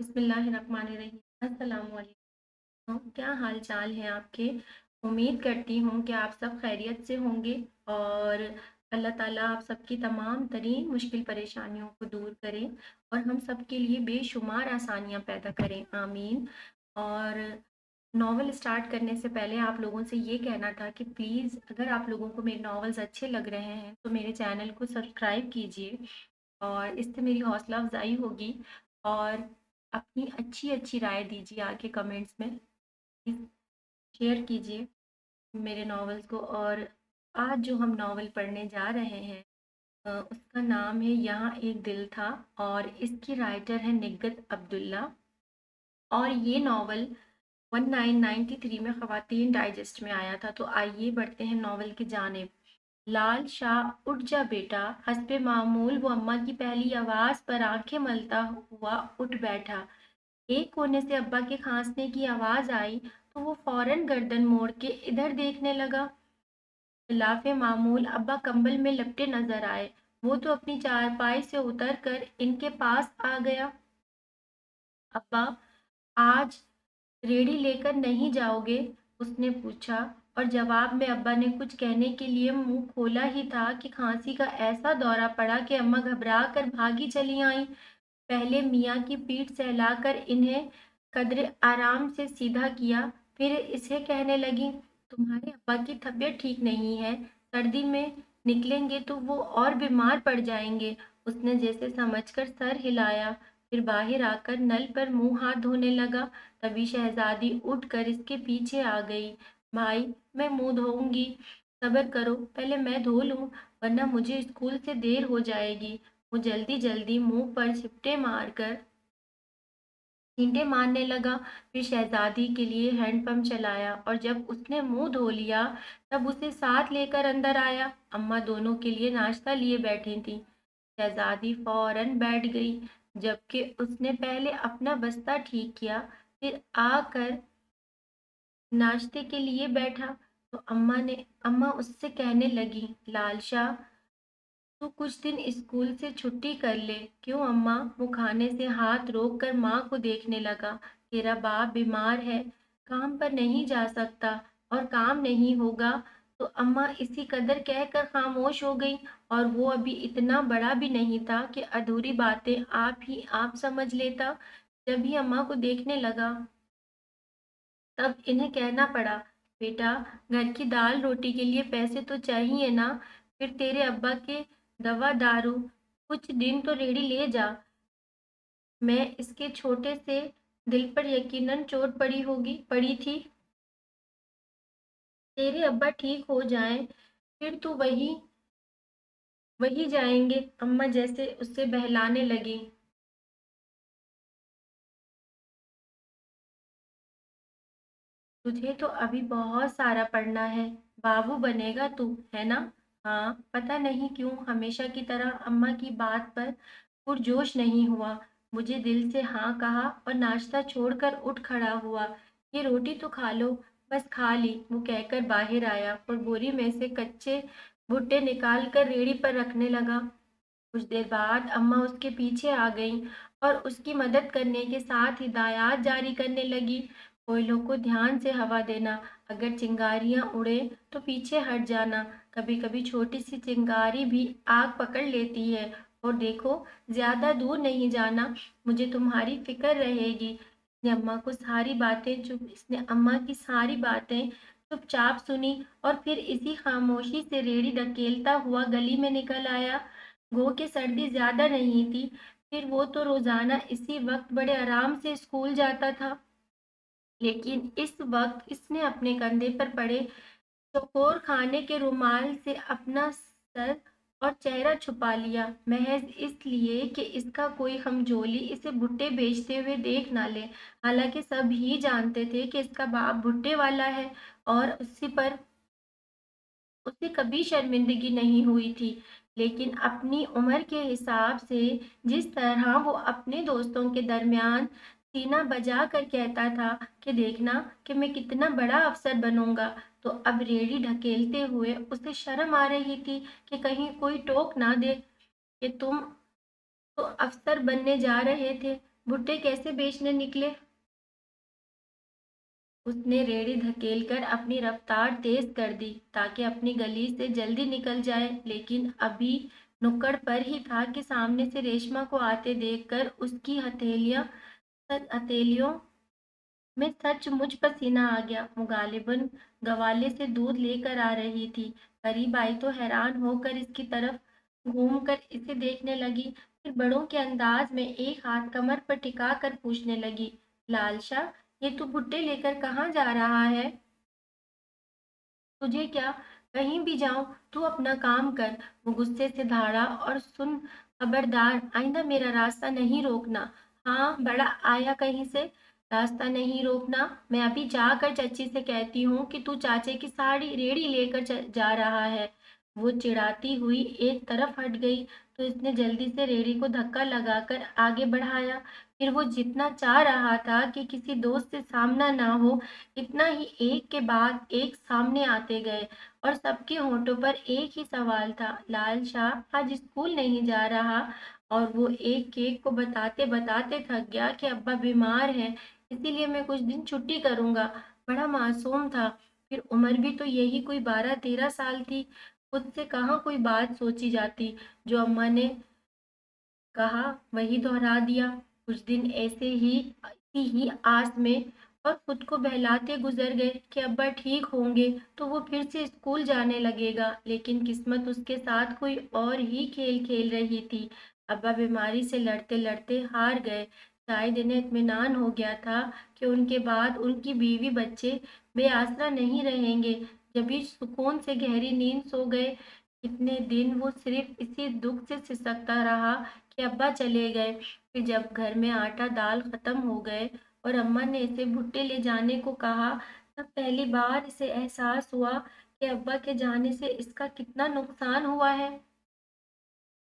बिस्मिल्लाहिर्रहमानिर्रहीम। अस्सलाम वालेकुम। क्या हाल चाल है आपके? उम्मीद करती हूँ कि आप सब खैरियत से होंगे और अल्लाह ताला आप सबकी तमाम तरीन मुश्किल परेशानियों को दूर करें और हम सब के लिए बेशुमार आसानियाँ पैदा करें, आमीन। और नॉवल स्टार्ट करने से पहले आप लोगों से ये कहना था कि प्लीज़ अगर आप लोगों को मेरे नॉवेल्स अच्छे लग रहे हैं तो मेरे चैनल को सब्सक्राइब कीजिए और इससे मेरी हौसला अफ़ज़ाई होगी। और अपनी अच्छी-अच्छी राय दीजिए आके कमेंट्स में। प्लीज़ शेयर कीजिए मेरे नॉवेल्स को। और आज जो हम नॉवल पढ़ने जा रहे हैं उसका नाम है यहाँ एक दिल था और इसकी राइटर है निग्गत अब्दुल्ला। और ये नॉवल 1993 में ख़वातीन डाइजेस्ट में आया था। तो आइए बढ़ते हैं नॉवल की जानिब। लाल शाह उठ जा बेटा, हस्बे मामूल वो अम्मा की पहली आवाज़ पर आंखें मलता हुआ उठ बैठा। एक कोने से अब्बा के खांसने की आवाज़ आई तो वो फौरन गर्दन मोड़ के इधर देखने लगा। खिलाफे मामूल अब्बा कंबल में लपटे नजर आए। वो तो अपनी चारपाई से उतर कर इनके पास आ गया। अब्बा, आज रेडी लेकर नहीं जाओगे? उसने पूछा। और जवाब में अब्बा ने कुछ कहने के लिए मुंह खोला ही था कि खांसी का ऐसा दौरा पड़ा कि अम्मा घबरा कर भागी चली आईं। पहले मियाँ की पीठ सहलाकर इन्हें कदरे आराम से सीधा किया, फिर इसे कहने लगी, तुम्हारे अब्बा की तबीयत ठीक नहीं है, सर्दी में निकलेंगे तो वो और बीमार पड़ जाएंगे। उसने जैसे समझकर सर हिलाया, फिर बाहर आकर नल पर मुंह हाथ धोने लगा। तभी शहजादी उठकर इसके पीछे आ गई। भाई, मैं मुंह धोऊंगी, सब्र करो, पहले मैं धो लूं, वरना मुझे स्कूल से देर हो जाएगी। वो जल्दी जल्दी मुंह पर सिपटे मारकर छींटे मारने लगा। फिर शहजादी के लिए हैंडपंप चलाया और जब उसने मुंह धो लिया तब उसे साथ लेकर अंदर आया। अम्मा दोनों के लिए नाश्ता लिए बैठी थी। शहजादी फौरन बैठ गई, जबकि उसने पहले अपना बस्ता ठीक किया, फिर आकर नाश्ते के लिए बैठा। तो अम्मा उससे कहने लगी, लाल शाह, तू कुछ दिन स्कूल से छुट्टी कर ले। क्यों अम्मा? वो खाने से हाथ रोक कर माँ को देखने लगा। तेरा बाप बीमार है, काम पर नहीं जा सकता और काम नहीं होगा। तो अम्मा इसी कदर कहकर खामोश हो गई। और वो अभी इतना बड़ा भी नहीं था कि अधूरी बातें आप ही आप समझ लेता। जब भी अम्मा को देखने लगा तब इन्हें कहना पड़ा, बेटा, घर की दाल रोटी के लिए पैसे तो चाहिए ना? फिर तेरे अब्बा के दवा दारू कुछ दिन तो रेडी ले जा। मैं इसके छोटे से दिल पर यकीनन चोट पड़ी थी। तेरे अब्बा ठीक हो जाएं फिर तू वही वही जाएंगे। अम्मा जैसे उससे बहलाने लगी। तुझे तो अभी बहुत सारा पढ़ना है, बाबू बनेगा तू, है ना? हाँ, पता नहीं क्यों हमेशा की तरह अम्मा की बात पर पुरजोश नहीं हुआ। मुझे दिल से हाँ कहा और नाश्ता छोड़कर उठ खड़ा हुआ। ये रोटी तो खा लो। बस खा ली, वो कहकर बाहर आया और बोरी में से कच्चे भुट्टे निकाल कर रेड़ी पर रखने लगा। कुछ देर बाद अम्मा उसके पीछे आ गईं और उसकी मदद करने के साथ हिदायत जारी करने लगी। कोयलों को ध्यान से हवा देना, अगर चिंगारियां उड़े तो पीछे हट जाना। कभी कभी छोटी सी चिंगारी भी आग पकड़ लेती है। और देखो, ज्यादा दूर नहीं जाना, मुझे तुम्हारी फिक्र रहेगी। इसने अम्मा की सारी बातें चुपचाप सुनी और फिर इसी खामोशी से रेड़ी धकेलता हुआ गली में निकल आया। गो कि सर्दी ज्यादा नहीं थी, फिर वो तो रोजाना इसी वक्त बड़े आराम से स्कूल जाता था। लेकिन इस वक्त इसने अपने कंधे पर पड़े चौकोर खाने के रुमाल से अपना सर और चेहरा छुपा लिया, महज इसलिए कि इसका कोई हमजोली इसे भुट्टे बेचते हुए देख ना ले। हालांकि सब ही जानते थे कि इसका बाप भुट्टे वाला है और उसे कभी शर्मिंदगी नहीं हुई थी। लेकिन अपनी उम्र के हिसाब से जिस तरह वो अपने दोस्तों के दरमियान सीना बजा कर कहता था कि देखना कि मैं कितना बड़ा अफसर बनूंगा, तो अब रेड़ी ढकेलते हुए उसे शर्म आ रही थी कि कहीं कोई टोक ना दे कि तुम तो अफसर बनने जा रहे थे। भुट्टे कैसे बेचने निकले? उसने रेड़ी धकेल कर अपनी रफ्तार तेज कर दी ताकि अपनी गली से जल्दी निकल जाए, लेकिन अभी नुक्कड़ पर ही था कि सामने से रेशमा को आते देखकर उसकी हथेलियों में सचमुच पसीना आ गया। वो गालिबन गवाले से दूध लेकर आ रही थी। करीब आई तो हैरान होकर इसकी तरफ घूमकर इसे देखने लगी, फिर बड़ों के अंदाज में एक हाथ कमर पर टिका कर पूछने लगी, लालशा, ये तू भुट्टे लेकर कहाँ जा रहा है? तुझे क्या? कहीं भी जाऊं, तू अपना काम कर। वो गुस्से से धाड़ा, और सुन, खबरदार, आइंदा मेरा रास्ता नहीं रोकना। हाँ, बड़ा आया कहीं से। रास्ता नहीं रोकना? मैं अभी जाकर चाची से कहती हूँ कि तू चाचे की साड़ी रेड़ी लेकर जा रहा है। वो चिढ़ाती हुई एक तरफ हट गई तो इसने जल्दी से रेड़ी को धक्का लगाकर आगे बढ़ाया। फिर वो जितना चाह रहा था कि किसी दोस्त से सामना ना हो, इतना ही एक के बाद एक सामने आते गए, और सबके होठों पर एक ही सवाल था, लाल शाह आज स्कूल नहीं जा रहा? और वो एक केक को बताते बताते थक गया कि अब्बा बीमार है, इसीलिए मैं कुछ दिन छुट्टी करूंगा। बड़ा मासूम था। फिर उम्र भी तो यही कोई 12-13 साल थी। खुद से कहाँ कोई बात सोची जाती। जो अम्मा ने कहा वही दोहरा दिया। कुछ दिन ऐसे ही इसी ही आस में और खुद को बहलाते गुजर गए कि अब्बा ठीक होंगे तो वो फिर से स्कूल जाने लगेगा, लेकिन किस्मत उसके साथ कोई और ही खेल खेल रही थी। अब्बा बीमारी से लड़ते लड़ते हार गए। शायद इन्हें इत्मीनान हो गया था कि उनके बाद उनकी बीवी बच्चे बेआसरा नहीं रहेंगे। जब भी सुकून से गहरी नींद सो गए, इतने दिन वो सिर्फ इसी दुख से सिसकता रहा कि अब्बा चले गए। फिर जब घर में आटा दाल खत्म हो गए और अम्मा ने इसे भुट्टे ले जाने को कहा, तब पहली बार इसे एहसास हुआ कि अब्बा के जाने से इसका कितना नुकसान हुआ है।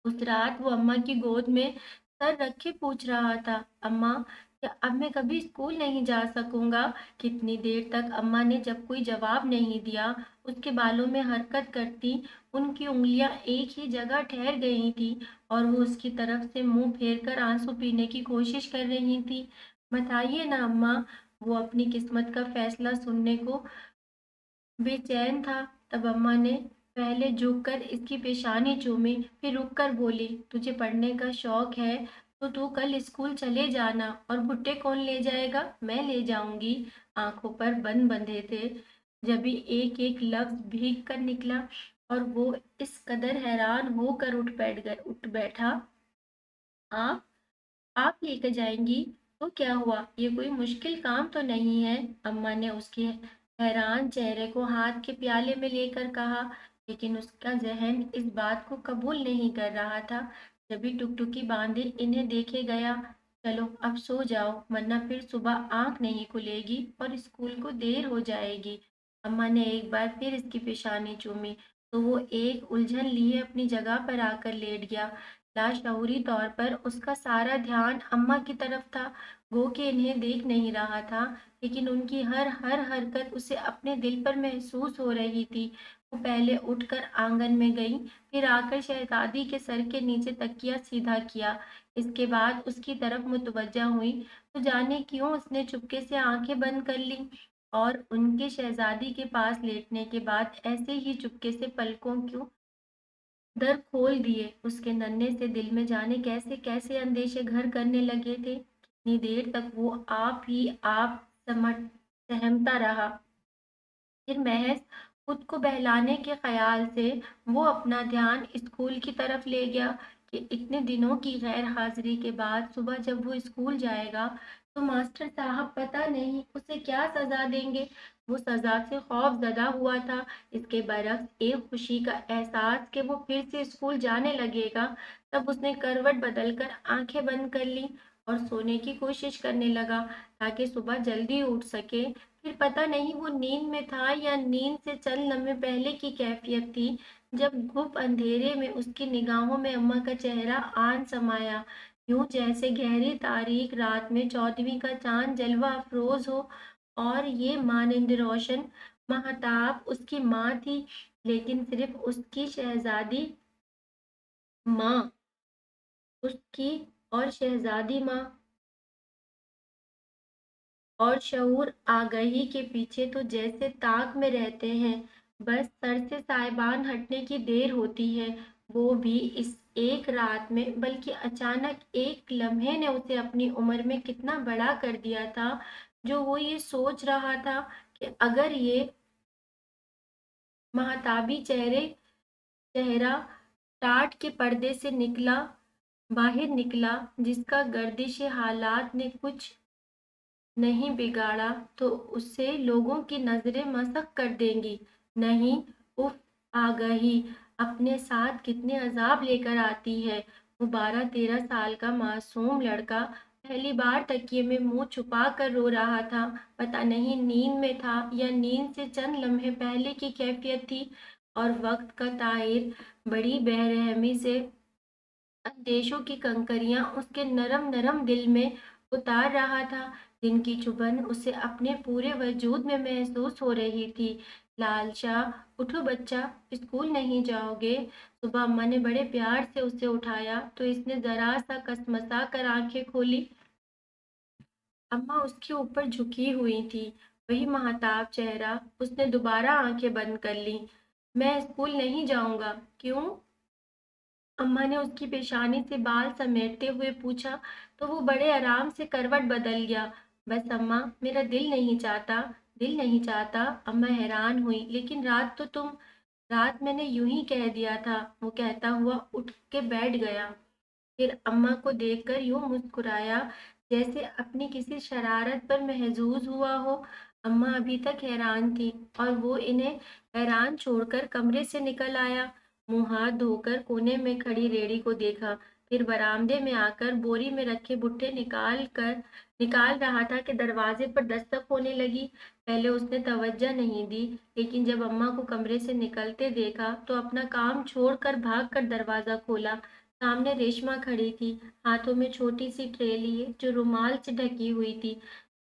उस रात वो अम्मा की गोद में सर रखे पूछ रहा था, अम्मा, क्या अब मैं कभी स्कूल नहीं जा सकूंगा? कितनी देर तक अम्मा ने जब कोई जवाब नहीं दिया, उसके बालों में हरकत करती उनकी उंगलियां एक ही जगह ठहर गई थी, और वो उसकी तरफ से मुंह फेर कर आंसू पीने की कोशिश कर रही थी। बताइए ना अम्मा। वो अपनी किस्मत का फैसला सुनने को बेचैन था। तब अम्मा ने पहले झुककर इसकी पेशानी चूमी, फिर रुककर बोली, तुझे पढ़ने का शौक है तो तू कल स्कूल चले जाना, और भुट्टे कौन ले जाएगा? मैं ले जाऊंगी। आंखों पर बंद बंधे थे, जभी एक एक लफ्ज भीग कर निकला, और वो इस कदर हैरान होकर उठ बैठा। आप आप लेकर जाएंगी? तो क्या हुआ, ये कोई मुश्किल काम तो नहीं है? अम्मा ने उसके हैरान चेहरे को हाथ के प्याले में लेकर कहा, लेकिन उसका जहन इस बात को कबूल नहीं कर रहा था। जब भी टुकटुकी बांधे इन्हें देखे गया। चलो अब सो जाओ, वरना फिर सुबह आंख नहीं खुलेगी और स्कूल को देर हो जाएगी। अम्मा ने एक बार फिर इसकी पेशानी चूमी तो वो एक उलझन लिए अपनी जगह पर आकर लेट गया। लाशऊरी तौर पर उसका सारा ध्यान अम्मा की तरफ था। वो कि इन्हें देख नहीं रहा था, लेकिन उनकी हर हर हरकत उसे अपने दिल पर महसूस हो रही थी। वो पहले उठकर आंगन में गई, फिर आकर शहजादी के सर के नीचे तकिया सीधा किया। इसके बाद उसकी तरफ मुतवज्जा हुई तो जाने क्यों उसने चुपके से आंखें बंद कर ली, और उनके शहजादी के पास लेटने के बाद ऐसे ही चुपके से पलकों क्यों दर खोल दिए। उसके नन्हे से दिल में जाने कैसे कैसे अंदेशे घर करने लगे थे। कितनी देर तक वो आप ही आप सहमता रहा, फिर महज खुद को बहलाने के ख्याल से वो अपना ध्यान स्कूल की तरफ ले गया कि इतने दिनों की गैर हाजिरी के बाद सुबह जब वो स्कूल जाएगा तो मास्टर साहब पता नहीं उसे क्या सजा देंगे। वो सजा से खौफजदा हुआ था। इसके बरक्स एक खुशी का एहसास कि वो फिर से स्कूल जाने लगेगा। तब उसने करवट बदलकर आंखें बंद कर ली और सोने की कोशिश करने लगा ताकि सुबह जल्दी उठ सके। फिर पता नहीं वो नींद में था या नींद से चंद लम्हे पहले की कैफियत थी, जब गुप्त अंधेरे में उसकी निगाहों में अम्मा का चेहरा आन समाया, यूं जैसे गहरी तारीख रात में 14वीं का चांद जलवा अफरोज हो। और ये मानिंद रोशन महताब उसकी माँ थी, लेकिन सिर्फ उसकी शहजादी माँ, उसकी और शहजादी माँ। اور شعور آگہی کے پیچھے تو جیسے طاق میں رہتے ہیں، بس سر سے سائبان ہٹنے کی دیر ہوتی ہے، وہ بھی اس ایک رات میں۔ بلکہ اچانک ایک لمحے نے اسے اپنی عمر میں کتنا بڑا کر دیا تھا، جو وہ یہ سوچ رہا تھا کہ اگر یہ مہتابی چہرہ ٹاٹ کے پردے سے باہر نکلا، جس کا گردش حالات نے کچھ نہیں بگاڑا، تو اسے لوگوں کی نظریں مسخ کر دیں گی۔ نہیں، اف، آگہی اپنے ساتھ کتنے عذاب لے کر آتی ہے۔ وہ 12-13 سال کا معصوم لڑکا پہلی بار تکیے میں منہ چھپا کر رو رہا تھا۔ پتہ نہیں نیند میں تھا یا نیند سے چند لمحے پہلے کی کیفیت تھی، اور وقت کا طائر بڑی بے رحمی سے اندیشوں کی کنکریاں اس کے نرم نرم دل میں اتار رہا تھا، جن کی چبھن اسے اپنے پورے وجود میں محسوس ہو رہی تھی۔ لال شاہ، اٹھو بچہ، اسکول نہیں جاؤ گے؟ صبح اماں نے بڑے پیار سے اسے اٹھایا تو اس نے ذرا سا کسمسا کر آنکھیں کھولی۔ اماں اس کے اوپر جھکی ہوئی تھی، وہی مہتاب چہرہ۔ اس نے دوبارہ آنکھیں بند کر لیں۔ میں اسکول نہیں جاؤں گا۔ کیوں؟ اماں نے اس کی پیشانی سے بال سمیٹتے ہوئے پوچھا تو وہ بڑے آرام سے کروٹ بدل گیا۔ بس اماں، میرا دل نہیں چاہتا۔ دل نہیں چاہتا؟ اماں حیران ہوئی۔ لیکن رات میں نے یوں ہی کہہ دیا تھا، وہ کہتا ہوا اٹھ کے بیٹھ گیا۔ پھر اماں کو دیکھ کر یوں مسکرایا جیسے اپنی کسی شرارت پر محظوظ ہوا ہو۔ اماں ابھی تک حیران تھی اور وہ انہیں حیران چھوڑ کر کمرے سے نکل آیا۔ منہ ہاتھ دھو کر کونے میں کھڑی ریڑھی کو دیکھا، پھر برآمدے میں آ کر بوری میں رکھے بھٹے نکال رہا تھا کہ دروازے پر دستک ہونے لگی۔ پہلے اس نے توجہ نہیں دی، لیکن جب اماں کو کمرے سے نکلتے دیکھا تو اپنا کام چھوڑ کر بھاگ کر دروازہ کھولا۔ سامنے ریشما کھڑی تھی، ہاتھوں میں چھوٹی سی ٹرے لیے جو رومال سے ڈھکی ہوئی تھی۔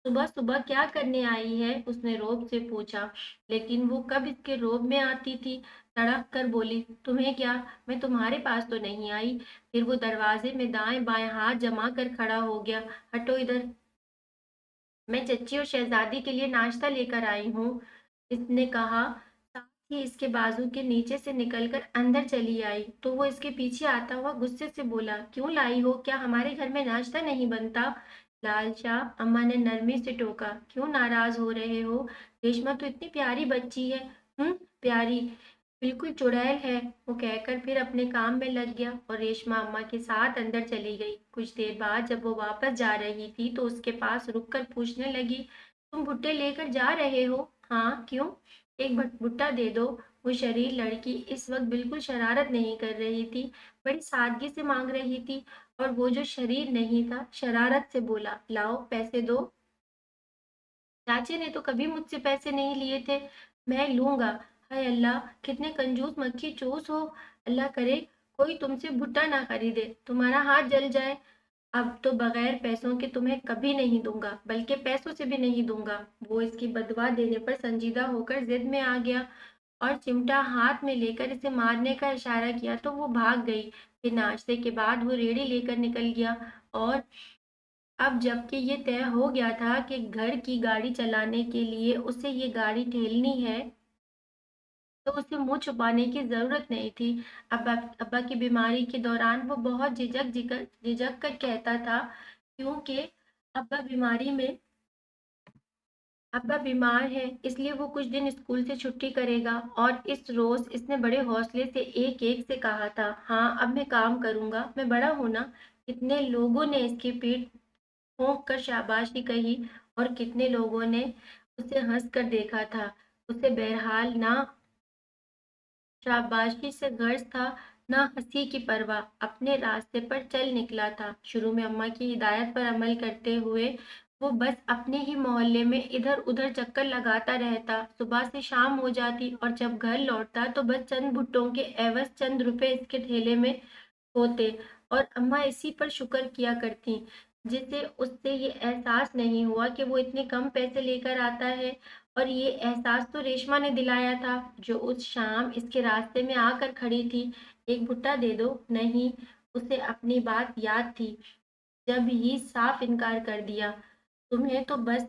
صبح صبح کیا کرنے آئی ہے؟ اس نے روب سے پوچھا، لیکن وہ کب اس کے روب میں آتی تھی۔ تڑپ کر بولی، تمہیں کیا؟ میں تمہارے پاس تو نہیں آئی۔ پھر وہ دروازے میں دائیں بائیں ہاتھ جما کر کھڑا ہو گیا۔ ہٹو ادھر، میں چچی اور شہزادی کے لیے ناشتہ لے کر آئی ہوں، اس نے کہا، ساتھ ہی اس کے بازو کے نیچے سے نکل کر اندر چلی آئی تو وہ اس کے پیچھے آتا ہوا غصے سے بولا، کیوں لائی ہو؟ کیا ہمارے گھر میں ناشتہ نہیں بنتا؟ لال شاہ، اماں نے نرمی سے ٹوکا، کیوں ناراض ہو رہے ہو؟ ریشما تو اتنی پیاری بچی ہے۔ پیاری؟ بالکل چڑیل ہے، وہ کہہ کر پھر اپنے کام میں لگ گیا اور ریشما اماں کے ساتھ اندر چلی گئی۔ کچھ دیر بعد جب وہ واپس جا رہی تھی تو اس کے پاس رک کر پوچھنے لگی، تم بھٹے لے کر جا رہے ہو؟ ہاں، کیوں؟ ایک بھٹا دے دو۔ وہ شریر لڑکی اس وقت بالکل شرارت نہیں کر رہی تھی، بڑی سادگی سے مانگ رہی تھی، اور وہ جو شریر نہیں تھا شرارت سے بولا، لاؤ پیسے دو۔ چاچے نے تو کبھی مجھ سے پیسے نہیں لیے تھے، میں لوں گا۔ ہائے اللہ، کتنے کنجوس مکھی چوس ہو! اللہ کرے کوئی تم سے بھٹا نہ خریدے، تمہارا ہاتھ جل جائے۔ اب تو بغیر پیسوں کے تمہیں کبھی نہیں دوں گا، بلکہ پیسوں سے بھی نہیں دوں گا۔ وہ اس کی بددعا دینے پر سنجیدہ ہو کر ضد میں آ گیا اور چمٹا ہاتھ میں لے کر اسے مارنے کا اشارہ کیا تو وہ بھاگ گئی۔ پھر ناشتے کے بعد وہ ریڑھی لے کر نکل گیا، اور اب جب کہ یہ طے ہو گیا تھا کہ گھر کی گاڑی چلانے کے لیے اسے یہ گاڑی ٹھیلنی ہے، تو اسے منہ چھپانے کی ضرورت نہیں تھی۔ ابا کی بیماری کے دوران وہ بہت جھجک کر کہتا تھا، کیونکہ ابا بیمار ہے، اس لیے وہ کچھ دن اسکول سے چھٹی کرے گا۔ اور اس روز اس نے بڑے حوصلے سے ایک سے کہا تھا، ہاں اب میں کام کروں گا، میں بڑا ہوں نا۔ کتنے لوگوں نے اس کی پیٹھ پھونک کر شاباشی کہی اور کتنے لوگوں نے اسے ہنس کر دیکھا تھا۔ اسے بہرحال نہ شاباشی سے غرض تھا نہ ہنسی کی پرواہ، اپنے راستے پر چل نکلا تھا۔ شروع میں اماں کی ہدایت پر عمل کرتے ہوئے وہ بس اپنے ہی محلے میں ادھر ادھر چکر لگاتا رہتا۔ صبح سے شام ہو جاتی اور جب گھر لوٹتا تو بس چند بھٹوں کے عوض چند روپے اس کے تھیلے میں ہوتے، اور اماں اسی پر شکر کیا کرتی، جسے اس سے یہ احساس نہیں ہوا کہ وہ اتنے کم پیسے لے کر آتا ہے۔ اور یہ احساس تو ریشما نے دلایا تھا، جو اس شام اس کے راستے میں آ کر کھڑی تھی۔ ایک بھٹا دے دو۔ نہیں، اسے اپنی بات یاد تھی، جب ہی صاف انکار کر دیا، تمہیں تو بس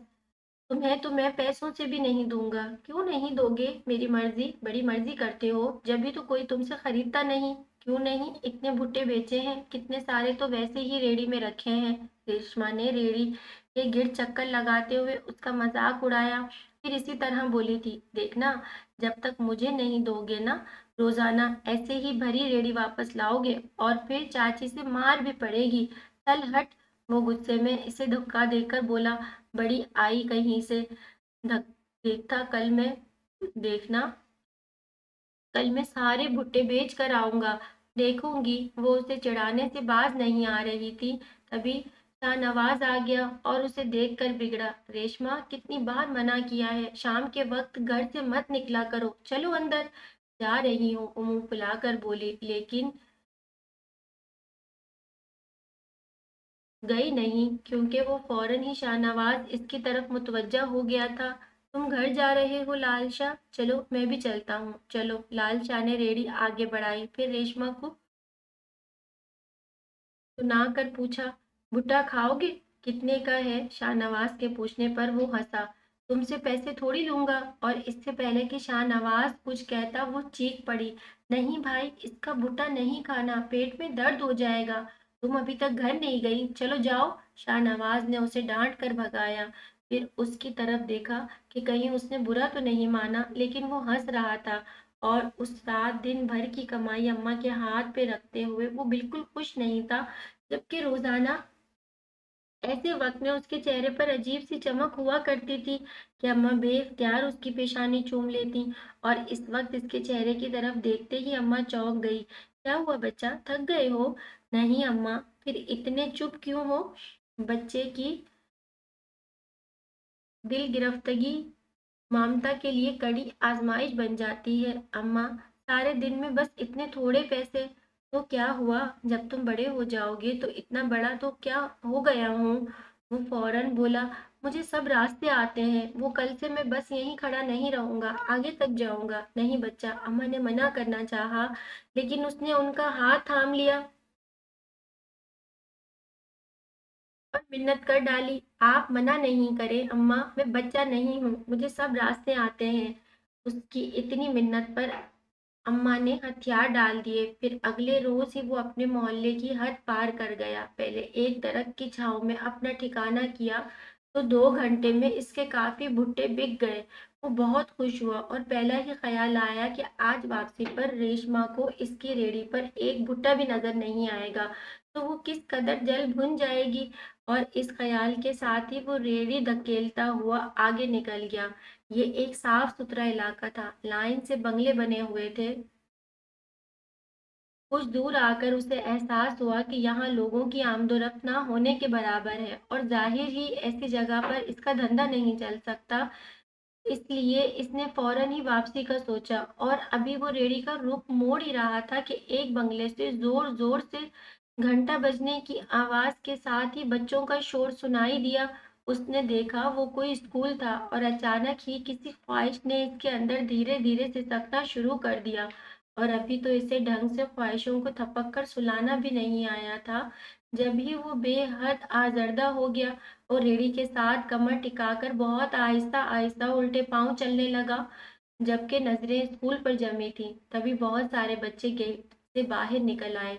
तुम्हें तो मैं पैसों से भी नहीं दूंगा। क्यों नहीं दोगे? मेरी मर्जी, बड़ी मर्जी करते हो। जब भी तो कोई तुमसे खरीदता नहीं। क्यों नहीं? इतने भुट्टे बेचे हैं, कितने सारे तो वैसे ही रेड़ी में रखे हैं। रेशमा ने रेड़ी के गिर चक्कर लगाते हुए उसका मजाक उड़ाया। फिर इसी तरह बोली थी, देखना, जब तक मुझे नहीं दोगे ना, रोजाना ऐसे ही भरी रेड़ी वापस लाओगे और फिर चाची से मार भी पड़ेगी। चल हट। वो गुस्से में इसे धक्का देकर बोला, बड़ी आई कहीं से। धक देखता कल मैं देखना, कल मैं सारे भुट्टे बेच कर आऊंगा। देखूंगी। वो उसे चिढ़ाने से बाज नहीं आ रही थी, तभी शाहनवाज आ गया और उसे देखकर बिगड़ा। रेशमा, कितनी बार मना किया है, शाम के वक्त घर से मत निकला करो। चलो अंदर। जा रही हूँ, वो मुंह फुलाकर बोली, लेकिन गई नहीं, क्योंकि वो फौरन ही शाहनवाज इसकी तरफ मुतवज्जा हो गया था। तुम घर जा रहे हो लाल शाह? चलो मैं भी चलता हूँ। चलो। लाल शाह ने रेड़ी आगे बढ़ाई, फिर रेशमा को सुना कर पूछा, भुट्टा खाओगे? कितने का है? शाहनवाज के पूछने पर वो हंसा। तुमसे पैसे थोड़ी लूंगा। और इससे पहले कि शाहनवाज कुछ कहता वो चीख पड़ी, नहीं भाई, इसका भुट्टा नहीं खाना, पेट में दर्द हो जाएगा। तुम अभी तक घर नहीं गई, चलो जाओ। शाहनवाज ने उसे डांट कर भगाया। फिर उसकी तरफ देखा कि कहीं उसने बुरा तो नहीं माना, लेकिन वो हंस रहा था। और उस रात दिन भर की कमाई अम्मा के हाथ पे रखते हुए वो बिल्कुल खुश नहीं था, जबकि रोजाना ऐसे वक्त में उसके चेहरे पर अजीब सी चमक हुआ करती थी कि अम्मा बेख्तियार उसकी पेशानी चूम लेती। और इस वक्त इसके चेहरे की तरफ देखते ही अम्मा चौंक गई। क्या हुआ बच्चा, थक गए हो? नहीं अम्मा। फिर इतने चुप क्यों हो? बच्चे की दिल गिरफ्तगी ममता के लिए कड़ी आजमाइश बन जाती है। अम्मा, सारे दिन में बस इतने थोड़े पैसे। तो क्या हुआ, जब तुम बड़े हो जाओगे तो इतना बड़ा तो क्या हो गया हूँ? वो फौरन बोला, मुझे सब रास्ते आते हैं। वो कल से मैं बस यहीं खड़ा नहीं रहूंगा, आगे तक जाऊंगा। नहीं बच्चा, अम्मा ने मना करना चाहा, लेकिन उसने उनका हाथ थाम लिया और मिन्नत कर डाली, आप मना नहीं करें अम्मा, मैं बच्चा नहीं हूँ, मुझे सब रास्ते आते हैं। उसकी इतनी मिन्नत पर अम्मा ने हथियार डाल दिए। फिर अगले रोज ही वो अपने मोहल्ले की हद पार कर गया। पहले एक दरख्त की छांव में अपना ठिकाना किया तो 2 घंटे में इसके काफी भुट्टे बिक गए। वो बहुत खुश हुआ और पहला ही ख्याल आया कि आज वापसी पर रेशमा को इसकी रेड़ी पर एक भुट्टा भी नजर नहीं आएगा तो वो किस कदर जल भुन जाएगी। और इस ख्याल के साथ ही वो रेड़ी धकेलता हुआ आगे निकल गया। ये एक साफ सुथरा इलाका था, लाइन से बंगले बने हुए थे। कुछ दूर आकर उसे एहसास हुआ कि यहाँ लोगों की आमदोरफ्त ना होने के बराबर है और जाहिर ही ऐसी जगह पर इसका धंधा नहीं चल सकता। इसलिए इसने फौरन ही वापसी का सोचा और अभी वो रेड़ी का रुख मोड़ ही रहा था कि एक बंगले से जोर जोर से घंटा बजने की आवाज के साथ ही बच्चों का शोर सुनाई दिया। उसने देखा वो कोई स्कूल था और अचानक ही किसी ख्वाहिश ने इसके अंदर धीरे धीरे सिसकना शुरू कर दिया। और अभी तो इसे ढंग से ख्वाहिशों को थपक कर सुलाना भी नहीं आया था, जब ही वो बेहद आजर्दा हो गया और रेड़ी के साथ कमर टिकाकर बहुत आहिस्ता आहिस्ता उल्टे पांव चलने लगा। जबकि नजरें स्कूल पर जमी थी, तभी बहुत सारे बच्चे गेट से बाहर निकल आए।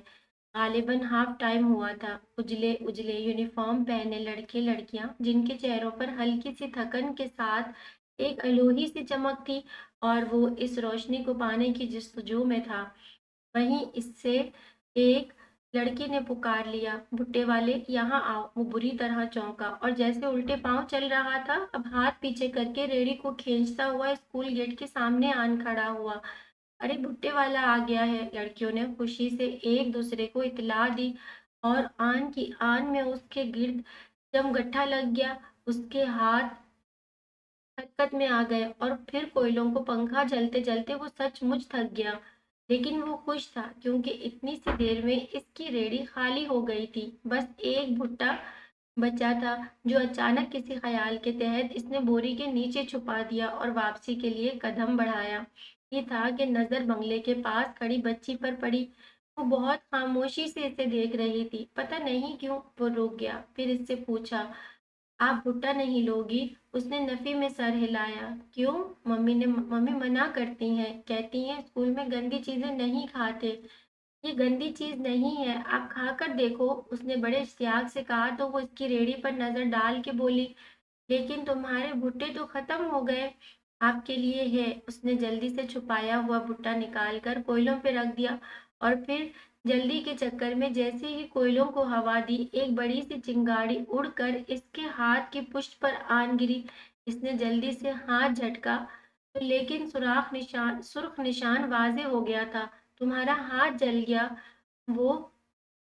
गालिबन हाफ टाइम हुआ था। उजले उजले यूनिफॉर्म पहने लड़के लड़कियां, जिनके चेहरों पर हल्की सी थकन के साथ एक अलोही सी चमक थी, और वो इस रोशनी को पाने की जस्तजू में था। वहीं इससे एक लड़की ने पुकार लिया, भुट्टे वाले यहाँ आओ। वो बुरी तरह चौंका और जैसे उल्टे पांव चल रहा था, अब हाथ पीछे करके रेड़ी को खींचता हुआ स्कूल गेट के सामने आन खड़ा हुआ। अरे भुट्टे वाला आ गया है, लड़कियों ने खुशी से एक दूसरे को इतला दी और आन की आन में उसके गिर्द जमगट्ठा लग गया। उसके हाथ हरकत में आ गए और फिर कोयलों को पंखा जलते जलते वो सचमुच थक गया। लेकिन वो खुश था क्योंकि इतनी सी देर में इसकी रेड़ी खाली हो गई थी। बस एक भुट्टा बचा था, जो अचानक किसी ख्याल के तहत इसने बोरी के नीचे छुपा दिया और वापसी के लिए कदम बढ़ाया। ये था कि नजर बंगले के पास खड़ी बच्ची पर पड़ी। वो बहुत खामोशी से इसे देख रही थी। पता नहीं क्यों वो रुक गया, फिर इससे पूछा, आप भुट्टा नहीं लोगी? उसने नफी में सर हिलाया। क्यों? मम्मी मना करती हैं, कहती हैं स्कूल में गंदी चीजें नहीं खाते। ये गंदी चीज नहीं है, आप खाकर देखो, उसने बड़े इश्तियाक से कहा तो वो इसकी रेड़ी पर नजर डाल के बोली, लेकिन तुम्हारे भुट्टे तो खत्म हो गए। आपके लिए है। उसने जल्दी से छुपाया हुआ भुट्टा निकाल कर कोयलों पे रख दिया और फिर जल्दी के चक्कर में जैसे ही कोयलों को हवा दी, एक बड़ी सी चिंगारी उड़कर इसके हाथ की पुष्ट पर आन गिरी। इसने जल्दी से हाथ झटका तो लेकिन सुर्ख निशान वाजे हो गया था। तुम्हारा हाथ जल गया। वो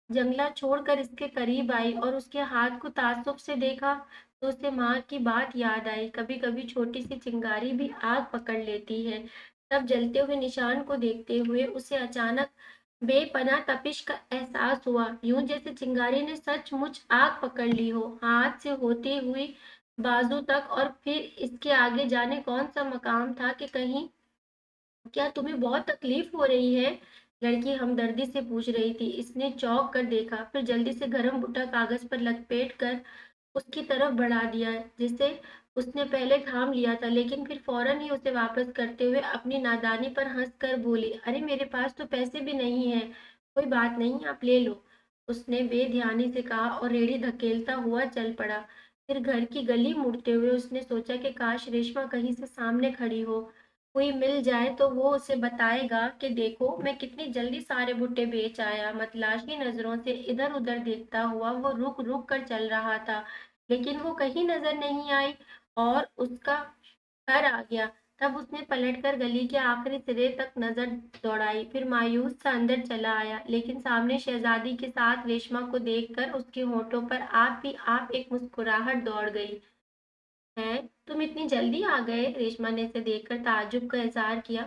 जंगला छोड़कर इसके करीब आई और उसके हाथ को ताज्जुब से देखा तो उसे माँ की बात याद आई, कभी कभी छोटी सी चिंगारी भी आग पकड़ लेती है। तब जलते हुए निशान को देखते हुए उसे अचानक बेपनाह तपिश का एहसास हुआ, यूं जैसे चिंगारी ने सचमुच आग पकड़ ली हो, हाथ से होती हुई बाजू तक। और फिर इसके आगे जाने कौन सा मकाम था कि कहीं क्या तुम्हें बहुत तकलीफ हो रही है? लड़की हमदर्दी से पूछ रही थी। इसने चौंक कर देखा, फिर जल्दी से गर्म भुट्टा कागज पर लपेट कर उसकी तरफ बढ़ा दिया, जिसे उसने पहले थाम लिया था, लेकिन फिर फौरन ही उसे वापस करते हुए अपनी नादानी पर हंस कर बोली, अरे मेरे पास तो पैसे भी नहीं है। कोई बात नहीं, आप ले लो, उसने बेध्यानी से कहा और रेड़ी धकेलता हुआ चल पड़ा। फिर घर की गली मुड़ते हुए उसने सोचा कि काश रेशमा कहीं से सामने खड़ी हो, कोई मिल जाए तो वो उसे बताएगा कि देखो मैं कितनी जल्दी सारे भुट्टे बेच आया। मतलाशी नजरों से इधर उधर देखता हुआ वो रुक रुक कर चल रहा था, लेकिन वो कहीं नजर नहीं आई और उसका घर आ गया। तब उसने पलटकर गली के आखिरी सिरे तक नजर दौड़ाई, फिर मायूस सा अंदर चला आया, लेकिन सामने शहजादी के साथ रेशमा को देखकर उसके होठों पर आप ही आप एक मुस्कुराहट दौड़ गई। है, तुम इतनी जल्दी आ गए? रेशमा ने इसे देखकर ताज्जुब का इजहार किया,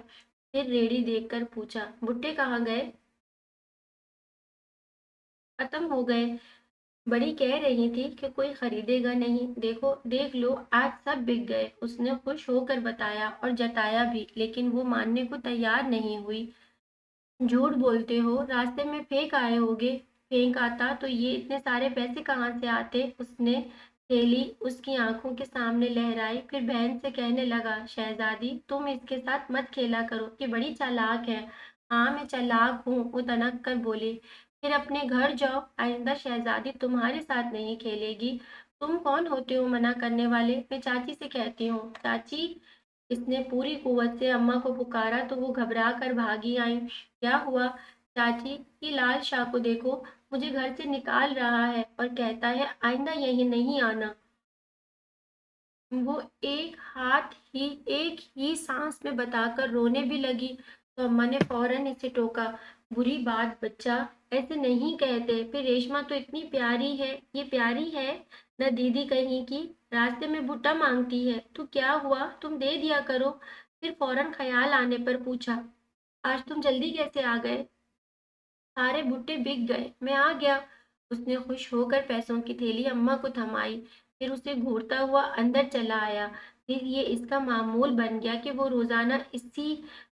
फिर रेडी देखकर पूछा, भुट्टे कहाँ गए? खत्म हो गए। बड़ी कह रही थी कि कोई खरीदेगा नहीं, देखो देख लो आज सब बिक गए, उसने खुश होकर बताया और जताया भी, लेकिन वो मानने को तैयार नहीं हुई। झूठ बोलते हो, रास्ते में फेंक आए होगे। फेंक आता तो ये इतने सारे पैसे कहाँ से आते? उसने थैली उसकी आंखों के सामने लहराई, फिर बहन से कहने लगा, शहजादी तुम इसके साथ मत खेला करो, ये बड़ी चालाक है। हाँ मैं चालाक हूँ, वो तनक कर बोली। फिर अपने घर जाओ, आइंदा शहजादी तुम्हारे साथ नहीं खेलेगी। तुम कौन होते हो मना करने वाले? मैं चाची से कहती हूँ। चाची? इसने पूरी कुव्वत से अम्मा को पुकारा तो वो घबरा कर भागी आई। क्या हुआ? चाची, ये लाल शाह को देखो, मुझे घर से निकाल रहा है और कहता है आइंदा यहीं नहीं आना। वो एक ही सांस में बताकर रोने भी लगी तो अम्मा ने फौरन इसे टोका, बुरी बात बच्चा, ऐसे नहीं कहते। फिर रेशमा तो इतनी प्यारी है, ये प्यारी है न दीदी कहीं की, रास्ते में भुट्टा मांगती है, तो क्या हुआ, तुम दे दिया करो। फिर फौरन ख्याल आने पर पूछा, आज तुम जल्दी कैसे आ गए? सारे भुट्टे बिक गए, मैं आ गया। उसने खुश होकर पैसों की थैली अम्मा को थमाई, फिर उसे घूरता हुआ अंदर चला आया। फिर ये इसका मामूल बन गया कि वो रोजाना इसी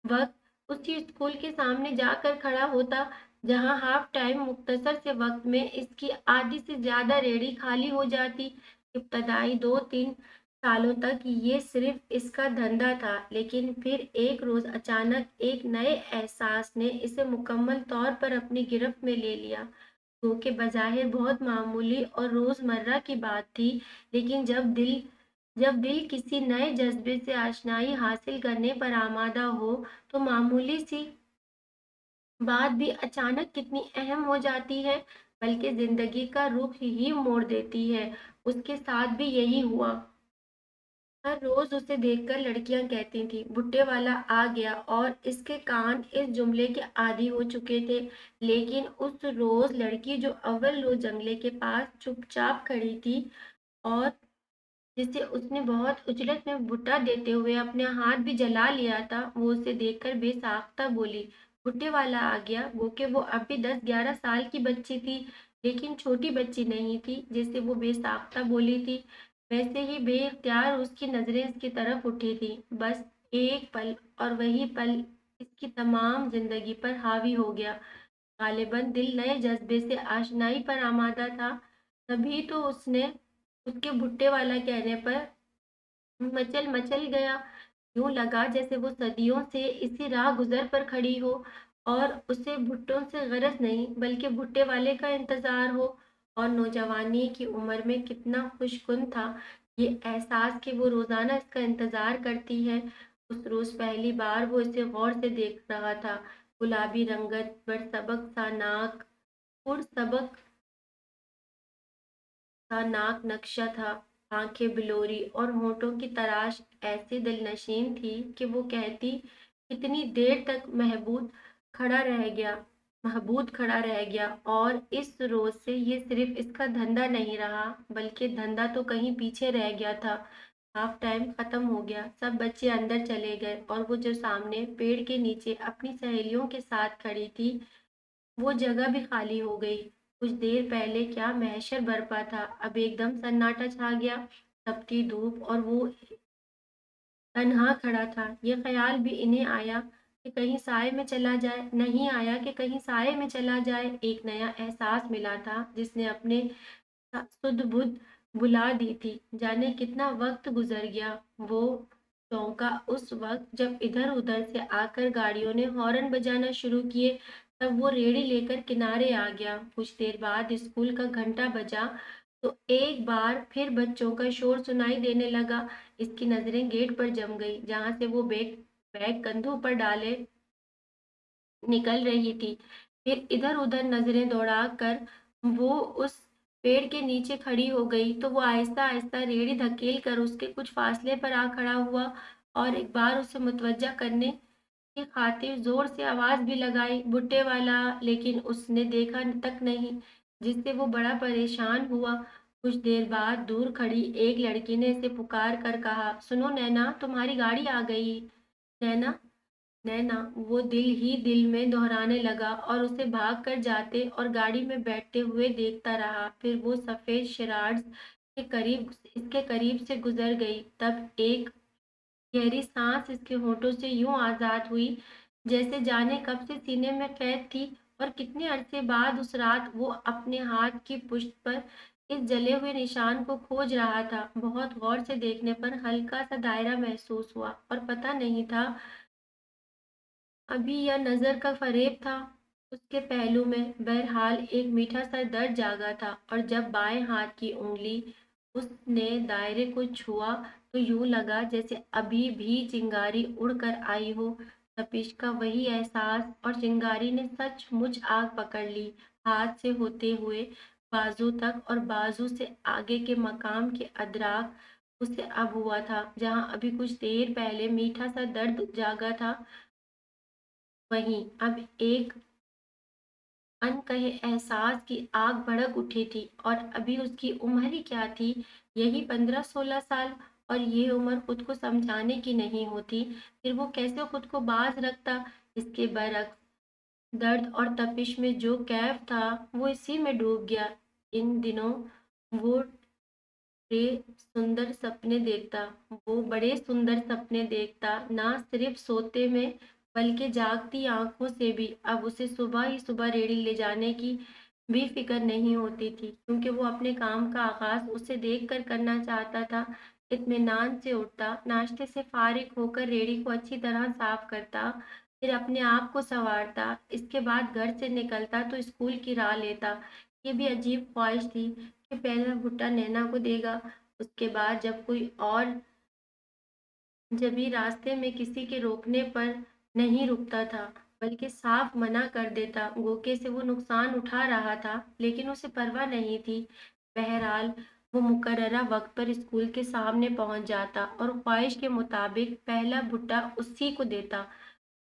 वक्त उसी स्कूल के सामने जाकर खड़ा होता जहां हाफ टाइम मुख्तसर से वक्त में इसकी आधी से ज्यादा रेड़ी खाली हो जाती। इब्तदाई 2-3 सालों तक ये सिर्फ इसका धंधा था, लेकिन फिर एक रोज अचानक एक नए एहसास ने इसे मुकम्मल तौर पर अपनी गिरफ्त में ले लिया। जो कि बज़ाहिर बहुत मामूली और रोजमर्रा की बात थी, लेकिन जब दिल किसी नए जज्बे से आशनाई हासिल करने पर आमादा हो तो मामूली सी बात भी अचानक कितनी अहम हो जाती है, बल्कि जिंदगी का रुख ही मोड़ देती है। उसके साथ भी यही हुआ। हर रोज उसे देखकर लड़कियां कहती थीं, भुट्टे वाला आ गया, और इसके कान इस जुमले के आदी हो चुके थे। लेकिन उस रोज लड़की जो अव्वल रोज जंगले के पास चुपचाप खड़ी थी और जिसे उसने बहुत उजलत में भुट्टा देते हुए अपने हाथ भी जला लिया था, वो उसे देखकर बेसाख्ता बोली, भुट्टे वाला आ गया। वो कि वो अब भी 10-11 साल की बच्ची थी, लेकिन छोटी बच्ची नहीं थी जिसे वो बेसाख्ता बोली थी। वैसे ही बेइख्तियार उसकी नजरें इसकी तरफ उठी थी, बस एक पल, और वही पल इसकी तमाम जिंदगी पर हावी हो गया। गालिबन दिल नए जज्बे से आशनाई पर आमादा था, तभी तो उसने उसके भुट्टे वाला कहने पर मचल मचल गया। यूं लगा जैसे वो सदियों से इसी राह गुजर पर खड़ी हो और उसे भुट्टों से गरज नहीं बल्कि भुट्टे वाले का इंतजार हो। और नौजवानी की उम्र में कितना खुशकुन था ये एहसास कि वो रोजाना इसका इंतजार करती है। उस रोज पहली बार वो इसे गौर से देख रहा था। गुलाबी रंगत पर सबक सा नाक, पुर सबक का नाक नक्शा था। आंखें बिलोरी और होठों की तराश ऐसी दिलनशीन थी कि वो कहती, कितनी देर तक महबूद खड़ा रह गया। और इस रोज से ये सिर्फ इसका धंधा नहीं रहा बल्कि धंधा तो कहीं पीछे रह गया था। हाफ टाइम खत्म हो गया, सब बच्चे अंदर चले गए और वो जो सामने पेड़ के नीचे अपनी सहेलियों के साथ खड़ी थी वो जगह भी खाली हो गई। कुछ देर पहले क्या महशर बरपा था, अब एकदम सन्नाटा छा गया। तपती धूप और वो तन्हा खड़ा था। ये ख्याल भी इन्हें आया कि कहीं साए में चला जाए, नहीं आया कि कहीं साए में चला जाए। एक नया एहसास मिला था जिसने अपने सुध बुध बुला दी थी। जाने कितना वक्त गुजर गया। वो चौंका उस वक्त जब इधर उधर से आकर गाड़ियों ने हॉर्न बजाना शुरू किए। तब वो रेड़ी लेकर किनारे आ गया। कुछ देर बाद स्कूल का घंटा बजा तो एक बार फिर बच्चों का शोर सुनाई देने लगा। इसकी नजरें गेट पर जम गई जहां से वो बैग बैग कंधों पर डाले निकल रही थी। फिर इधर उधर नजरें दौड़ा कर वो उस पेड़ के नीचे खड़ी हो गई तो वो आहिस्ता आहिस्ता रेड़ी धकेल कर उसके कुछ फासले पर आ खड़ा हुआ और एक बार उसे मुतवज्जा करने की खातिर जोर से आवाज भी लगाई, भुट्टे वाला। लेकिन उसने देखा तक नहीं, जिससे वो बड़ा परेशान हुआ। कुछ देर बाद दूर खड़ी एक लड़की ने इसे पुकार कर कहा, सुनो नैना, तुम्हारी गाड़ी आ गई। नैना, नैना, वो दिल ही दिल में दोहराने लगा और उसे भाग कर जाते और गाड़ी में बैठते हुए देखता रहा। फिर वो सफेद शराड्स के करीब इसके करीब से गुजर गई। तब एक गहरी सांस इसके होठों से यूं आजाद हुई जैसे जाने कब से सीने में कैद थी। और कितने अरसे बाद उस रात वो अपने हाथ की पुष्ट पर इस जले हुए निशान को खोज रहा था। बहुत गौर से देखने पर हल्का सा दायरा महसूस हुआ और पता नहीं था अभी यह नज़र का फ़रेब था। उसके पहलू में बहरहाल एक मीठा सा दर्द जागा था। और जब बाएं हाथ की उँगली उसने दायरे को छुआ तो यूं लगा जैसे अभी भी चिंगारी उड़ कर आई हो। तपिश का वही एहसास और चिंगारी ने सचमुच आग पकड़ ली, हाथ से होते हुए बाजू तक और बाजू से आगे के मकाम के अदराक। उसे अब हुआ था जहां अभी कुछ देर पहले मीठा सा दर्द जागा था, वहीं अब एक अनकहे एहसास की आग भड़क उठी थी। और अभी उसकी उम्र ही क्या थी, यही 15-16 साल। और ये उम्र खुद को समझाने की नहीं होती, फिर वो कैसे खुद को बाज रखता। इसके बरक्स दर्द और तपिश में जो कैफ था वो इसी में डूब गया। इन दिनों वो बड़े सुंदर सपने देखता, ना सिर्फ सोते में बल्कि जागती आंखों से भी। अब उसे सुबह ही सुबह रेड़ी ले जाने की भी फिक्र नहीं होती थी क्योंकि वो अपने काम का आगाज उसे देख कर करना चाहता था। इत्मीनान से उठता, नाश्ते से फारिग होकर रेड़ी को अच्छी तरह साफ करता, फिर अपने आप को संवारता। इसके बाद घर से निकलता तो स्कूल की राह लेता। ये भी अजीब ख्वाहिश थी कि पहला भुट्टा नैना को देगा, उसके बाद जब भी रास्ते में किसी के रोकने पर नहीं रुकता था बल्कि साफ मना कर देता। गोके से वो नुकसान उठा रहा था लेकिन उसे परवाह नहीं थी। बहरहाल वो मुकर्ररा वक्त पर स्कूल के सामने पहुंच जाता और ख्वाहिश के मुताबिक पहला भुट्टा उसी को देता।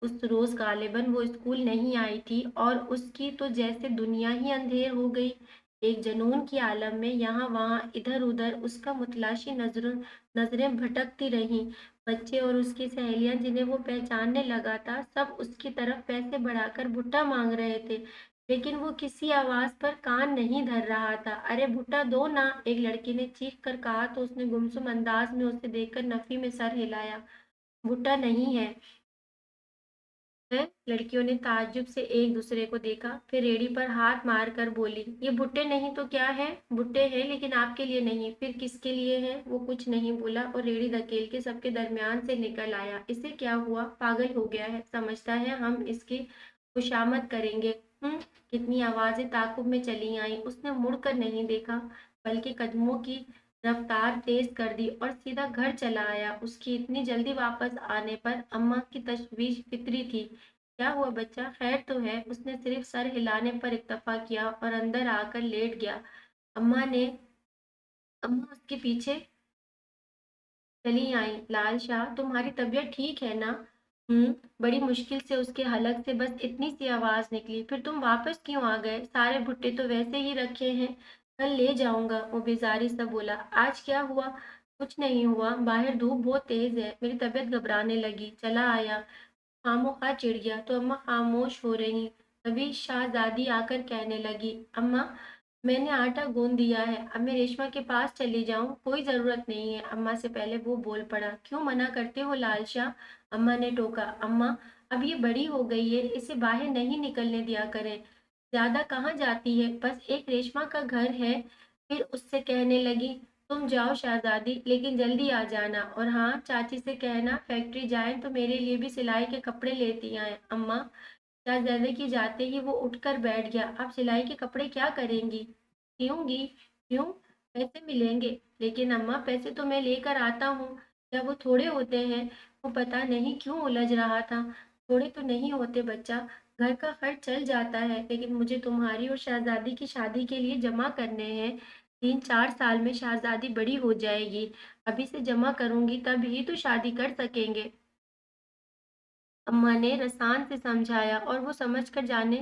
उस रोज गालिबन वो स्कूल नहीं आई थी और उसकी तो जैसे दुनिया ही अंधेर हो गई। एक जनून की आलम में यहाँ वहाँ इधर उधर उसका मुतलाशी नजरें भटकती रहीं। बच्चे और उसकी सहेलियां जिन्हें वो पहचानने लगा था सब उसकी तरफ पैसे बढ़ाकर भुट्टा मांग रहे थे, लेकिन वो किसी आवाज पर कान नहीं धर रहा था। अरे भुट्टा दो ना, एक लड़की ने चीख कर कहा तो उसने गुमसुम अंदाज में उसे देखकर नफी में सर हिलाया। भुट्टा नहीं है। है? लड़कियों ने ताज्जुब से एक दूसरे को देखा, फिर रेडी पर हाथ मार कर बोली, ये भुट्टे नहीं तो क्या है? भुट्टे हैं लेकिन आपके लिए नहीं। फिर किसके लिए हैं? वो कुछ नहीं बोला और रेडी धकेल के सबके दरमियान से निकल आया। इसे क्या हुआ? पागल हो गया है, समझता है हम इसकी खुशामद करेंगे। कितनी आवाजें ताकुब में चली आईं। उसने मुड़कर नहीं देखा, बल्कि कदमों की रफ्तार तेज कर दी और सीधा घर चला आया। उसकी इतनी जल्दी वापस आने पर अम्मा की तशवीश फितरी थी। क्या हुआ बच्चा, खैर तो है? उसने सिर्फ सर हिलाने पर इत्तफा किया और अंदर आकर लेट गया। अम्मा उसके पीछे चली आई। लाल शाह, तुम्हारी तबीयत ठीक है ना? बड़ी मुश्किल से उसके हलक से बस इतनी सी आवाज निकली। फिर तुम वापस क्यों आ गए? सारे भुट्टे तो वैसे ही रखे हैं। कल ले जाऊंगा, वो बेजारी सा बोला। आज क्या हुआ? कुछ नहीं हुआ, बाहर धूप बहुत तेज है, मेरी तबीयत घबराने लगी, चला आया। खामोखा चिढ़ गया तो अम्मा खामोश हो रही। तभी शाहजादी आकर कहने लगी, अम्मा मैंने आटा गूंद दिया है, अब मैं रेशमा के पास चली जाऊं? कोई जरूरत नहीं है, अम्मा से पहले वो बोल पड़ा। क्यों मना करते हो लाल शाह? अम्मा ने टोका। अम्मा अब ये बड़ी हो गई है, इसे बाहर नहीं निकलने दिया करें। ज्यादा कहाँ जाती है, बस एक रेशमा का घर है। फिर उससे कहने लगी, तुम जाओ शहजादी, लेकिन जल्दी आ जाना। और हाँ, चाची से कहना फैक्ट्री जाएं तो मेरे लिए भी सिलाई के कपड़े लेती आए। अम्मा, शहजादे की जाते ही वो उठकर बैठ गया। आप सिलाई के कपड़े क्या करेंगी? सीऊंगी। क्यों? पैसे मिलेंगे। लेकिन अम्मा, पैसे तो मैं लेकर आता हूँ। क्या वो थोड़े होते हैं? वो पता नहीं क्यों उलझ रहा था। थोड़े तो नहीं होते बच्चा, घर का खर्च चल जाता है, लेकिन मुझे तुम्हारी और शहजादी की शादी के लिए जमा करने हैं। 3-4 साल में शहजादी बड़ी हो जाएगी, अभी से जमा करूंगी तब ही तो शादी कर सकेंगे। अम्मा ने रसान से समझाया और वो समझकर जाने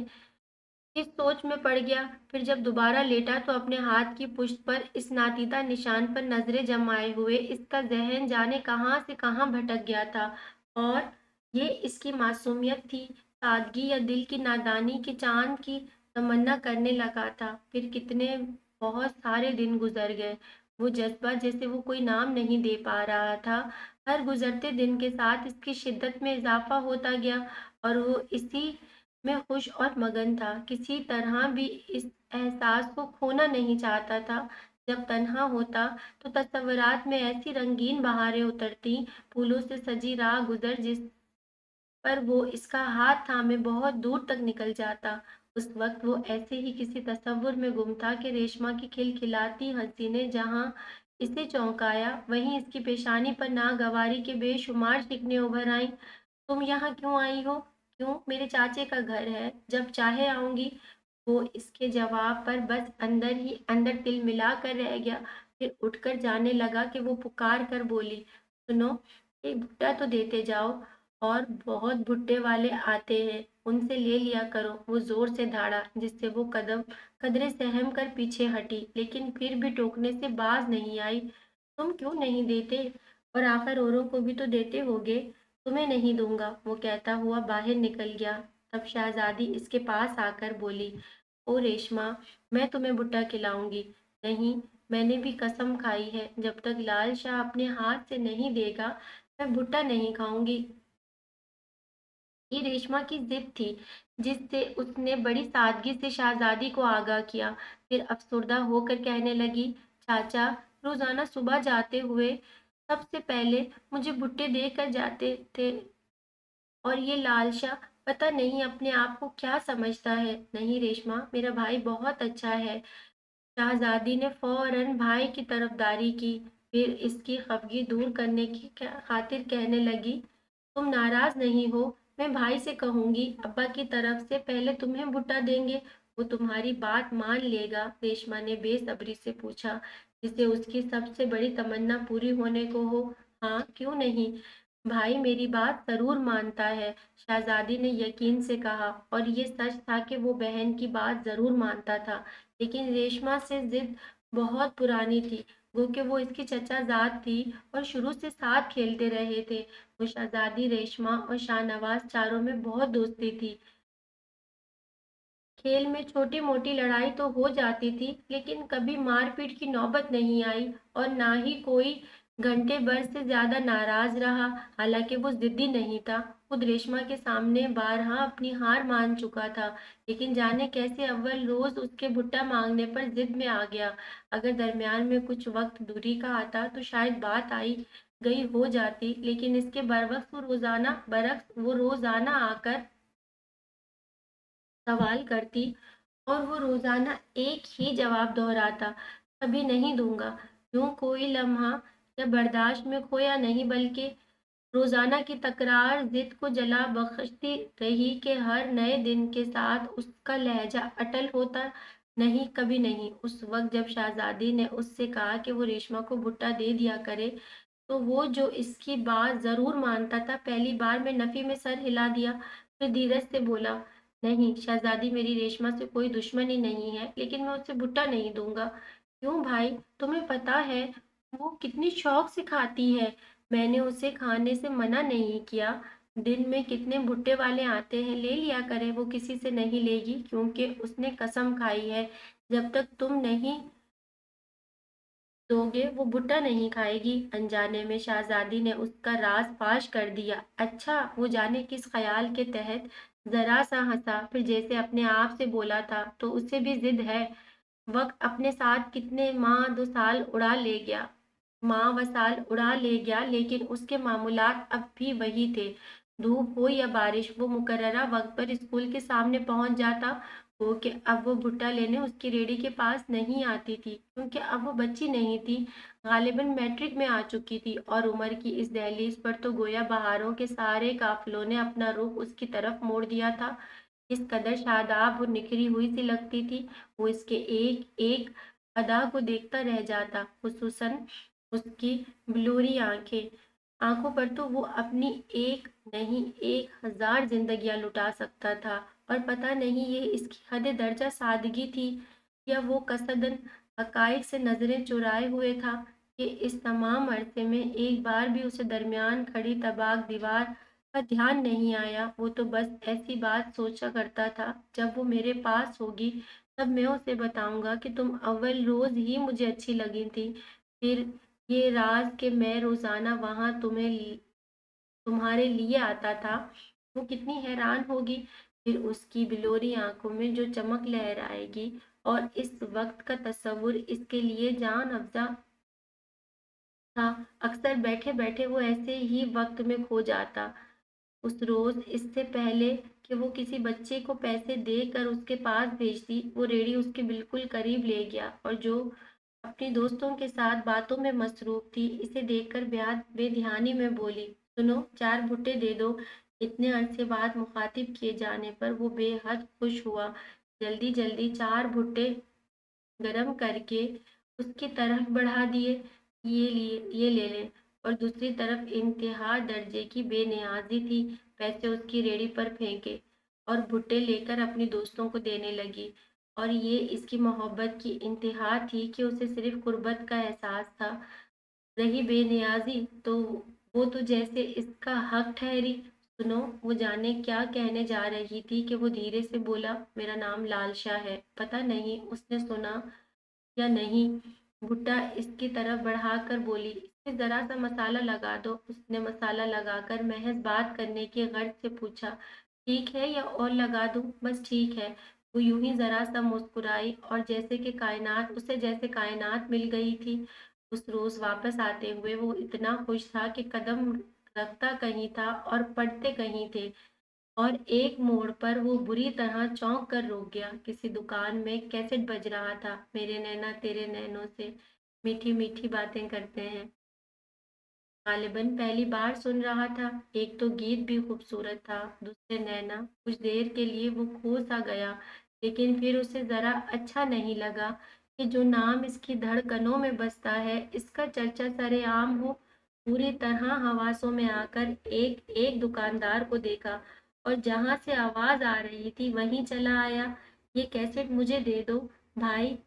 किस सोच में पड़ गया। फिर जब दोबारा लेटा तो अपने हाथ की पुश्त पर इस नातीता निशान पर नजरें जमाए हुए इसका जहन जाने कहाँ से कहाँ भटक गया था। और ये इसकी मासूमियत थी, सादगी या दिल की नादानी के चांद की तमन्ना करने लगा था। फिर कितने बहुत सारे दिन गुजर गए। वो जज्बा जैसे वो कोई नाम नहीं दे पा रहा था। हर गुजरते दिन के साथ इसकी शिद्दत में इजाफा होता गया और वो इसी में खुश और मगन था। किसी तरह भी इस एहसास को खोना नहीं चाहता था। जब तन्हा होता तो तस्वुरात में ऐसी रंगीन बहारें उतरती, फूलों से सजी राह गुजर जिस पर वो इसका हाथ थामे बहुत दूर तक निकल जाता। उस वक्त वो ऐसे ही किसी तसव्वुर में गुम था कि रेशमा की खिलखिलाती हंसी ने जहां इसे चौंकाया, वहीं इसकी पेशानी पर नागवारी के बेशुमार शिकने उभर आईं। तुम यहाँ क्यों आई हो? क्यों? मेरे चाचे का घर है, जब चाहे आऊंगी। वो इसके जवाब पर बस अंदर ही अंदर तिलमिला कर रह गया। फिर उठकर जाने लगा कि वो पुकार कर बोली, सुनो, एक भुट्टा तो देते जाओ। और बहुत भुट्टे वाले आते हैं, उनसे ले लिया करो। वो जोर से धाड़ा, जिससे वो कदम कदरे सहम कर पीछे हटी, लेकिन फिर भी टोकने से बाज नहीं आई। तुम क्यों नहीं देते? और आखिर औरों को भी तो देते होगे। तुम्हें नहीं दूंगा, वो कहता हुआ बाहर निकल गया। तब शहजादी इसके पास आकर बोली, ओ रेशमा, मैं तुम्हें भुट्टा खिलाऊंगी। नहीं, मैंने भी कसम खाई है, जब तक लाल शाह अपने हाथ से नहीं देगा मैं भुट्टा नहीं खाऊंगी। ये रेशमा की जिद थी, जिससे उसने बड़ी सादगी से शहजादी को आगाह किया। फिर अफसुर्दा होकर कहने लगी, चाचा रोजाना सुबह जाते हुए सबसे पहले मुझे भुट्टे देकर जाते थे, और ये लालशा पता नहीं अपने आप को क्या समझता है। नहीं रेशमा, मेरा भाई बहुत अच्छा है। शहजादी ने फौरन भाई की तरफदारी की। फिर इसकी खफगी दूर करने की खातिर कहने लगी, तुम नाराज नहीं हो? मैं भाई से कहूंगी, अब्बा की तरफ से पहले तुम्हें भुट्टा देंगे। वो तुम्हारी बात मान लेगा? रेशमा ने बेसब्री से पूछा, जिसे उसकी सबसे बड़ी तमन्ना पूरी होने को हो। हाँ, क्यों नहीं, भाई मेरी बात जरूर मानता है, शहजादी ने यकीन से कहा। और ये सच था कि वो बहन की बात जरूर मानता था, लेकिन रेशमा से जिद बहुत पुरानी थी। गो कि वो इसकी चचाजाद थी और शुरू से साथ खेलते रहे थे। वो शहजादी, रेशमा और शाहनवाज चारों में बहुत दोस्ती थी। खेल में छोटी मोटी लड़ाई तो हो जाती थी, लेकिन कभी मारपीट की नौबत नहीं आई और ना ही कोई घंटे भर से ज्यादा नाराज रहा। हालांकि वो जिद्दी नहीं था, खुद रेशमा के सामने बारहा अपनी हार मान चुका था, लेकिन जाने कैसे अव्वल रोज उसके भुट्टा मांगने पर जिद में आ गया। अगर दरमियान में कुछ वक्त दूरी का आता तो शायद बात आई गई हो जाती, लेकिन इसके बरवक्त वो रोजाना आकर सवाल करती और वो रोजाना एक ही जवाब दोहराता, कभी नहीं दूंगा। यूं कोई लम्हा या बर्दाश्त में खोया नहीं, बल्कि रोजाना की तकरार जिद को जला बख्शती रही कि हर नए दिन के साथ उसका लहजा अटल होता, नहीं कभी नहीं। उस वक्त जब शहजादी ने उससे कहा कि वो रेशमा को भुट्टा दे दिया करे, तो वो जो इसकी बात जरूर मानता था, पहली बार में नफी में सर हिला दिया। फिर धीरज से बोला, नहीं शहजादी, मेरी रेशमा से कोई दुश्मनी नहीं है, लेकिन मैं उससे भुट्टा नहीं दूंगा। क्यों भाई, तुम्हें पता है वो कितनी शौक से खाती है। मैंने उसे खाने से मना नहीं किया। दिन में कितने भुट्टे वाले आते हैं, ले लिया करे, वो किसी से नहीं लेगी, क्योंकि उसने कसम खाई है जब तक तुम नहीं दोगे वो भुट्टा नहीं खाएगी। अनजाने में शहजादी ने उसका राज फाश कर दिया। अच्छा, वो जाने किस ख्याल के तहत जरा सा हंसा, फिर जैसे अपने आप से बोला था, तो उसे भी जिद है। वक्त अपने साथ कितने माह दो साल उड़ा ले गया, माह व साल उड़ा ले गया, लेकिन उसके मामूलात अब भी वही थे। धूप हो या बारिश, वो मुकर्ररा वक्त पर स्कूल के सामने पहुंच जाता। वो कि अब वो भुट्टा लेने उसकी रेडी के पास नहीं आती थी, क्योंकि अब वो बच्ची नहीं थी, गालिबन मैट्रिक में आ चुकी थी, और उम्र की इस दहलीज पर तो गोया बहारों के सारे काफिलों ने अपना रुख उसकी तरफ मोड़ दिया था। इस कदर शादाब और निखरी हुई सी लगती थी, वो इसके एक एक अदा को देखता रह जाता, खुसूसन उसकी ब्लूरी आंखों पर तो वो अपनी एक नहीं 1000 जिंदगियां लुटा सकता था। और पता नहीं ये इसकी हद दर्जा सादगी थी, या वो कसदन हकाइक से नजरें चुराए हुए था, कि इस तमाम अरसे में एक बार भी उसे दरमियान खड़ी तबाक दीवार का ध्यान नहीं आया। वो तो बस ऐसी बात सोचा करता था, जब वो मेरे पास होगी तब मैं उसे बताऊंगा कि तुम अव्वल रोज ही मुझे अच्छी लगी थी। फिर ये राज कि मैं रोजाना वहां तुम्हारे लिए आता था, वो कितनी हैरान होगी। फिर उसकी बिलोरी आंखों में जो चमक लहराएगी, और इस वक्त का तस्वुर इसके लिए जान अफजा था। अक्सर बैठे बैठे वो ऐसे ही वक्त में खो जाता। उस रोज, इससे पहले कि वो किसी बच्चे को पैसे देकर उसके पास भेजती, वो रेडी उसके बिल्कुल करीब ले गया, और जो अपनी दोस्तों के साथ बातों में मसरूफ थी, इसे देखकर बेध्यानी में बोली, सुनो, 4 भुट्टे दे दो। इतने अरसे बाद मुखातिब किए जाने पर वो बेहद खुश हुआ। जल्दी जल्दी 4 भुट्टे गरम करके उसकी तरफ बढ़ा दिए, ये ले ले। और दूसरी तरफ इंतहा दर्जे की बेनियाजी थी, पैसे उसकी रेड़ी पर फेंके और भुट्टे लेकर अपनी दोस्तों को देने लगी। और ये इसकी मोहब्बत की इंतहा थी कि उसे सिर्फ गुर्बत का एहसास था। रही बेनियाजी, तो वो तो जैसे इसका हक ठहरी। सुनो, वो जाने क्या कहने जा रही थी कि वो धीरे से बोला, मेरा नाम लालशाह है। पता नहीं उसने सुना या नहीं। भुट्टा इसकी तरफ बढ़ाकर बोली, इसमें जरा सा मसाला लगा दो। उसने मसाला लगाकर महज बात करने की गर्ज से पूछा, ठीक है या और लगा दूं? बस ठीक है। वो यूं ही जरा सा मुस्कुराई, और जैसे कायनात मिल गई थी। उस रोज वापस आते हुए वो इतना खुश था कि कदम रखता कहीं था और पढ़ते कहीं थे। और एक मोड़ पर वो बुरी तरह चौंक कर रुक गया। किसी दुकान में कैसेट बज रहा था, मेरे नैना तेरे नैनों से मीठी मीठी बातें करते हैं। गालिबन पहली बार सुन रहा था। एक तो गीत भी खूबसूरत था, दूसरे नैना। कुछ देर के लिए वो खो सा गया, लेकिन फिर उसे जरा अच्छा नहीं लगा कि जो नाम इसकी धड़कनों में बसता है, इसका चर्चा सरेआम हो। पूरी तरह हवासों में आकर एक एक दुकानदार को देखा, और जहां से आवाज आ रही थी वहीं चला आया। ये कैसेट मुझे दे दो भाई,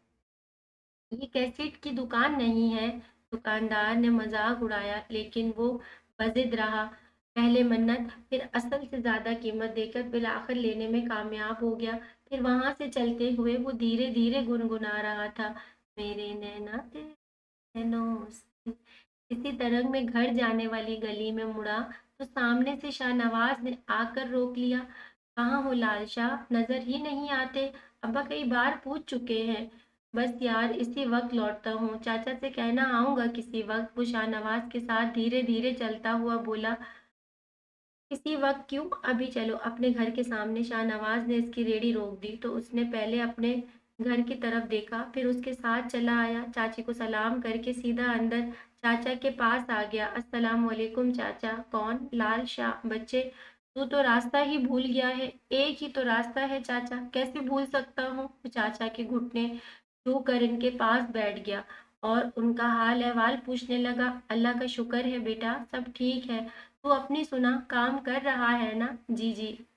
ये कैसेट की दुकान नहीं है। दुकानदार ने मजाक उड़ाया, लेकिन वो बजिद रहा। पहले मन्नत, फिर असल से ज्यादा कीमत देकर फिर आखिर लेने में कामयाब हो गया। फिर वहां से चलते हुए वो धीरे धीरे गुनगुना रहा था, मेरे नैना तेरे नैनों से। इसी तरंग में घर जाने वाली गली में मुड़ा तो सामने से शाहनवाज ने आकर रोक लिया। कहाँ हो लाल शाह, नजर ही नहीं आते? अब्बा कई बार पूछ चुके हैं। बस यार इसी वक्त लौटता हूँ, चाचा से कहना आऊंगा किसी वक्त, वो शाहनवाज के साथ धीरे धीरे चलता हुआ बोला। किसी वक्त क्यों, अभी चलो अपने घर के सामने। शाहनवाज ने इसकी रेडी रोक दी तो उसने पहले अपने घर की तरफ देखा, फिर उसके साथ चला आया। चाची को सलाम करके सीधा अंदर चाचा के पास आ गया। अस्सलाम वालेकुम चाचा। कौन? लाल शाह। बच्चे, तू तो रास्ता ही भूल गया है। एक ही तो रास्ता है चाचा, कैसे भूल सकता हूँ? चाचा के घुटने छू कर इनके पास बैठ गया और उनका हाल अहवाल पूछने लगा। अल्लाह का शुक्र है बेटा, सब ठीक है। तू अपनी सुना, काम कर रहा है ना? जी जी।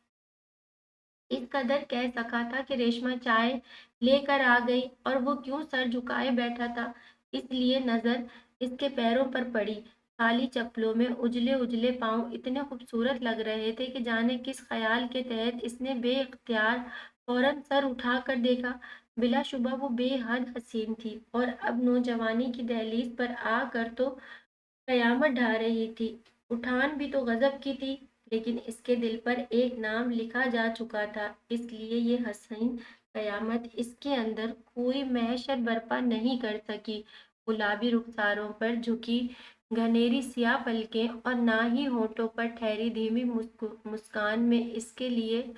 इस कदर कह सका था कि रेशमा चाय लेकर आ गई और वो क्यों सर झुकाए बैठा था, इसलिए नजर इसके पैरों पर पड़ी। काली चप्पलों में उजले उजले पांव इतने खूबसूरत लग रहे थे कि जाने किस ख्याल के तहत इसने बेइख्तियार फौरन सर उठाकर देखा। बिलाशुबा वो बेहद हसीन थी और अब नौजवानी की दहलीज पर आकर तो कयामत ढा रही थी। उठान भी तो गजब की थी, लेकिन इसके दिल पर एक नाम लिखा जा चुका था, इसलिए ये हसीन कयामत इसके अंदर कोई महशर बर्पा नहीं कर सकी। गुलाबी रुखसारों पर झुकी घनेरी सियाह पलकें और ना ही होठों पर ठहरी धीमी मुस्कान में इसके लिए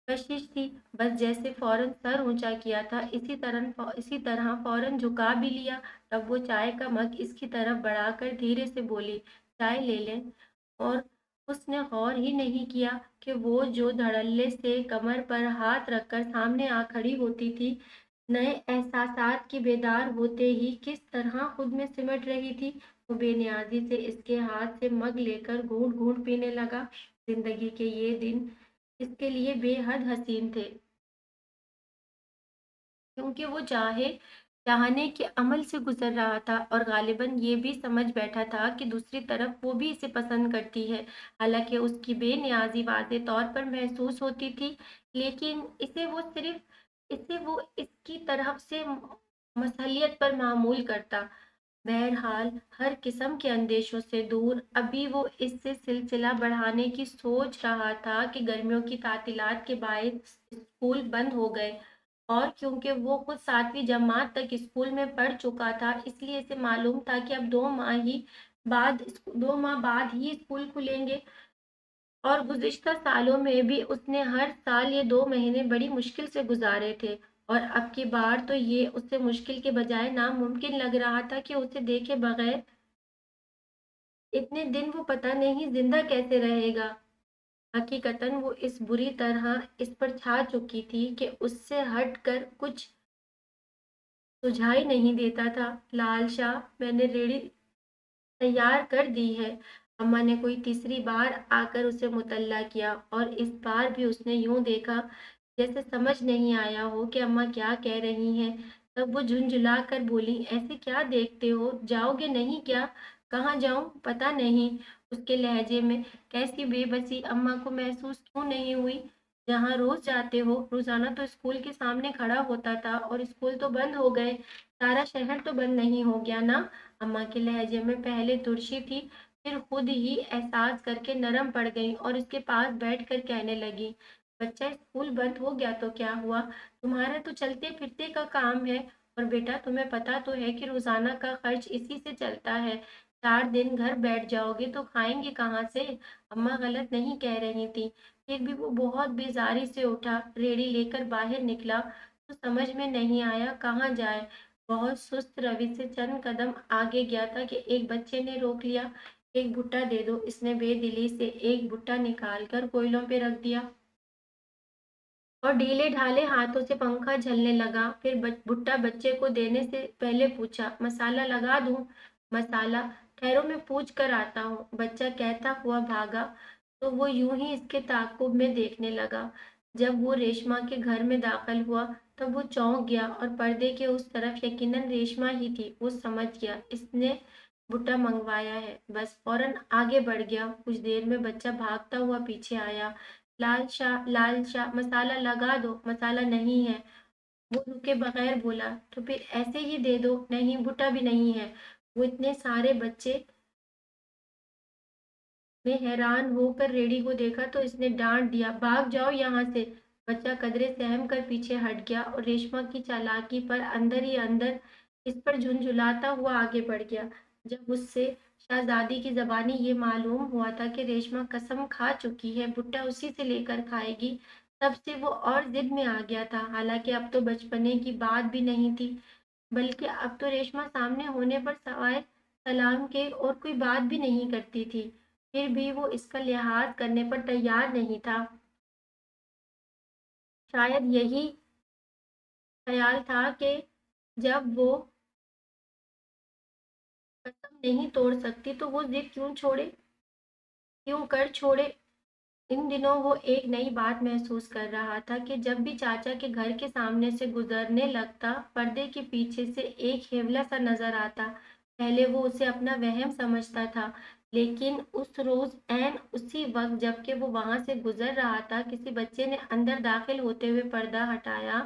कशिश थी। बस जैसे फौरन सर ऊंचा किया था, इसी तरह फौरन झुका भी लिया। तब वो चाय का मग इसकी तरफ बढ़ाकर धीरे से बोली, चाय ले लें? और उसने गौर ही नहीं किया कि वो जो धड़ल्ले से कमर पर हाथ रखकर सामने आ खड़ी होती थी, नए एहसासात की बेदार होते ही किस तरह खुद में सिमट रही थी। वो बेनियाजी से इसके हाथ से मग लेकर घूंट घूंट पीने लगा। जिंदगी के ये दिन इसके लिए बेहद हसीन थे, क्योंकि वो चाहने के अमल से गुजर रहा था और गालिबन ये भी समझ बैठा था कि दूसरी तरफ वो भी इसे पसंद करती है। हालांकि उसकी बेनियाजी वाज़ेह तौर पर महसूस होती थी, लेकिन इसे वो इसकी तरफ से मसलियत पर मामूल करता। बहरहाल हर किस्म के अंदेशों से दूर अभी वो इससे सिलसिला बढ़ाने की सोच रहा था कि गर्मियों की तातीलात के बायस स्कूल बंद हो गए, और क्योंकि वो खुद 7वीं जमात तक स्कूल में पढ़ चुका था, इसलिए इसे मालूम था कि अब 2 माह बाद ही स्कूल खुलेंगे। और गुज़िश्ता सालों में भी उसने हर साल ये 2 महीने बड़ी मुश्किल से गुजारे थे, और अब की बार तो ये उससे मुश्किल के बजाय नामुमकिन लग रहा था कि उसे देखे बगैर इतने दिन वो पता नहीं जिंदा कैसे रहेगा। हकीकतन वो इस बुरी तरह इस पर छा चुकी थी कि उससे हट कर कुछ सुझाई नहीं देता था। लाल शाह, मैंने रेडी तैयार कर दी है। अम्मा ने कोई तीसरी बार आकर उसे मुतल्ला किया, और इस बार भी उसने यूं देखा जैसे समझ नहीं आया हो कि अम्मा क्या कह रही हैं। तब वो झुंझुला कर बोली, ऐसे क्या देखते हो, जाओगे नहीं क्या? कहाँ जाऊं, पता नहीं। उसके लहजे में कैसी बेबसी अम्मा को महसूस क्यों नहीं हुई? जहाँ रोज जाते हो, रोजाना तो स्कूल के सामने खड़ा होता था, और स्कूल तो बंद हो गए, सारा शहर तो बंद नहीं हो गया ना? अम्मा के लहजे में पहले तुरशी थी, फिर खुद ही एहसास करके नरम पड़ गई और उसके पास बैठकर कहने लगी, बच्चा स्कूल बंद हो गया तो क्या हुआ, तुम्हारा तो चलते फिरते का काम है। और बेटा तुम्हें पता तो है कि रोजाना का खर्च इसी से चलता है। 4 दिन घर बैठ जाओगे तो खाएंगे कहाँ से? अम्मा गलत नहीं कह रही थी। फिर भी वो बहुत बेजारी से उठा, रेड़ी लेकर बाहर निकला तो समझ में नहीं आया कहाँ जाए। बहुत सुस्त रवि से चंद कदम आगे गया था कि एक बच्चे ने रोक लिया। एक भुट्टा दे दो। इसने बेदिली से एक भुट्टा निकालकर कोयलों पे रख दिया और ढीले ढाले हाथों से पंखा झलने लगा। फिर भुट्टा बच्चे को देने से पहले पूछा, मसाला लगा दूं? मसाला? ठहरो मैं पूछ कर आता हूँ, बच्चा कहता हुआ भागा। तो वो यूं ही इसके ताकुब में देखने लगा। जब वो रेशमा के घर में दाखिल हुआ तब वो चौंक गया, और पर्दे के उस तरफ यकीनन रेशमा ही थी। वो समझ गया इसने भुट्टा मंगवाया है, बस फौरन आगे बढ़ गया। कुछ देर में बच्चा भागता हुआ पीछे आया। लाल शाह, लाल शाह, मसाला लगा दो। मसाला नहीं है, वो रुके बगैर बोला। तो फिर ऐसे ही दे दो। नहीं, भुट्टा भी नहीं है। वो इतने सारे बच्चे ने हैरान होकर रेडी को देखा तो इसने डांट दिया, भाग जाओ यहाँ से। बच्चा कदरे सहम कर पीछे हट गया और रेशमा की चालाकी पर अंदर ही अंदर इस पर झुंझुलाता हुआ आगे बढ़ गया। जब उससे शहजादी की जबानी ये मालूम हुआ था कि रेशमा कसम खा चुकी है भुट्टा उसी से लेकर खाएगी, तब से वो और जिद में आ गया था। हालांकि अब तो बचपने की बात भी नहीं थी, बल्कि अब तो रेशमा सामने होने पर सवाए सलाम के और कोई बात भी नहीं करती थी। फिर भी वो इसका लिहाज करने पर तैयार नहीं था। शायद यही ख्याल था कि जब वो कसम नहीं तोड़ सकती तो वो जिद क्यों कर छोड़े। इन दिनों वो एक नई बात महसूस कर रहा था कि जब भी चाचा के घर के सामने से गुजरने लगता, पर्दे के पीछे से एक हेवला सा नजर आता। पहले वो उसे अपना वहम समझता था, लेकिन उस रोज ऐन उसी वक्त जबकि वो वहां से गुजर रहा था, किसी बच्चे ने अंदर दाखिल होते हुए पर्दा हटाया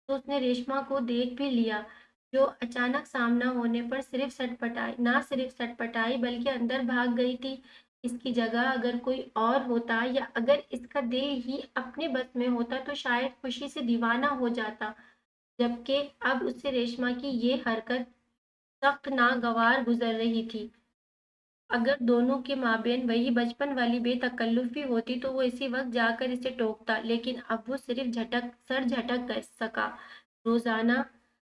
तो उसने रेशमा को देख भी लिया, जो अचानक सामना होने पर सिर्फ सटपटाई बल्कि अंदर भाग गई थी। इसकी जगह अगर कोई और होता या अगर इसका दिल ही अपने बस में होता तो शायद खुशी से दीवाना हो जाता, जबकि अब उससे रेशमा की ये हरकत सख्त नागवार गुजर रही थी। अगर दोनों के माबेन वही बचपन वाली बेतकल्लुफी होती तो वो इसी वक्त जाकर इसे टोकता, लेकिन अब वो सिर्फ सर झटक कर सका। रोजाना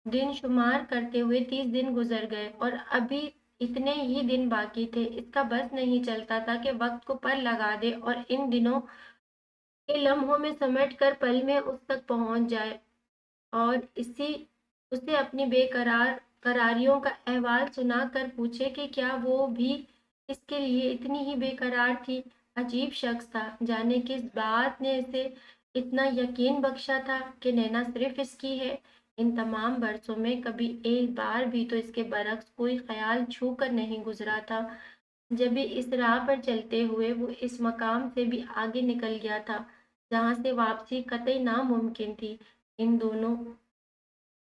दिन शुमार करते हुए 30 दिन गुजर गए और अभी इतने ही दिन बाकी थे। इसका बस नहीं चलता था कि वक्त को पर लगा दे और इन दिनों के लम्हों में समेट कर पल में उस तक पहुंच जाए और इसी उसे अपनी बेकरार करारियों का अहवाल सुनाकर पूछे कि क्या वो भी इसके लिए इतनी ही बेकरार थी। अजीब शख्स था, जाने किस बात ने इसे इतना यकीन बख्शा था कि नैना सिर्फ इसकी है। इन तमाम बरसों में कभी एक बार भी तो इसके बरक्स कोई ख्याल छू कर नहीं गुजरा था। जब भी इस राह पर चलते हुए वो इस मकाम से भी आगे निकल गया था जहां से वापसी कतई नामुमकिन थी। इन दोनों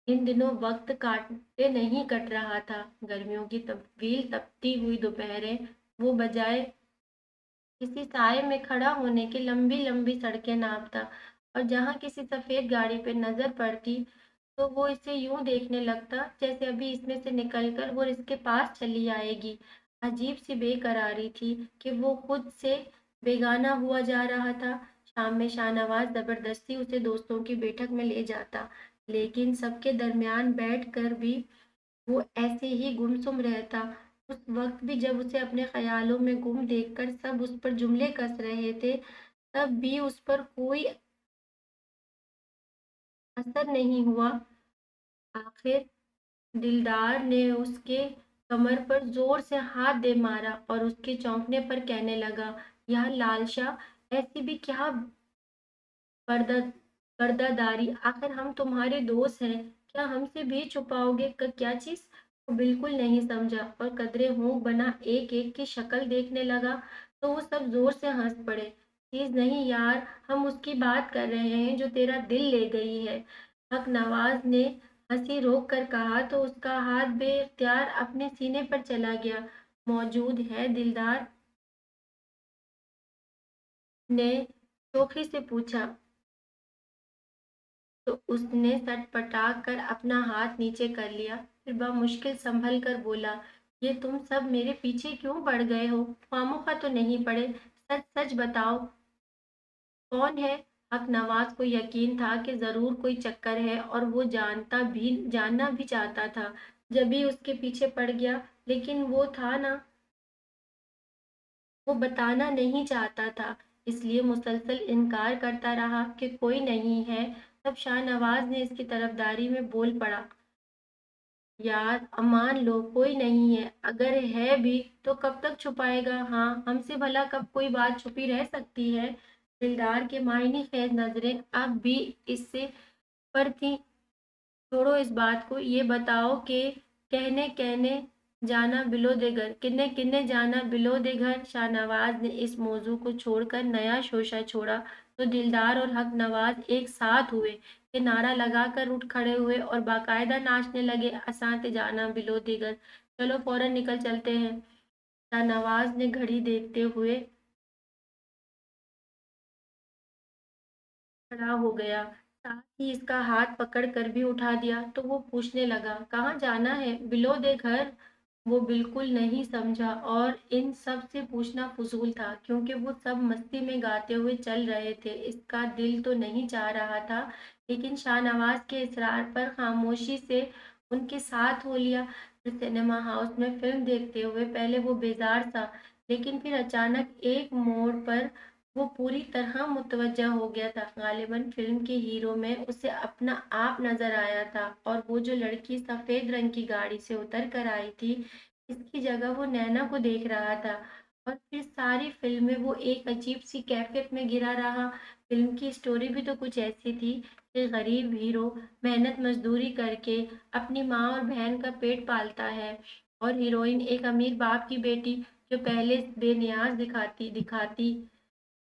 इन दिनों वक्त काटे नहीं कट रहा था। गर्मियों की तवील तपती हुई दोपहरें वो बजाय किसी साए में खड़ा होने की लंबी लंबी सड़कें नापता और जहां किसी सफेद गाड़ी पर नजर पड़ती तो वो इसे यूं देखने लगता जैसे अभी इसमें से निकलकर वो इसके पास चली आएगी। अजीब सी बेकरारी थी कि वो खुद से बेगाना हुआ जा रहा था। शाम में शाहनवाज जबरदस्ती उसे दोस्तों की बैठक में ले जाता, लेकिन सबके दरमियान बैठकर भी वो ऐसे ही गुमसुम रहता। उस वक्त भी जब उसे अपने ख्यालों में गुम देखकर सब उस पर जुमले कस रहे थे, तब भी उस पर कोई असर नहीं हुआ। आखिर दिलदार ने उसके कमर पर जोर से हाथ दे मारा और उसके चौंकने पर कहने लगा, यह लालशा ऐसी भी क्या पर्दा पर्दादारी, आखिर हम तुम्हारे दोस्त हैं, क्या हमसे भी छुपाओगे क्या चीज। वो बिल्कुल नहीं समझा और कदरे मुंह बना एक एक की शक्ल देखने लगा तो वो सब जोर से हंस पड़े। चीज नहीं यार, हम उसकी बात कर रहे हैं जो तेरा दिल ले गई है। हक नवाज ने हंसी रोक कर कहा तो उसका हाथ बेख्तियार अपने सीने पर चला गया। मौजूद है, दिलदार ने शोखी से पूछा तो उसने सटपटा कर अपना हाथ नीचे कर लिया, फिर मुश्किल संभल कर बोला, ये तुम सब मेरे पीछे क्यों पड़ गए हो। खामोखा तो नहीं पड़े, सच सच बताओ कौन है। हक नवाज को यकीन था कि जरूर कोई चक्कर है और वो जानना भी चाहता था, जब भी उसके पीछे पड़ गया, लेकिन वो बताना नहीं चाहता था, इसलिए मुसलसल इनकार करता रहा कि कोई नहीं है। तब शाहनवाज ने इसकी तरफदारी में बोल पड़ा, यार मान लो कोई नहीं है, अगर है भी तो कब तक छुपाएगा। हाँ, हमसे भला कब कोई बात छुपी रह सकती है। दिलदार के मायने खैर नजरें अब भी इससे पर थी। छोड़ो इस बात को, ये बताओ कि कहने कहने जाना बिलो दे घर, किन्ने किन्ने जाना बिलो दे घर। शाहनवाज ने इस मौजू को छोड़कर नया शोशा छोड़ा तो दिलदार और हक नवाज एक साथ हुए कि नारा लगाकर उठ खड़े हुए और बाकायदा नाचने लगे, असाते जाना बिलो दे घर, चलो फौरन निकल चलते हैं। शाहनवाज ने घड़ी देखते हुए खड़ा हो गया, साथ ही इसका हाथ पकड़ कर भी उठा दिया। तो वो पूछने लगा, कहाँ जाना है? बिलो दे घर। वो बिल्कुल नहीं समझा और इन सब से पूछना फजूल था, क्योंकि वो सब मस्ती में गाते हुए चल रहे थे। इसका दिल तो नहीं चाह रहा था, लेकिन शाहनवाज के इसरार पर खामोशी से उनके साथ हो लिया। फिर सिनेमा हाउस में फिल्म देखते हुए पहले वो बेजार था, लेकिन फिर अचानक एक मोड़ पर वो पूरी तरह मुतवज्जा हो गया था। गालिबन फिल्म के हीरो में उसे अपना आप नजर आया था, और वो जो लड़की सफेद रंग की गाड़ी से उतर कर आई थी, इसकी जगह वो नैना को देख रहा था। और फिर सारी फिल्म में वो एक अजीब सी कैफियत में गिरा रहा। फिल्म की स्टोरी भी तो कुछ ऐसी थी कि गरीब हीरो मेहनत मजदूरी करके अपनी माँ और बहन का पेट पालता है, और हीरोइन एक अमीर बाप की बेटी जो पहले बेनियाज दिखाती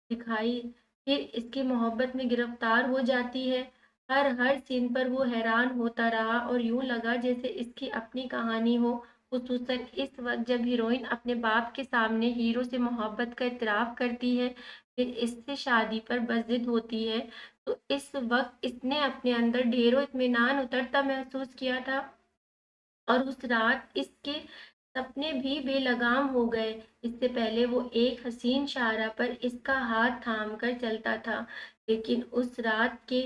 दिखाई, फिर इसकी मोहब्बत में गिरफ्तार हो जाती है। हर सीन पर वो हैरान होता रहा और यूं लगा जैसे इसकी अपनी कहानी हो। खुसूसन इस वक्त जब हीरोइन अपने बाप के सामने हीरो से मोहब्बत का इतराफ करती है, फिर इससे शादी पर बस जिद होती है, तो इस वक्त इसने अपने अंदर ढेरों इत्मीनान उतरता महसूस किया था। और उस रात इसके सपने भी बेलगाम हो गए। इससे पहले वो एक हसीन शायरा पर इसका हाथ थाम कर चलता था, लेकिन उस रात के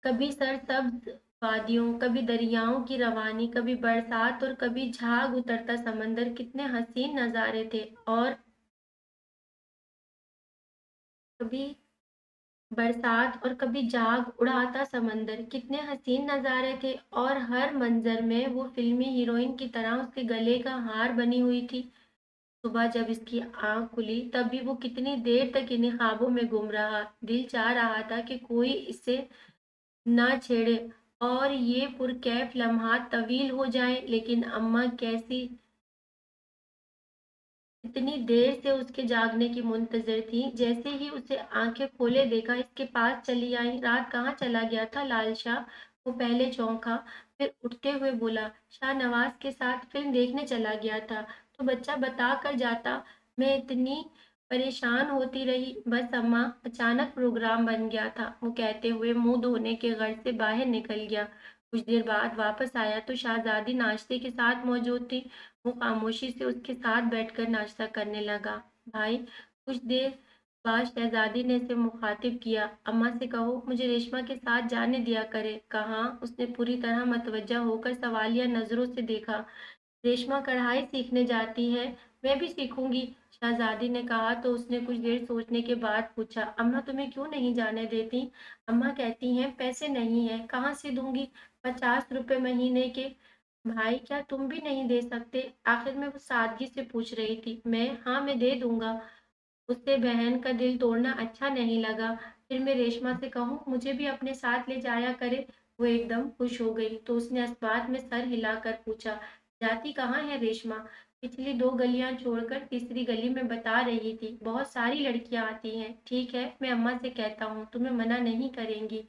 कभी सरसब्ज वादियों, कभी दरियाओं की रवानी, कभी बरसात और कभी झाग उतरता समंदर, कितने हसीन नज़ारे थे। और कभी बरसात और कभी झाग उड़ाता समंदर, कितने हसीन नज़ारे थे। और हर मंजर में वो फिल्मी हीरोइन की तरह उसके गले का हार बनी हुई थी। सुबह जब इसकी आंख खुली, तब भी वो कितनी देर तक इन्हीं ख्वाबों में गुम रहा। दिल चाह रहा था कि कोई इसे ना छेड़े और ये पुरकैफ लम्हात तवील हो जाएं, लेकिन अम्मा कैसी इतनी देर से उसके जागने की मुंतजर थी। जैसे ही उसे आंखें खोले देखा, इसके पास चली आई। रात कहाँ चला गया था लाल शाह? वो पहले चौंका, फिर उठते हुए बोला, शाहनवाज के साथ फिल्म देखने चला गया था। तो बच्चा बता कर जाता, मैं इतनी परेशान होती रही। बस अम्मा, अचानक प्रोग्राम बन गया था, वो कहते हुए मुंह धोने के गर्ज से बाहर निकल गया। कुछ देर बाद वापस आया तो शहजादी नाश्ते के साथ मौजूद थी। वो खामोशी से उसके साथ बैठकर नाश्ता करने लगा। भाई, कुछ देर बाद शहजादी ने इसे मुखातिब किया, अम्मा से कहो मुझे रेशमा के साथ जाने दिया करे। कहाँ? उसने पूरी तरह मतवज्जा होकर सवालिया नजरों से देखा। रेशमा कढ़ाई सीखने जाती है, मैं भी सीखूंगी, शहजादी ने कहा। तो उसने कुछ देर सोचने के बाद पूछा, अम्मा तुम्हें क्यों नहीं जाने देती? अम्मा कहती हैं पैसे नहीं है, कहाँ से दूंगी? 50 रुपए महीने के। भाई, क्या तुम भी नहीं दे सकते? आखिर में वो सादगी से पूछ रही थी। हाँ, मैं दे दूंगा। उससे बहन का दिल तोड़ना अच्छा नहीं लगा। फिर मैं रेशमा से कहूँ मुझे भी अपने साथ ले जाया करे। वो एकदम खुश हो गई। तो उसने इस बात में सर हिलाकर पूछा, जाती कहाँ है रेशमा? पिछली 2 गलियां छोड़कर तीसरी गली में, बता रही थी। बहुत सारी लड़कियां आती हैं। ठीक है, मैं अम्मा से कहता हूँ, तुम्हें मना नहीं करेंगी।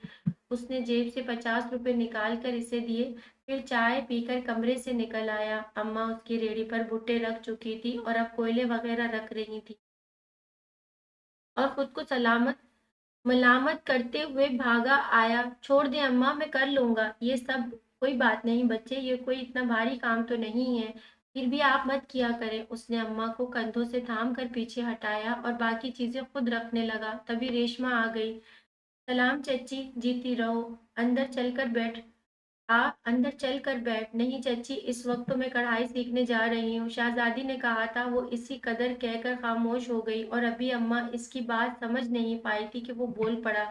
उसने जेब से 50 रुपए निकाल कर इसे दिए, फिर चाय पीकर कमरे से निकल आया। अम्मा उसकी रेहड़ी पर भुट्टे रख चुकी थी और अब कोयले वगैरह रख रही थी, और खुद को सलामत मलामत करते हुए भागा आया। छोड़ दे अम्मा, मैं कर लूंगा ये सब। कोई बात नहीं बच्चे, ये कोई इतना भारी काम तो नहीं है। फिर भी आप मत किया करें। उसने अम्मा को कंधों से थाम कर पीछे हटाया और बाकी चीजें खुद रखने लगा। तभी रेशमा आ गई। सलाम चच्ची, जीती रहो। अंदर चलकर बैठ अंदर चल कर बैठ। नहीं चच्ची, इस वक्त तो मैं कढ़ाई सीखने जा रही हूँ, शहजादी ने कहा था। वो इसी कदर कहकर खामोश हो गई, और अभी अम्मा इसकी बात समझ नहीं पाई थी कि वो बोल पड़ा,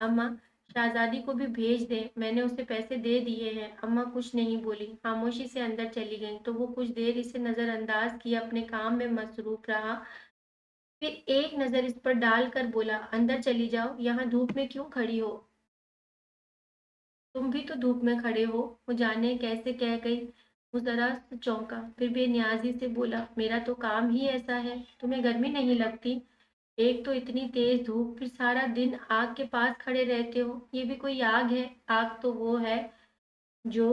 अम्मा, शहजादी को भी भेज दे, मैंने उसे पैसे दे दिए हैं। अम्मा कुछ नहीं बोली, खामोशी से अंदर चली गई। तो वो कुछ देर इसे नजरअंदाज किए अपने काम में मसरूफ रहा, फिर एक नजर इस पर डालकर बोला, अंदर चली जाओ, यहाँ धूप में क्यों खड़ी हो? तुम भी तो धूप में खड़े हो। वो जाने कैसे कह गई। वो जरा सा चौंका, फिर बेनियाजी से बोला, मेरा तो काम ही ऐसा है। तुम्हें गर्मी नहीं लगती? एक तो इतनी तेज धूप, फिर सारा दिन आग के पास खड़े रहते हो। ये भी कोई आग है? आग तो वो है जो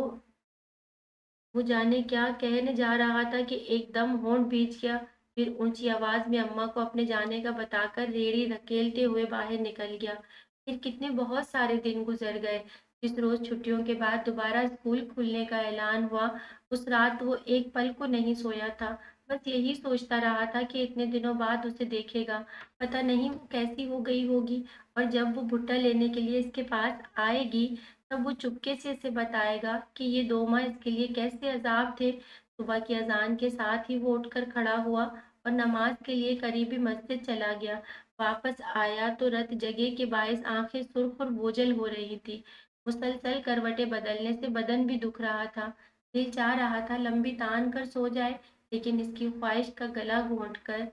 वो जाने क्या कहने जा रहा था कि एकदम होंठ भीज गया। फिर ऊंची आवाज में अम्मा को अपने जाने का बताकर रेड़ी धकेलते हुए बाहर निकल गया। फिर कितने बहुत सारे दिन गुजर गए। जिस रोज छुट्टियों के बाद दोबारा स्कूल खुलने का ऐलान हुआ, उस रात वो एक पल को नहीं सोया था। बस यही सोचता रहा था कि इतने दिनों बाद उसे देखेगा, पता नहीं वो कैसी हो गई होगी। और जब वो भुट्टा लेने के लिए इसके पास आएगी, तब वो चुपके से इसे बताएगा कि ये 2 माह इसके लिए कैसे अजाब थे। सुबह की अजान के साथ ही वो उठकर खड़ा हुआ और नमाज के लिए करीबी मस्जिद चला गया। वापस आया तो रत जगह के बायस आंखें सुर्ख और बोझल हो रही थी। मुसलसल करवटें बदलने से बदन भी दुख रहा था। दिल चाह रहा था लंबी तान कर सो जाए, लेकिन इसकी ख्वाहिश का गला घोंट कर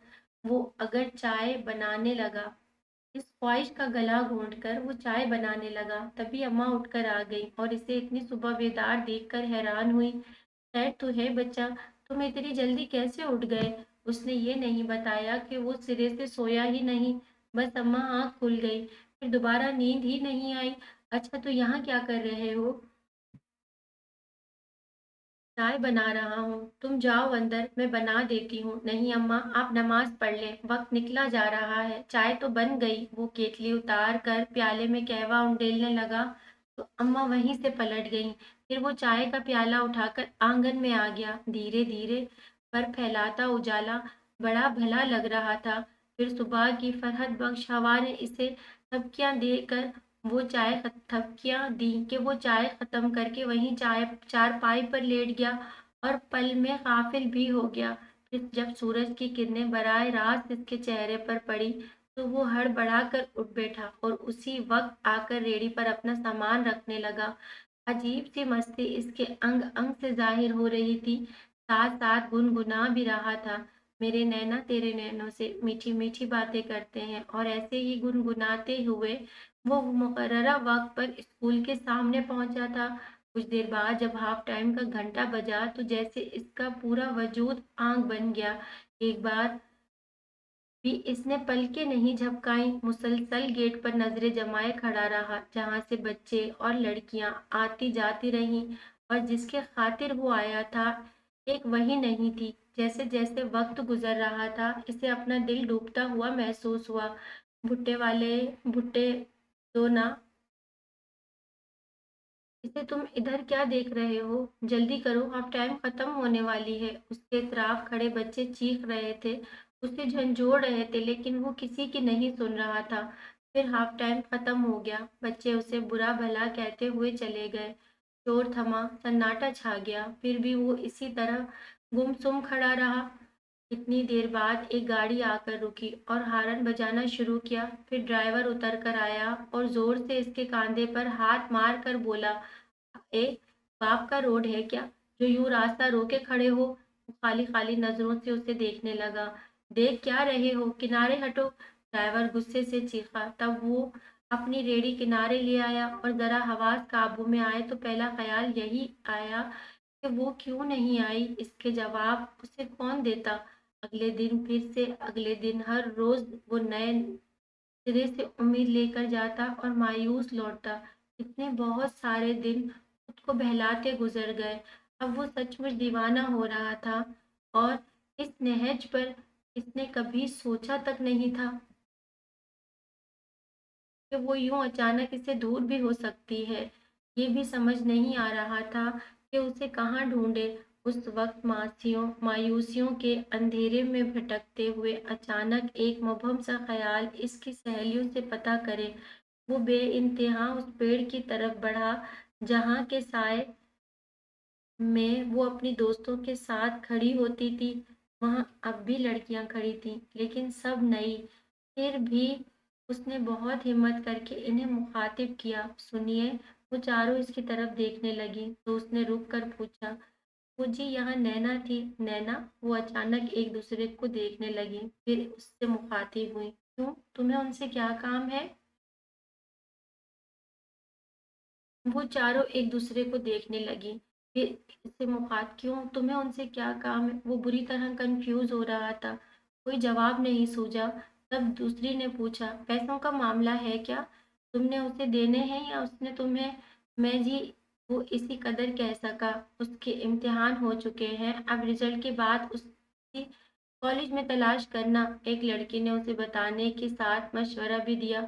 वो अगर चाय बनाने लगा इस ख्वाहिश का गला घोंटकर वो चाय बनाने लगा। तभी अम्मा उठकर आ गई और इसे इतनी सुबह बेदार देखकर हैरान हुई। खैर तो है बच्चा, तुम इतनी जल्दी कैसे उठ गए? उसने ये नहीं बताया कि वो सिरे से सोया ही नहीं, बस अम्मा आँख खुल गई, फिर दोबारा नींद ही नहीं आई। अच्छा तो यहाँ क्या कर रहे हो? चाय बना रहा हूँ, तुम जाओ अंदर, मैं बना देती हूँ। नहीं अम्मा, आप नमाज पढ़ लें, वक्त निकला जा रहा है। चाय तो बन गई। वो केतली उतार कर प्याले में कहवा उंडेलने लगा तो अम्मा वहीं से पलट गईं। फिर वो चाय का प्याला उठाकर आंगन में आ गया। धीरे धीरे पर फैलाता उजाला बड़ा भला लग रहा था। फिर सुबह की फरहत बख्श हवा ने इसे थपकियां देकर वो चाय थपकियां दी कि वो चाय खत्म करके वहीं चाय चारपाई पर लेट गया और पल में गाफिल भी हो गया। फिर जब सूरज की किरणें बराह रास्त इसके चेहरे पर पड़ी तो वो हड़बड़ा कर उठ बैठा और उसी वक्त आकर रेडी पर अपना सामान रखने लगा। अजीब सी मस्ती इसके अंग अंग से जाहिर हो रही थी, साथ साथ गुनगुना भी रहा था। मेरे नैना तेरे नैनों से मीठी मीठी बातें करते हैं। और ऐसे ही गुनगुनाते हुए वो मुकर्ररा वक्त पर स्कूल के सामने पहुंचा था। कुछ देर बाद जब हाफ टाइम का घंटा बजा तो जैसे इसका पूरा वजूद आग बन गया। एक बार भी इसने पलकें नहीं झपकाई, मुसलसल गेट पर नजरें जमाए खड़ा रहा, जहां से बच्चे और लड़कियां आती जाती रहीं। और जिसके खातिर वो आया था, एक वही नहीं थी। जैसे जैसे वक्त गुजर रहा था, इसे अपना दिल डूबता हुआ महसूस हुआ। भुट्टे वाले, भुट्टे दो ना। इसे तुम इधर क्या देख रहे हो? जल्दी करो, अब टाइम खत्म होने वाली है। उसके इतराफ खड़े बच्चे चीख रहे थे, उसे झंझोड़ रहे थे, लेकिन वो किसी की नहीं सुन रहा था। फिर हाफ टाइम खत्म हो गया। बच्चे उसे बुरा भला कहते हुए चले गए। शोर थमा, सन्नाटा छा गया। फिर भी वो इसी तरह गुमसुम खड़ा रहा। इतनी देर बाद एक गाड़ी आकर रुकी और हॉर्न बजाना शुरू किया। फिर ड्राइवर उतर कर आया और जोर से इसके कांधे पर हाथ मार कर बोला, ए, बाप का रोड है क्या जो यूं रास्ता रोके खड़े हो? वो खाली खाली नजरों से उसे देखने लगा। देख क्या रहे हो, किनारे हटो, ड्राइवर गुस्से से चीखा। तब वो अपनी रेड़ी किनारे ले आया और जरा हवास काबू में आए तो पहला ख्याल यही आया कि वो क्यों नहीं आई। इसके जवाब उसे कौन देता? अगले दिन, फिर से अगले दिन, हर रोज वो नए सिरे से उम्मीद लेकर जाता और मायूस लौटता। इतने बहुत सारे दिन खुद को बहलाते गुजर गए। अब वो सचमुच दीवाना हो रहा था और इस नहज पर इसने कभी सोचा तक नहीं था कि वो यूं अचानक इससे दूर भी हो सकती है। ये भी समझ नहीं आ रहा था कि उसे कहाँ ढूंढे। उस वक्त मायूसियों के अंधेरे में भटकते हुए अचानक एक मुबहम सा ख्याल इसकी सहेलियों से पता करे। वो बेइंतहा उस पेड़ की तरफ बढ़ा जहाँ के साए में वो अपनी दोस्तों के साथ खड़ी होती थी। वहाँ अब भी लड़कियां खड़ी थीं, लेकिन सब नई। फिर भी उसने बहुत हिम्मत करके इन्हें मुखातिब किया। सुनिए। वो चारों इसकी तरफ देखने लगी तो उसने रुक कर पूछा, वो जी यहाँ नैना थी? नैना? वो अचानक एक दूसरे को देखने लगी, फिर उससे मुखातिब हुई, क्यों, तुम्हें उनसे क्या काम है? वो चारों एक दूसरे को देखने लगी, फिर इससे मुखात, क्यों, तुम्हें उनसे क्या काम है? वो बुरी तरह कंफ्यूज हो रहा था, कोई जवाब नहीं सूझा। तब दूसरी ने पूछा, पैसों का मामला है क्या? तुमने उसे देने हैं या उसने तुम्हें? मैं जी, वो इसी कदर कह सका, उसके इम्तिहान हो चुके हैं, अब रिजल्ट के बाद उसकी कॉलेज में तलाश करना। एक लड़की ने उसे बताने के साथ मशवरा भी दिया।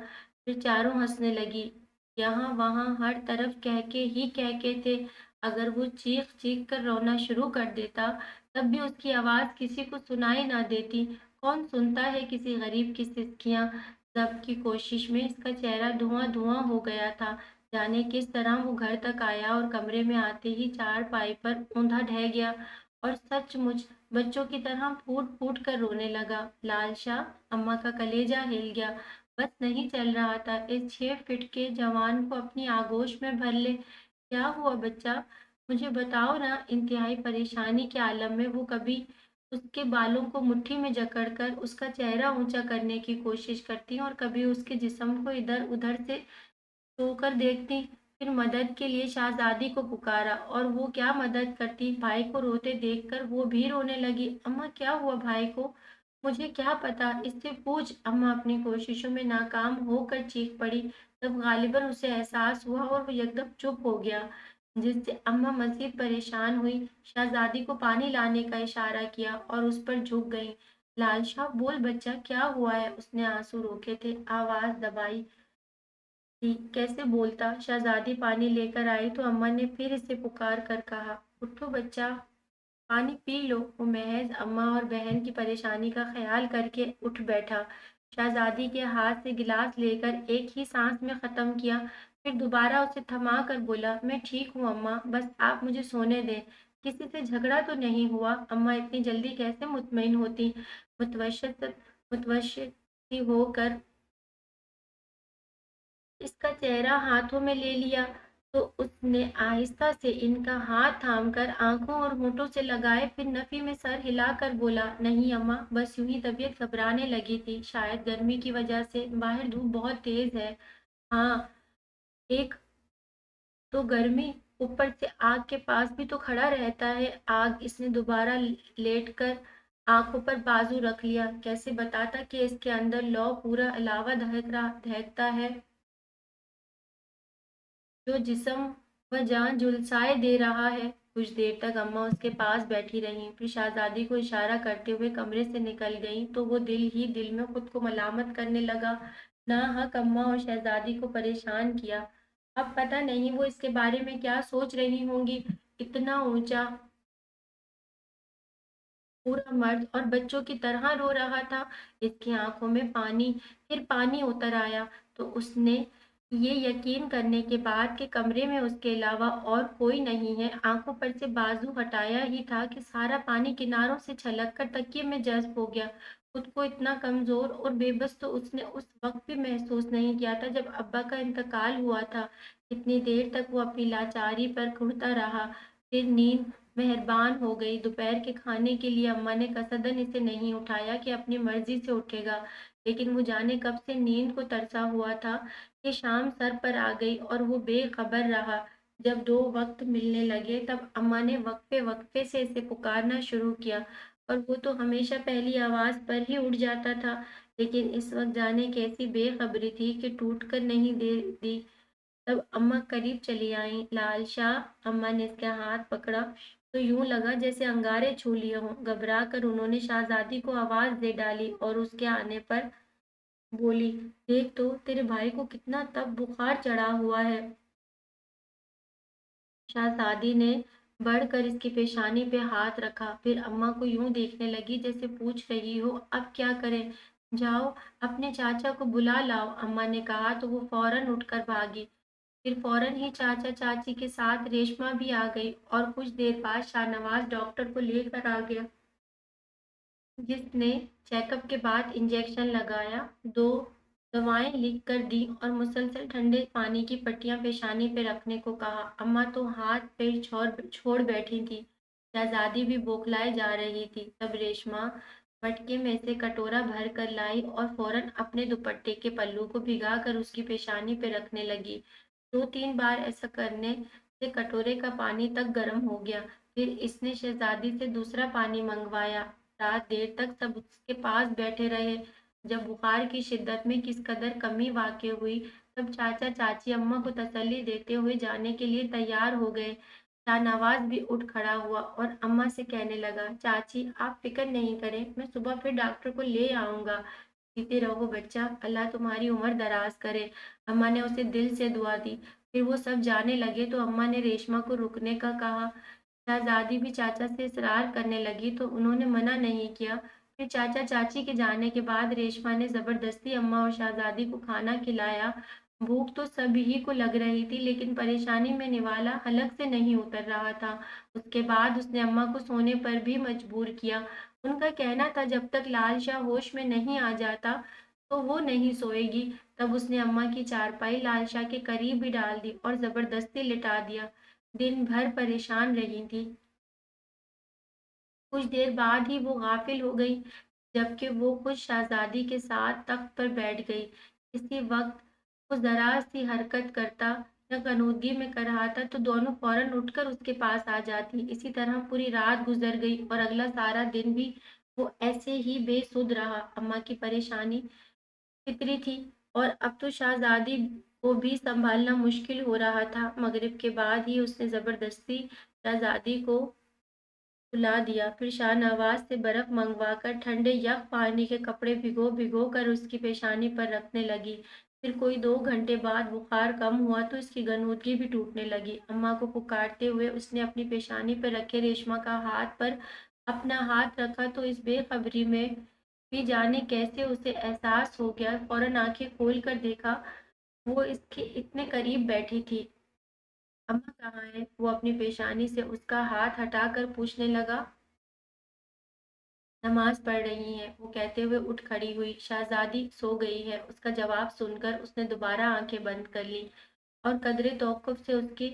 फिर चारों हंसने लगी। यहाँ वहाँ हर तरफ कह के थे। अगर वो चीख चीख कर रोना शुरू कर देता, तब भी उसकी आवाज किसी को सुनाई ना देती। कौन सुनता है किसी गरीब की सिसकियां। सबकी कोशिश में इसका चेहरा धुआं धुआं हो गया था। जाने किस तरह वो घर तक आया और कमरे में आते ही चारपाई पर औंधा ढह गया और सचमुच बच्चों की तरह फूट फूट कर रोने लगा। लाल शाह, अम्मा का कलेजा हिल गया। बस नहीं चल रहा था। इस 6 फीट के जवान को अपनी आगोश में भर ले। क्या हुआ बच्चा, मुझे बताओ ना। इंतहाई परेशानी के आलम में वो कभी उसके बालों को मुट्ठी में जकड़कर उसका चेहरा ऊंचा करने की कोशिश करती और कभी उसके जिस्म को इधर उधर से छूकर देखती। फिर मदद के लिए शहजादी को पुकारा और वो क्या मदद करती। भाई को रोते देखकर वो भी रोने लगी। अम्मा क्या हुआ भाई को, मुझे क्या पता, इससे पूछ। अम्मा अपनी कोशिशों में नाकाम होकर चीख पड़ी। तब गालिबन उसे एहसास हुआ और वो एकदम चुप हो गया, जिससे अम्मा मजीद परेशान हुई। शहजादी को पानी लाने का इशारा किया और उस पर झुक गई। लाल शाह, बोल बच्चा, क्या हुआ है। उसने आंसू रोके थे, आवाज दबाई थी, कैसे बोलता। शहजादी पानी लेकर आई तो अम्मा ने फिर इसे पुकार कर कहा, उठो बच्चा, पानी पी लो। वो महज अम्मा और बहन की परेशानी का ख्याल करके उठ बैठा। शहजादी के हाथ से गिलास लेकर एक ही सांस में खत्म किया। फिर दोबारा उसे थमा कर बोला, मैं ठीक हूँ अम्मा, बस आप मुझे सोने दें। किसी से झगड़ा तो नहीं हुआ। अम्मा इतनी जल्दी कैसे मुतमईन होती। मुतवस्सित मुतवस्सित सी होकर इसका चेहरा हाथों में ले लिया तो उसने आहिस्ता से इनका हाथ थामकर आंखों और होठों से लगाए। फिर नफी में सर हिलाकर बोला, नहीं अम्मा, बस यूं ही तबीयत घबराने लगी थी, शायद गर्मी की वजह से। बाहर धूप बहुत तेज है। हाँ, एक तो गर्मी, ऊपर से आग के पास भी तो खड़ा रहता है। आग। इसने दोबारा लेटकर आंखों पर बाजू रख लिया। कैसे बताता कि इसके अंदर लौ पूरा अलावा दहकता है, जो जिस्म व जान झुलसाए दे रहा है। कुछ देर तक अम्मा उसके पास बैठी रहीं, फिर शहजादी को इशारा करते हुए कमरे से निकल गईं तो वो दिल ही दिल में खुद को मलामत करने लगा। नाहक अम्मा और शहजादी को परेशान किया। अब पता नहीं वो इसके बारे में क्या सोच रही होंगी। इतना ऊंचा पूरा मर्द और बच्चों की तरह रो रहा था। इसकी आंखों में पानी, फिर पानी उतर आया तो उसने ये यकीन करने के बाद कि कमरे में उसके अलावा और कोई नहीं है, आंखों पर से बाजू हटाया ही था कि सारा पानी किनारों से छलक कर तकिए में जज्ब हो गया। खुद को इतना कमजोर और बेबस तो उसने उस वक्त भी महसूस नहीं किया था जब अब्बा का इंतकाल हुआ था। इतनी देर तक वो अपनी लाचारी पर घुटता रहा। फिर नींद मेहरबान हो गई। दोपहर के खाने के लिए अम्मा ने कसदन इसे नहीं उठाया कि अपनी मर्जी से उठेगा, लेकिन वो जाने कब से नींद को तरसा हुआ था कि शाम सर पर आ गई और वो बेखबर रहा। जब 2 वक्त मिलने लगे तब अम्मा ने वक्फे वक्फे से इसे पुकारना शुरू किया और वो तो हमेशा पहली आवाज पर ही उठ जाता था, लेकिन इस वक्त जाने कैसी बेखबरी थी कि टूट कर नहीं दे दी। तब अम्मा करीब चली आईं। लाल शाह, अम्मा ने इसका हाथ पकड़ा तो यूं लगा जैसे अंगारे छू लिए हों। घबरा कर उन्होंने शहजादी को आवाज दे डाली और उसके आने पर बोली, देख तो तेरे भाई को कितना तब बुखार चढ़ा हुआ है। शहजादी ने बढ़कर इसकी पेशानी पे हाथ रखा, फिर अम्मा को यूं देखने लगी जैसे पूछ रही हो, अब क्या करें। जाओ अपने चाचा को बुला लाओ, अम्मा ने कहा तो वो फौरन उठकर भागी। फिर फौरन ही चाचा चाची के साथ रेशमा भी आ गई और कुछ देर बाद शाहनवाज डॉक्टर को लेकर आ गया, जिसने चेकअप के बाद इंजेक्शन लगाया, 2 दवाएं लिख कर दी और मुसलसल ठंडे पानी की पट्टियां पेशानी पे रखने को कहा। अम्मा तो हाथ पैर छोड़ छोड़ बैठी थी। शहजादी भी बौखलाए जा रही थी। तब रेशमा मटके में से कटोरा भर कर लाई और फौरन अपने दुपट्टे के पल्लू को भिगा कर उसकी पेशानी पे रखने लगी। 2-3 बार ऐसा करने से कटोरे का पानी तक गर्म हो गया। फिर इसने शहजादी से दूसरा पानी मंगवाया। रात देर तक सब उसके पास बैठे रहे। जब बुखार की शिद्दत में किस कदर कमी वाक़ई हुई, तब चाचा चाची अम्मा को तसल्ली देते हुए जाने के लिए तैयार हो गए। शाहनवाज भी उठ खड़ा हुआ और अम्मा से कहने लगा, चाची आप फिक्र नहीं करें, मैं सुबह फिर डॉक्टर को ले आऊंगा। जीते रहो बच्चा, अल्लाह तुम्हारी उम्र दराज करे। अम्मा ने उसे दिल से दुआ दी। फिर वो सब जाने लगे तो अम्मा ने रेशमा को रुकने का कहा। शहजादी भी चाचा से इसरार करने लगी तो उन्होंने मना नहीं किया। फिर चाचा चाची के जाने के बाद रेशमा ने जबरदस्ती अम्मा और शहजादी को खाना खिलाया। भूख तो सभी को लग रही थी लेकिन परेशानी में निवाला हलक से नहीं उतर रहा था। उसके बाद उसने अम्मा को सोने पर भी मजबूर किया। उनका कहना था जब तक लाल शाह होश में नहीं आ जाता तो वो नहीं सोएगी। तब उसने अम्मा की चारपाई लाल शाह के करीब ही डाल दी और जबरदस्ती लिटा दिया। दिन भर परेशान रही थी। कुछ देर बाद ही वो गाफिल हो गई जबकि वो खुद शहजादी के साथ तख्त पर बैठ गई। इसी वक्त वो जरा सी हरकत करता या गनूदगी में कराहता तो दोनों फौरन उठकर उसके पास आ जाती। इसी तरह पूरी रात गुजर गई और अगला सारा दिन भी वो ऐसे ही बेसुध रहा। अम्मा की परेशानी फितरी थी और अब तो शहजादी को भी संभालना मुश्किल हो रहा था। मगरिब के बाद ही उसने जबरदस्ती शहजादी को सुला दिया। फिर शाहनवाज से बर्फ मंगवाकर ठंडे यख पानी के कपड़े भिगो भिगो कर उसकी पेशानी पर रखने लगी। फिर कोई 2 घंटे बाद बुखार कम हुआ तो इसकी गनूदगी भी टूटने लगी। अम्मा को पुकारते हुए उसने अपनी पेशानी पर रखे रेशमा का हाथ पर अपना हाथ रखा तो इस बेखबरी में भी जाने कैसे उसे एहसास हो गया। फौरन आंखें खोल कर देखा, वो इसके इतने करीब बैठी थी। अम्मा कहाँ है? वो अपनी पेशानी से उसका हाथ हटाकर पूछने लगा। नमाज पढ़ रही हैं, वो कहते हुए उठ खड़ी हुई। शहजादी सो गई है, उसका जवाब सुनकर उसने दोबारा आंखें बंद कर ली और कदरे तौक़ुफ़ से उसकी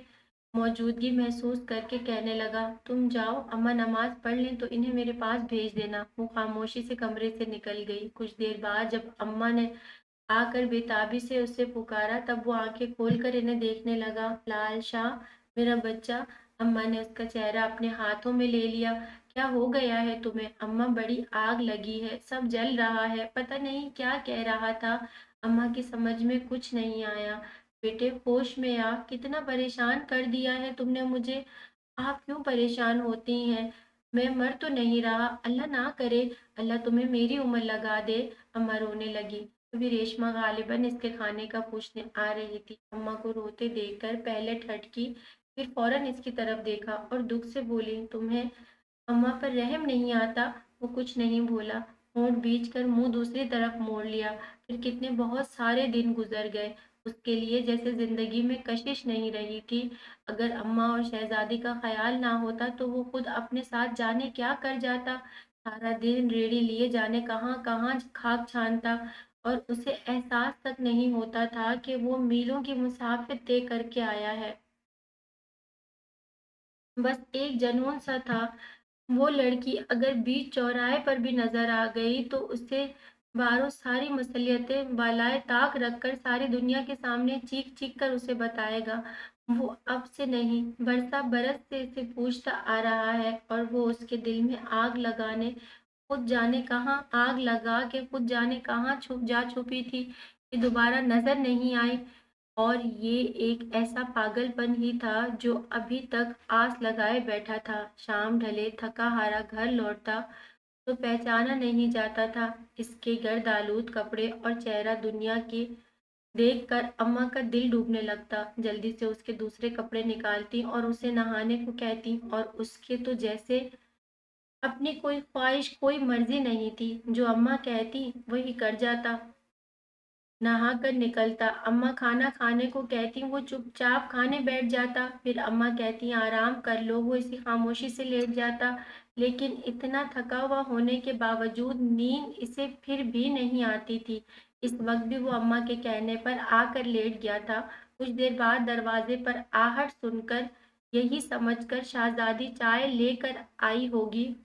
मौजूदगी महसूस करके कहने लगा, तुम जाओ, अम्मा नमाज पढ़ लें तो इन्हें मेरे पास भेज देना। वो खामोशी से कमरे से निकल गई। कुछ देर बाद जब अम्मा ने आकर बेताबी से उसे पुकारा तब वो आंखें खोलकर इन्हें देखने लगा। लाल शाह, मेरा बच्चा। अम्मा ने उसका चेहरा अपने हाथों में ले लिया। क्या हो गया है तुम्हें? अम्मा, बड़ी आग लगी है, सब जल रहा है। पता नहीं क्या कह रहा था। अम्मा की समझ में कुछ नहीं आया। बेटे, होश में आ, कितना परेशान कर दिया है तुमने मुझे। आप क्यों परेशान होती हैं? मैं मर तो नहीं रहा, अल्लाह ना करे, अल्लाह तुम्हें मेरी उम्र लगा दे। अम्मा रोने लगी। अभी रेशमा गालिबन इसके खाने का पूछने आ रही थी। अम्मा को रोते देखकर पहले ठटकी, फिर फौरन इसकी तरफ देखा और दुख से बोली, तुम्हें अम्मा पर रहम नहीं आता? वो कुछ नहीं बोला, होंठ बीच कर मुंह दूसरी तरफ मोड़ लिया। फिर कितने बहुत सारे दिन गुजर गए। उसके लिए जैसे जिंदगी में कशिश नहीं रही थी। अगर अम्मा और शहजादी का ख्याल ना होता तो वो खुद अपने साथ जाने क्या कर जाता। सारा दिन रेड़ी लिए जाने कहाँ कहाँ खाक छानता और उसे एहसास तक नहीं होता था कि वो मीलों की मुसाफिर तय करके आया है। बस एक जुनून सा था। वो लड़की अगर बीच चौराहे पर भी नजर आ गई तो उसे बारो सारी मसलियतें बालाए ताक रखकर सारी दुनिया के सामने चीख चीख कर उसे बताएगा। वो अब से नहीं, बरसा बरस से इसे पूछता आ रहा है और वो उसके दिल में आग लगाने खुद जाने कहाँ आग लगा के खुद जाने कहाँ छुपी थी कि दोबारा नजर नहीं आई। और ये एक ऐसा पागलपन ही था जो अभी तक आस लगाए बैठा था। शाम ढले थका हारा घर लौटता तो पहचाना नहीं जाता था। इसके गर्द-आलूद कपड़े और चेहरा दुनिया के देखकर अम्मा का दिल डूबने लगता। जल्दी से उसके दूसरे कपड़े निकालती और उसे नहाने को कहती और उसके तो जैसे अपनी कोई ख्वाहिश, कोई मर्जी नहीं थी। जो अम्मा कहती वही कर जाता। नहा कर निकलता, अम्मा खाना खाने को कहती, वो चुपचाप खाने बैठ जाता। फिर अम्मा कहती आराम कर लो, वो इसी खामोशी से लेट जाता। लेकिन इतना थका हुआ होने के बावजूद नींद इसे फिर भी नहीं आती थी। इस वक्त भी वो अम्मा के कहने पर आकर लेट गया था। कुछ देर बाद दरवाजे पर आहट सुनकर यही समझकर शहजादी चाय लेकर आई होगी।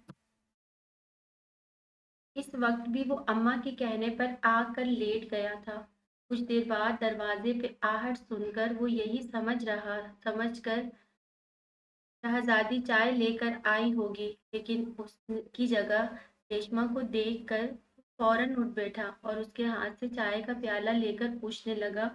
इस वक्त भी वो अम्मा के कहने पर आकर लेट गया था। कुछ देर बाद दरवाजे पे आहट सुनकर वो यही समझकर शहजादी चाय लेकर आई होगी। लेकिन उसकी जगह रेशमा को देखकर फौरन उठ बैठा और उसके हाथ से चाय का प्याला लेकर पूछने लगा,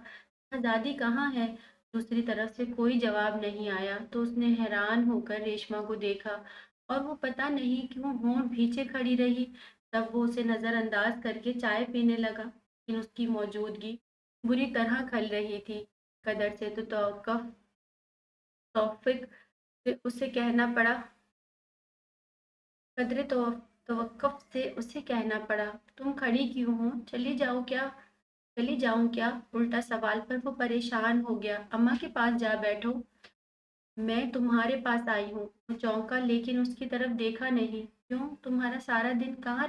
शहजादी कहाँ है? दूसरी तरफ से कोई जवाब नहीं आया तो उसने हैरान होकर रेशमा को देखा और वो पता नहीं क्यों होंठ भींचे खड़ी रही। तब वो उसे नज़र अंदाज करके चाय पीने लगा, लेकिन उसकी मौजूदगी बुरी तरह खल रही थी। कदर से तो तौफिक से उसे कहना पड़ा कदरे तो तवक्कुफ से उसे कहना पड़ा, तुम खड़ी क्यों हो? चली जाऊं क्या? उल्टा सवाल पर वो परेशान हो गया। अम्मा के पास जा बैठो। मैं तुम्हारे पास आई हूँ। वो चौंका लेकिन उसकी तरफ देखा नहीं। क्यों? तुम सारा दिन कहाँ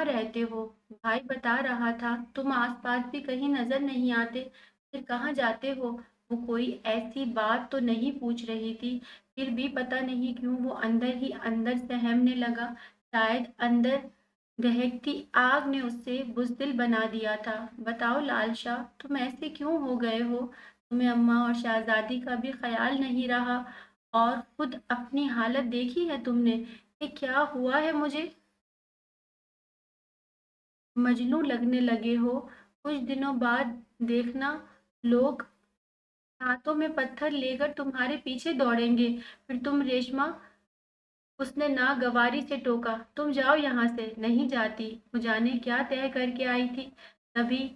रहते हो? भाई बता रहा था तुम आसपास भी कहीं नजर नहीं आते। फिर कहाँ जाते हो? वो कोई ऐसी बात तो नहीं पूछ रही थी, फिर भी पता नहीं क्यों वो अंदर ही अंदर सहमने लगा। शायद अंदर दहकती आग ने उसे बुज़दिल बना दिया था। बताओ लाल शाह, तुम ऐसे क्यों हो गए हो? तुम्हें अम्मा और शहजादी का भी ख्याल नहीं रहा? और खुद अपनी हालत देखी है तुमने? ये क्या हुआ है मुझे? मजनू लगने लगे हो? कुछ दिनों बाद देखना, लोग हाथों में पत्थर लेकर तुम्हारे पीछे दौड़ेंगे। फिर तुम रेशमा, उसने नागवारी से टोका, तुम जाओ यहाँ से। नहीं जाती। वो जाने क्या तय करके आई थी। तभी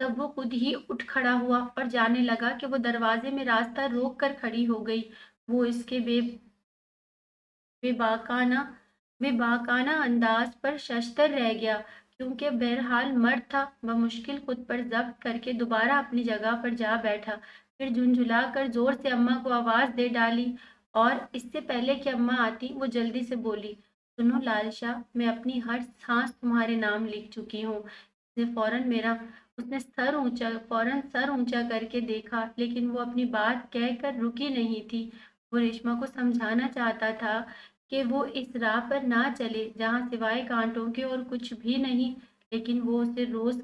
तब वो खुद ही उठ खड़ा हुआ और जाने लगा कि वो दरवाजे में रास्ता रोक कर खड़ी हो गई। वो इसके बेबाकाना बेबाकाना अंदाज पर शशतर रह गया, क्योंकि बहरहाल मर्द था। वह मुश्किल खुद पर जब्त करके दोबारा अपनी जगह पर जा बैठा। फिर झुंझुला कर जोर से अम्मा को आवाज दे डाली, और इससे पहले कि अम्मा आती वो जल्दी से बोली, सुनो लाल शाह, मैं अपनी हर सांस तुम्हारे नाम लिख चुकी हूँ। उसने फौरन सर ऊंचा करके देखा, लेकिन वो अपनी बात कहकर रुकी नहीं थी। वो रेशमा को समझाना चाहता था कि वो इस राह पर ना चले जहाँ सिवाय कांटों के और कुछ भी नहीं, लेकिन वो उस रोज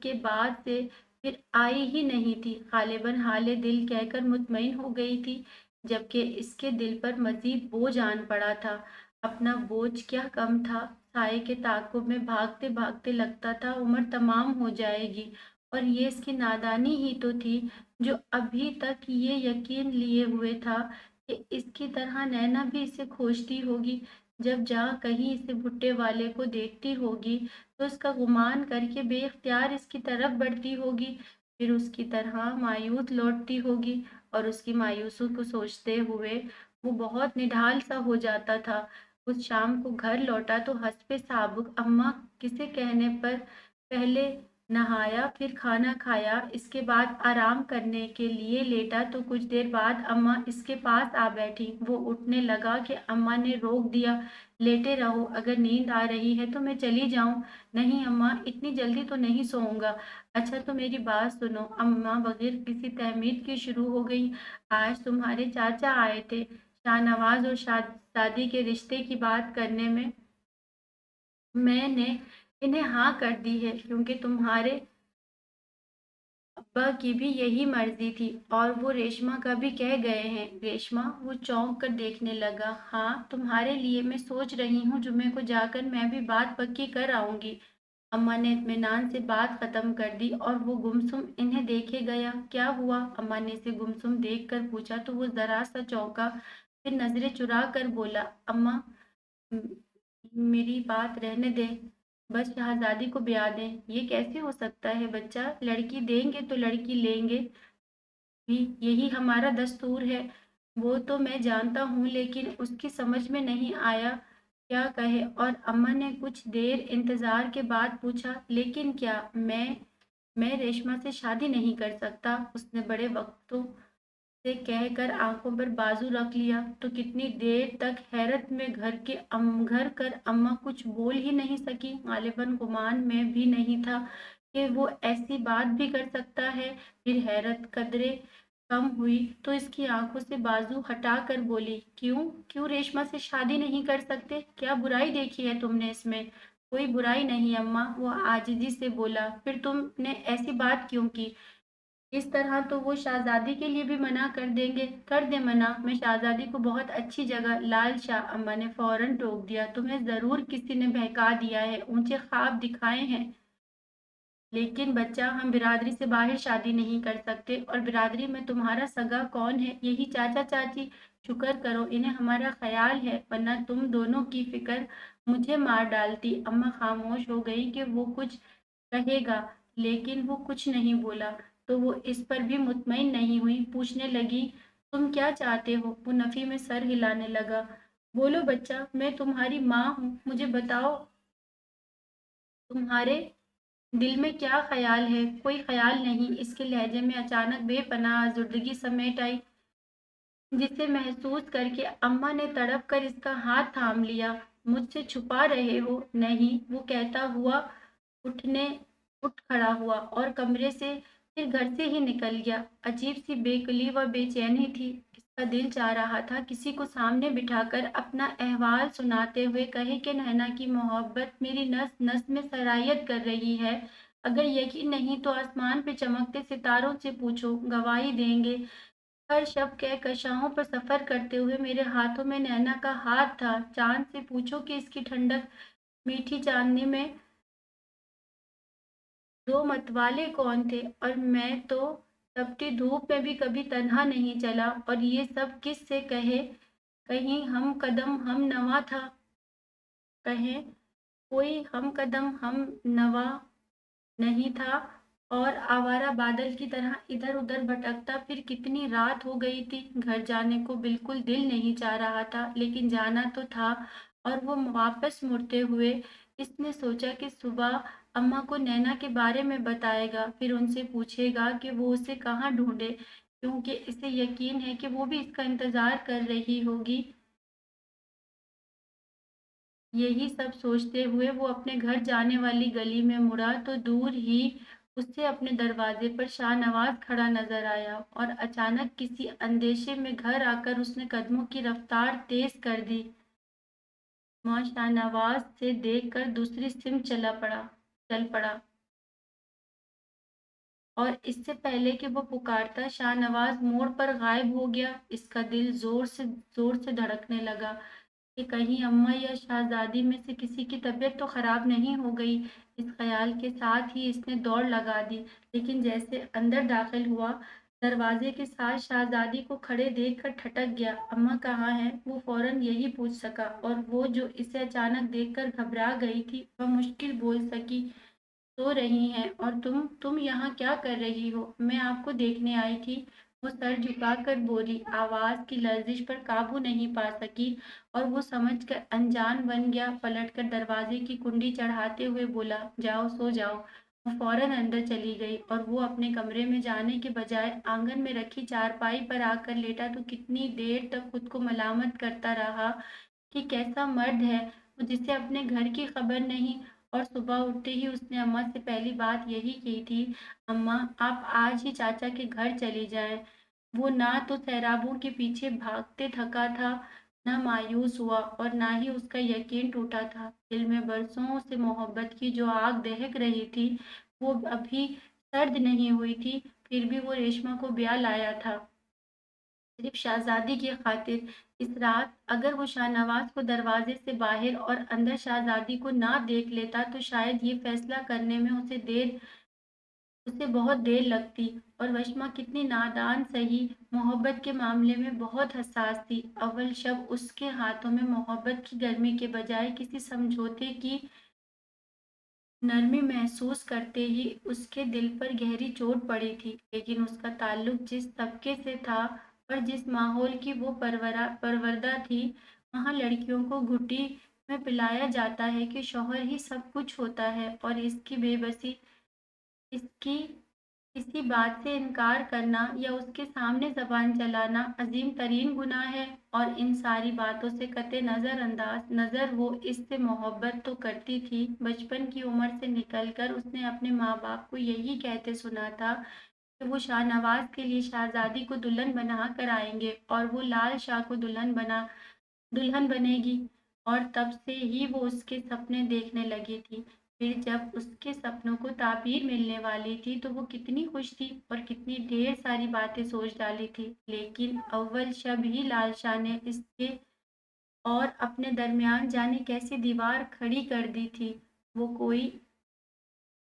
के बाद से फिर आई ही नहीं थी। गालिबन हाले दिल कहकर मुतमईन हो गई थी, जबकि इसके दिल पर मजीद बोझ आन पड़ा था। अपना बोझ क्या कम था। साये के ताक़ुब में भागते भागते लगता था उम्र तमाम हो जाएगी, और ये इसकी नादानी ही तो थी जो अभी तक ये यकीन लिए हुए था कि इसकी तरह नैना भी इसे खोजती होगी। जब जहाँ कहीं इसे भुट्टे वाले को देखती होगी तो उसका गुमान करके बेख्तियार इसकी तरफ बढ़ती होगी, फिर उसकी तरह मायूस लौटती होगी, और उसकी मायूसी को सोचते हुए वो बहुत निढाल सा हो जाता था। उस शाम को घर लौटा तो हस्बे साबुक अम्मा किसे कहने पर पहले नहाया, फिर खाना खाया, इसके बाद आराम करने के लिए लेटा तो कुछ देर बाद अम्मा इसके पास आ बैठी। वो उठने लगा कि अम्मा ने रोक दिया, लेटे रहो, अगर नींद आ रही है तो मैं चली जाऊं। नहीं अम्मा, इतनी जल्दी तो नहीं सोऊंगा। अच्छा तो मेरी बात सुनो। अम्मा बगैर किसी तहमीद की शुरू हो गई, आज तुम्हारे चाचा आए थे शाहनवाज और शादी के रिश्ते की बात करने में। मैंने इन्हें हाँ कर दी है, क्योंकि तुम्हारे अब्बा की भी यही मर्जी थी, और वो रेशमा का भी कह गए हैं। रेशमा? वो चौंक कर देखने लगा। हाँ, तुम्हारे लिए मैं सोच रही हूँ जुम्मे को जाकर मैं भी बात पक्की कर आऊंगी। अम्मा ने इत्मीनान से बात खत्म कर दी और वो गुमसुम इन्हें देखे गया। क्या हुआ? अम्मा ने इसे गुमसुम देख कर पूछा तो वो जरा सा चौंका, फिर नजरें चुरा कर बोला, अम्मा, मेरी बात रहने दे, बस शहजादी को ब्याह दें। ये कैसे हो सकता है बच्चा? लड़की देंगे तो लड़की लेंगे भी, यही हमारा दस्तूर है। वो तो मैं जानता हूँ, लेकिन उसकी समझ में नहीं आया क्या कहे। और अम्मा ने कुछ देर इंतजार के बाद पूछा, लेकिन क्या? मैं रेशमा से शादी नहीं कर सकता? उसने बड़े वक्तों से कहकर आंखों पर बाजू रख लिया तो कितनी देर तक हैरत में घर कर अम्मा कुछ बोल ही नहीं सकी। गालिबन गुमान में भी नहीं था कि वो ऐसी बात भी कर सकता है। फिर हैरत कदरे कम हुई तो इसकी आंखों से बाजू हटा कर बोली, क्यों? क्यों रेशमा से शादी नहीं कर सकते? क्या बुराई देखी है तुमने इसमें? कोई बुराई नहीं अम्मा, वो आजिजी से बोला। फिर तुमने ऐसी बात क्यों की? इस तरह तो वो शहजादी के लिए भी मना कर देंगे। कर दे मना, मैं शहजादी को बहुत अच्छी जगह। लाल शाह, अम्मा ने फौरन टोक दिया, तुम्हें जरूर किसी ने बहका दिया है, ऊंचे ख्वाब दिखाए हैं। लेकिन बच्चा, हम बिरादरी से बाहर शादी नहीं कर सकते, और बिरादरी में तुम्हारा सगा कौन है? यही चाचा चाची। शुक्र करो इन्हें हमारा ख्याल है, वरना तुम दोनों की फिक्र मुझे मार डालती। अम्मा खामोश हो गई कि वो कुछ कहेगा, लेकिन वो कुछ नहीं बोला। तो वो इस पर भी मुतमईन नहीं हुई, पूछने लगी, तुम क्या चाहते हो? वो नफी में सर हिलाने लगा। बोलो बच्चा, मैं तुम्हारी माँ हूँ, मुझे बताओ, तुम्हारे दिल में क्या ख्याल है? कोई ख्याल नहीं। इसके लहजे में अचानक बेपनाह आज़ुर्दगी समेट आई, जिसे महसूस करके अम्मा ने तड़प कर इसका हाथ थाम लिया। मुझसे छुपा रहे हो? नहीं, वो कहता हुआ उठने उठ खड़ा हुआ और कमरे से, फिर घर से ही निकल गया। अजीब सी बेकली व बेचैनी थी। इसका दिल चाह रहा था किसी को सामने बिठाकर अपना अहवाल सुनाते हुए कहे कि नैना की मोहब्बत मेरी नस नस में सरायत कर रही है। अगर यकीन नहीं तो आसमान पे चमकते सितारों से पूछो, गवाही देंगे। हर शब कहकशाओं पर सफर करते हुए मेरे हाथों में नैना का हाथ था। चांद से पूछो कि इसकी ठंडक मीठी चांदनी में दो मतवाले कौन थे, और मैं तो तपती धूप में भी कभी तन्हा नहीं चला। और ये सब किस से कहे? कहीं हम कदम हम नवा था? कहें कोई हम कदम हम नवा नहीं था, और आवारा बादल की तरह इधर उधर भटकता। फिर कितनी रात हो गई थी। घर जाने को बिल्कुल दिल नहीं चाह रहा था, लेकिन जाना तो था। और वो वापस मुड़ते हुए इसने सोचा कि सुबह अम्मा को नैना के बारे में बताएगा, फिर उनसे पूछेगा कि वो उसे कहाँ ढूंढे, क्योंकि इसे यकीन है कि वो भी इसका इंतजार कर रही होगी। यही सब सोचते हुए वो अपने घर जाने वाली गली में मुड़ा तो दूर ही उससे अपने दरवाजे पर शाहनवाज खड़ा नजर आया, और अचानक किसी अंदेशे में घर आकर उसने कदमों की रफ्तार तेज कर दी। मां शाहनवाज से देखकर दूसरी सिम चल पड़ा, और इससे पहले कि वो पुकारता शाहनवाज मोड़ पर गायब हो गया। इसका दिल जोर से धड़कने लगा कि कहीं अम्मा या शहजादी में से किसी की तबीयत तो खराब नहीं हो गई। इस ख्याल के साथ ही इसने दौड़ लगा दी, लेकिन जैसे अंदर दाखिल हुआ, दरवाजे के साथ शहजादी को खड़े देखकर ठटक गया। अम्मा कहाँ है? वो फौरन यही पूछ सका, और वो जो इसे अचानक देखकर घबरा गई थी, वह मुश्किल बोल सकी, सो रही हैं। और तुम यहाँ क्या कर रही हो? मैं आपको देखने आई थी। वो सर झुकाकर बोली, आवाज की लर्जिश पर काबू नहीं पा सकी, और वो समझकर अनजान बन गया। पलटकर दरवाजे की कुंडी चढ़ाते हुए बोला, जाओ सो जाओ। वो फौरन अंदर चली गई, और वो अपने कमरे में जाने के बजाय आंगन में रखी चारपाई पर आकर लेटा तो कितनी देर तक खुद को मलामत करता रहा कि कैसा मर्द है वो, जिसे अपने घर की खबर नहीं। और सुबह उठते ही उसने अम्मा से पहली बात यही की थी, अम्मा आप आज ही चाचा के घर चली जाएं। वो ना तो सैराबों के पीछे भागते थका था, ना मायूस हुआ, और ना ही उसका यकीन टूटा था। दिल में बरसों से मोहब्बत की जो आग दहक रही थी, वो अभी सर्द नहीं हुई थी। फिर भी वो रेशमा को ब्याह लाया था, सिर्फ शहजादी की खातिर। इस रात अगर वो शाहनवाज को दरवाजे से बाहर और अंदर शहजादी को ना देख लेता, तो शायद ये फैसला करने में उसे बहुत देर लगती। और वशमा कितनी नादान सही, मोहब्बत के मामले में बहुत हसास थी। अव्वल शब उसके हाथों में मोहब्बत की गर्मी के बजाय किसी समझौते की नरमी महसूस करते ही उसके दिल पर गहरी चोट पड़ी थी। लेकिन उसका ताल्लुक जिस तबके से था और जिस माहौल की वो परवरदा थी, वहाँ लड़कियों को घुट्टी में पिलाया जाता है कि शौहर ही सब कुछ होता है, और इसकी बेबसी, इसकी किसी बात से इनकार करना या उसके सामने जबान चलाना अजीम तरीन गुनाह है। और इन सारी बातों से कते नजर वो इससे मोहब्बत तो करती थी। बचपन की उम्र से निकलकर उसने अपने माँ बाप को यही कहते सुना था कि वो शाहनवाज के लिए शहजादी को दुल्हन बना कर आएंगे, और वो लाल शाह को दुल्हन बनेगी। और तब से ही वो उसके सपने देखने लगी थी। फिर जब उसके सपनों को ताबीर मिलने वाली थी, तो वो कितनी खुश थी और कितनी ढेर सारी बातें सोच डाली थी। लेकिन अव्वल शब ही लाल शाह ने इसके और अपने दरमियान जाने कैसी दीवार खड़ी कर दी थी। वो कोई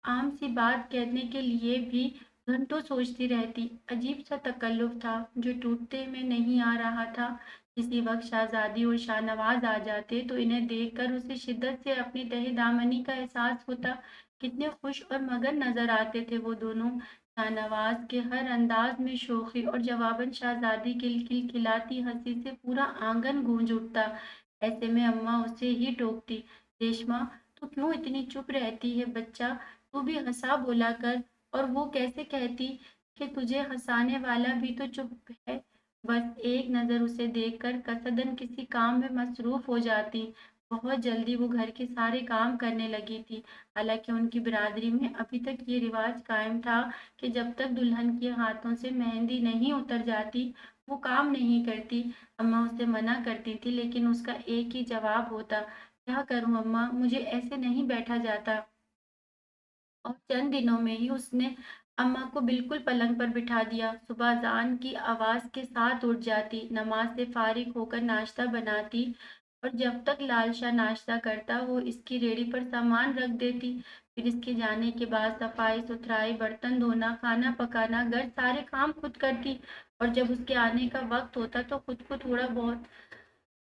आम सी बात कहने के लिए भी घंटों सोचती रहती। अजीब सा तकल्लुफ़ था जो टूटते में नहीं आ रहा था। किसी वक़्त शहज़ादी और शाहनवाज़ आ जाते तो इन्हें देखकर उसे शिद्दत से अपनी तहे-दामनी का एहसास होता। कितने खुश और मगन नज़र आते थे वो दोनों। शाहनवाज़ के हर अंदाज़ में शोख़ी और जवाबन शहज़ादी की खिलखिलाती हँसी से पूरा आंगन गूंज उठता। ऐसे में अम्मा उसे ही टोकती, "रेशमा, तू क्यों इतनी चुप रहती है बच्चा? तू भी हँसा बोला कर।" और वो कैसे कहती कि तुझे हँसाने वाला भी तो चुप है। बस एक नज़र उसे देखकर कसदन किसी काम में मसरूफ़ हो जाती। बहुत जल्दी वो घर के सारे काम करने लगी थी। हालांकि उनकी बिरादरी में अभी तक ये रिवाज कायम था कि जब तक दुल्हन के हाथों से मेहंदी नहीं उतर जाती वो काम नहीं करती। अम्मा उसे मना करती थी लेकिन उसका एक ही जवाब होता, क्या करूं अम्मा, मुझे ऐसे नहीं बैठा जाता। और चंद दिनों में ही उसने अम्मा को बिल्कुल पलंग पर बिठा दिया। सुबह अज़ान की आवाज़ के साथ उठ जाती, नमाज से फारिग होकर नाश्ता बनाती और जब तक लाल शाह नाश्ता करता वो इसकी रेहड़ी पर सामान रख देती। फिर इसके जाने के बाद सफाई सुथराई, बर्तन धोना, खाना पकाना, घर सारे काम खुद करती और जब उसके आने का वक्त होता तो खुद को थोड़ा बहुत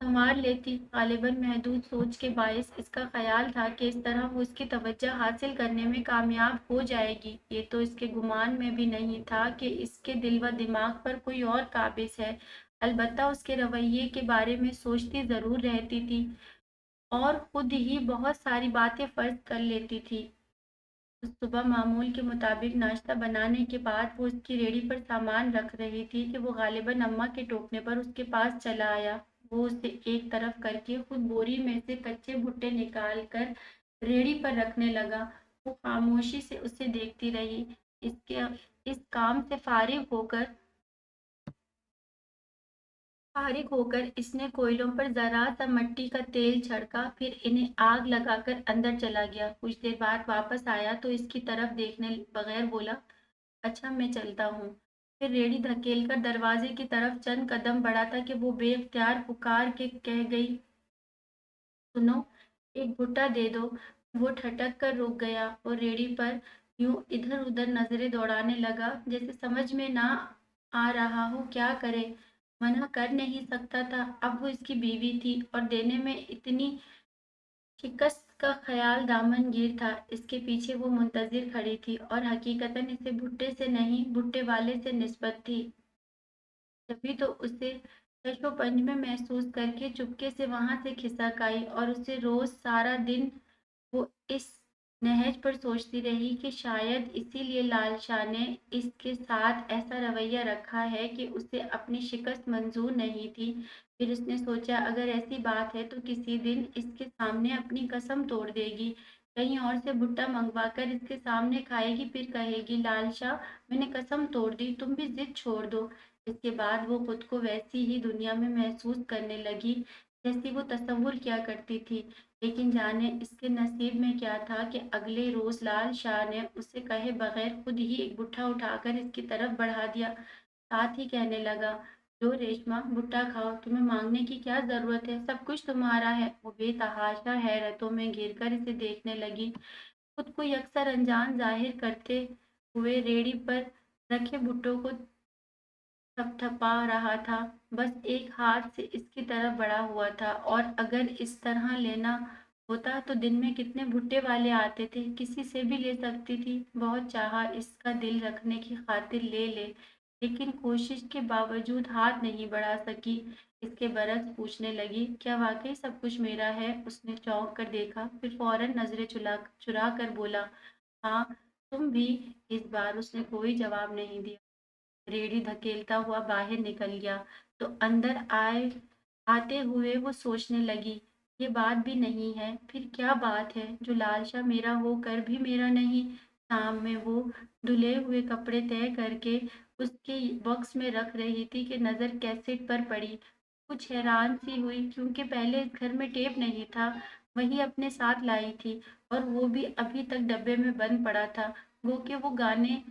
संवार लेती। गालिबन महदूद सोच के बायस इसका ख़याल था कि इस तरह वो उसकी तवज्जो हासिल करने में कामयाब हो जाएगी। ये तो इसके गुमान में भी नहीं था कि इसके दिल व दिमाग पर कोई और काबिज़ है। अलबत्ता उसके रवैये के बारे में सोचती ज़रूर रहती थी और खुद ही बहुत सारी बातें फ़र्ज़ कर लेती थी। सुबह मामूल के मुताबिक नाश्ता बनाने के बाद वो उसकी रेहड़ी पर सामान रख रही थी कि वो गालिबन अम्मा के टोकने पर उसके पास चला आया। वो उसे एक तरफ करके खुद बोरी में से कच्चे भुट्टे निकाल कर रेहड़ी पर रखने लगा। वो खामोशी से उसे देखती रही। इसके इस काम से फारिग होकर इसने कोयलों पर जरा सा मिट्टी का तेल छिड़का, फिर इन्हें आग लगाकर अंदर चला गया। कुछ देर बाद वापस आया तो इसकी तरफ देखने बगैर बोला, अच्छा मैं चलता हूँ। फिर रेड़ी धकेल कर दरवाजे की तरफ चंद कदम बढ़ा था कि वो बेख्तियार पुकार के कह गई, सुनो, एक भुट्टा दे दो। वो ठटक कर रुक गया और रेड़ी पर यूं इधर उधर नजरें दौड़ाने लगा जैसे समझ में ना आ रहा हो क्या करे। मना कर नहीं सकता था, अब वो इसकी बीवी थी और देने में इतनी शिकस्त का ख्याल दामनगीर था। इसके पीछे वो मुंतजिर खड़ी थी और हकीकतन इसे भुट्टे से नहीं भुट्टे वाले से निस्बत थी। तभी तो उसे तशोपंज में महसूस करके चुपके से वहां से खिसक आई और उसे रोज सारा दिन वो इस नहज पर सोचती रही कि शायद इसीलिए लाल शाह ने इसके साथ ऐसा रवैया रखा है कि उसे अपनी शिकस्त मंजूर नहीं थी। फिर उसने सोचा अगर ऐसी बात है तो किसी दिन इसके सामने अपनी कसम तोड़ देगी, कहीं और से भुट्टा मंगवा कर इसके सामने खाएगी, फिर कहेगी, लाल शाह, मैंने कसम तोड़ दी, तुम भी जिद छोड़ दो। इसके बाद वो खुद को वैसी ही दुनिया में महसूस करने लगी जैसी वो तसव्वुर किया करती थी। लेकिन जाने इसके नसीब में क्या था कि अगले रोज लाल शाह ने उसे कहे बगैर खुद ही एक भुट्टा उठाकर इसकी तरफ बढ़ा दिया। साथ ही कहने लगा, लो रेशमा, भुट्टा खाओ, तुम्हें मांगने की क्या जरूरत है, सब कुछ तुम्हारा है। वो बेतहाशा हैरतों में घिरकर इसे देखने लगी, खुद को यकसर अनजान जाहिर करते हुए रेड़ी पर रखे भुट्टों को थपथपा रहा था। बस एक हाथ से इसकी तरफ बढ़ा हुआ था और अगर इस तरह लेना होता तो दिन में कितने भुट्टे वाले आते थे, किसी से भी ले सकती थी। बहुत चाहा इसका दिल रखने की खातिर ले ले, लेकिन कोशिश के बावजूद हाथ नहीं बढ़ा सकी। इसके बरक्स पूछने लगी, क्या वाकई सब कुछ मेरा है? उसने चौंक कर देखा, फिर फौरन नजरें चुरा चुरा कर बोला, हाँ, तुम भी। इस बार उसने कोई जवाब नहीं दिया, रेडी धकेलता हुआ बाहर निकल गया। तो अंदर आए आते हुए वो सोचने लगी, ये बात भी नहीं है, फिर क्या बात है जो लालशा मेरा होकर भी मेरा नहीं। शाम में वो धुले हुए कपड़े तय करके उसके बॉक्स में रख रही थी कि नज़र कैसेट पर पड़ी। कुछ हैरान सी हुई क्योंकि पहले इस घर में टेप नहीं था, वही अपने साथ लाई थी और वो भी अभी तक डब्बे में बंद पड़ा था। वो कि वो गाने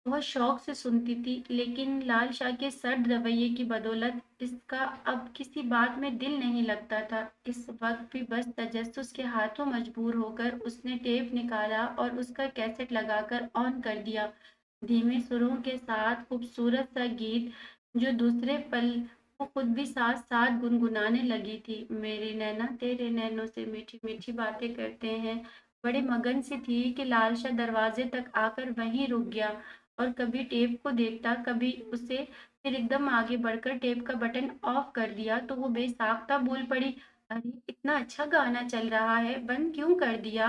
बहुत शौक से सुनती थी, लेकिन लाल शाह के सर्द रवैये की बदौलत इसका अब किसी बात में दिल नहीं लगता था। इस वक्त भी बस तजस्सुस के हाथों मजबूर होकर उसने टेप निकाला और उसका कैसेट लगाकर ऑन कर दिया। धीमे सुरों के साथ खूबसूरत सा गीत, जो दूसरे पल वो खुद भी साथ साथ गुनगुनाने लगी थी। मेरे नैना तेरे नैनों से मीठी मीठी बातें करते हैं। बड़े मगन सी थी कि लालशा दरवाजे तक आकर वहीं रुक गया और कभी टेप को देखता, कभी उसे, फिर एकदम आगे बढ़कर टेप का बटन ऑफ कर दिया तो वो बेसाख्ता बोल पड़ी, अरे इतना अच्छा गाना चल रहा है, बंद क्यों कर दिया?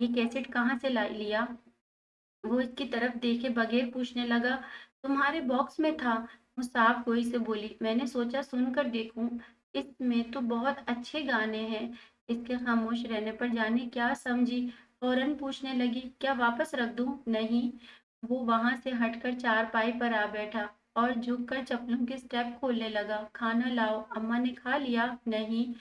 ये कैसेट कहाँ से ला लिया? वो इसकी तरफ देखे बगैर पूछने लगा, तुम्हारे बॉक्स में था। वो साफ गोई से बोली, मैंने सोचा सुनकर देखूं, इसमें तो बहुत अच्छे गाने हैं। इसके खामोश रहने पर जाने क्या समझी, फौरन पूछने लगी, क्या वापस रख दूं? नहीं। वो वहां से हटकर चारपाई पर आ बैठा और झुककर चप्पलों के स्टेप खोलने लगा। खाना लाओ, अम्मा ने खा लिया? नहीं,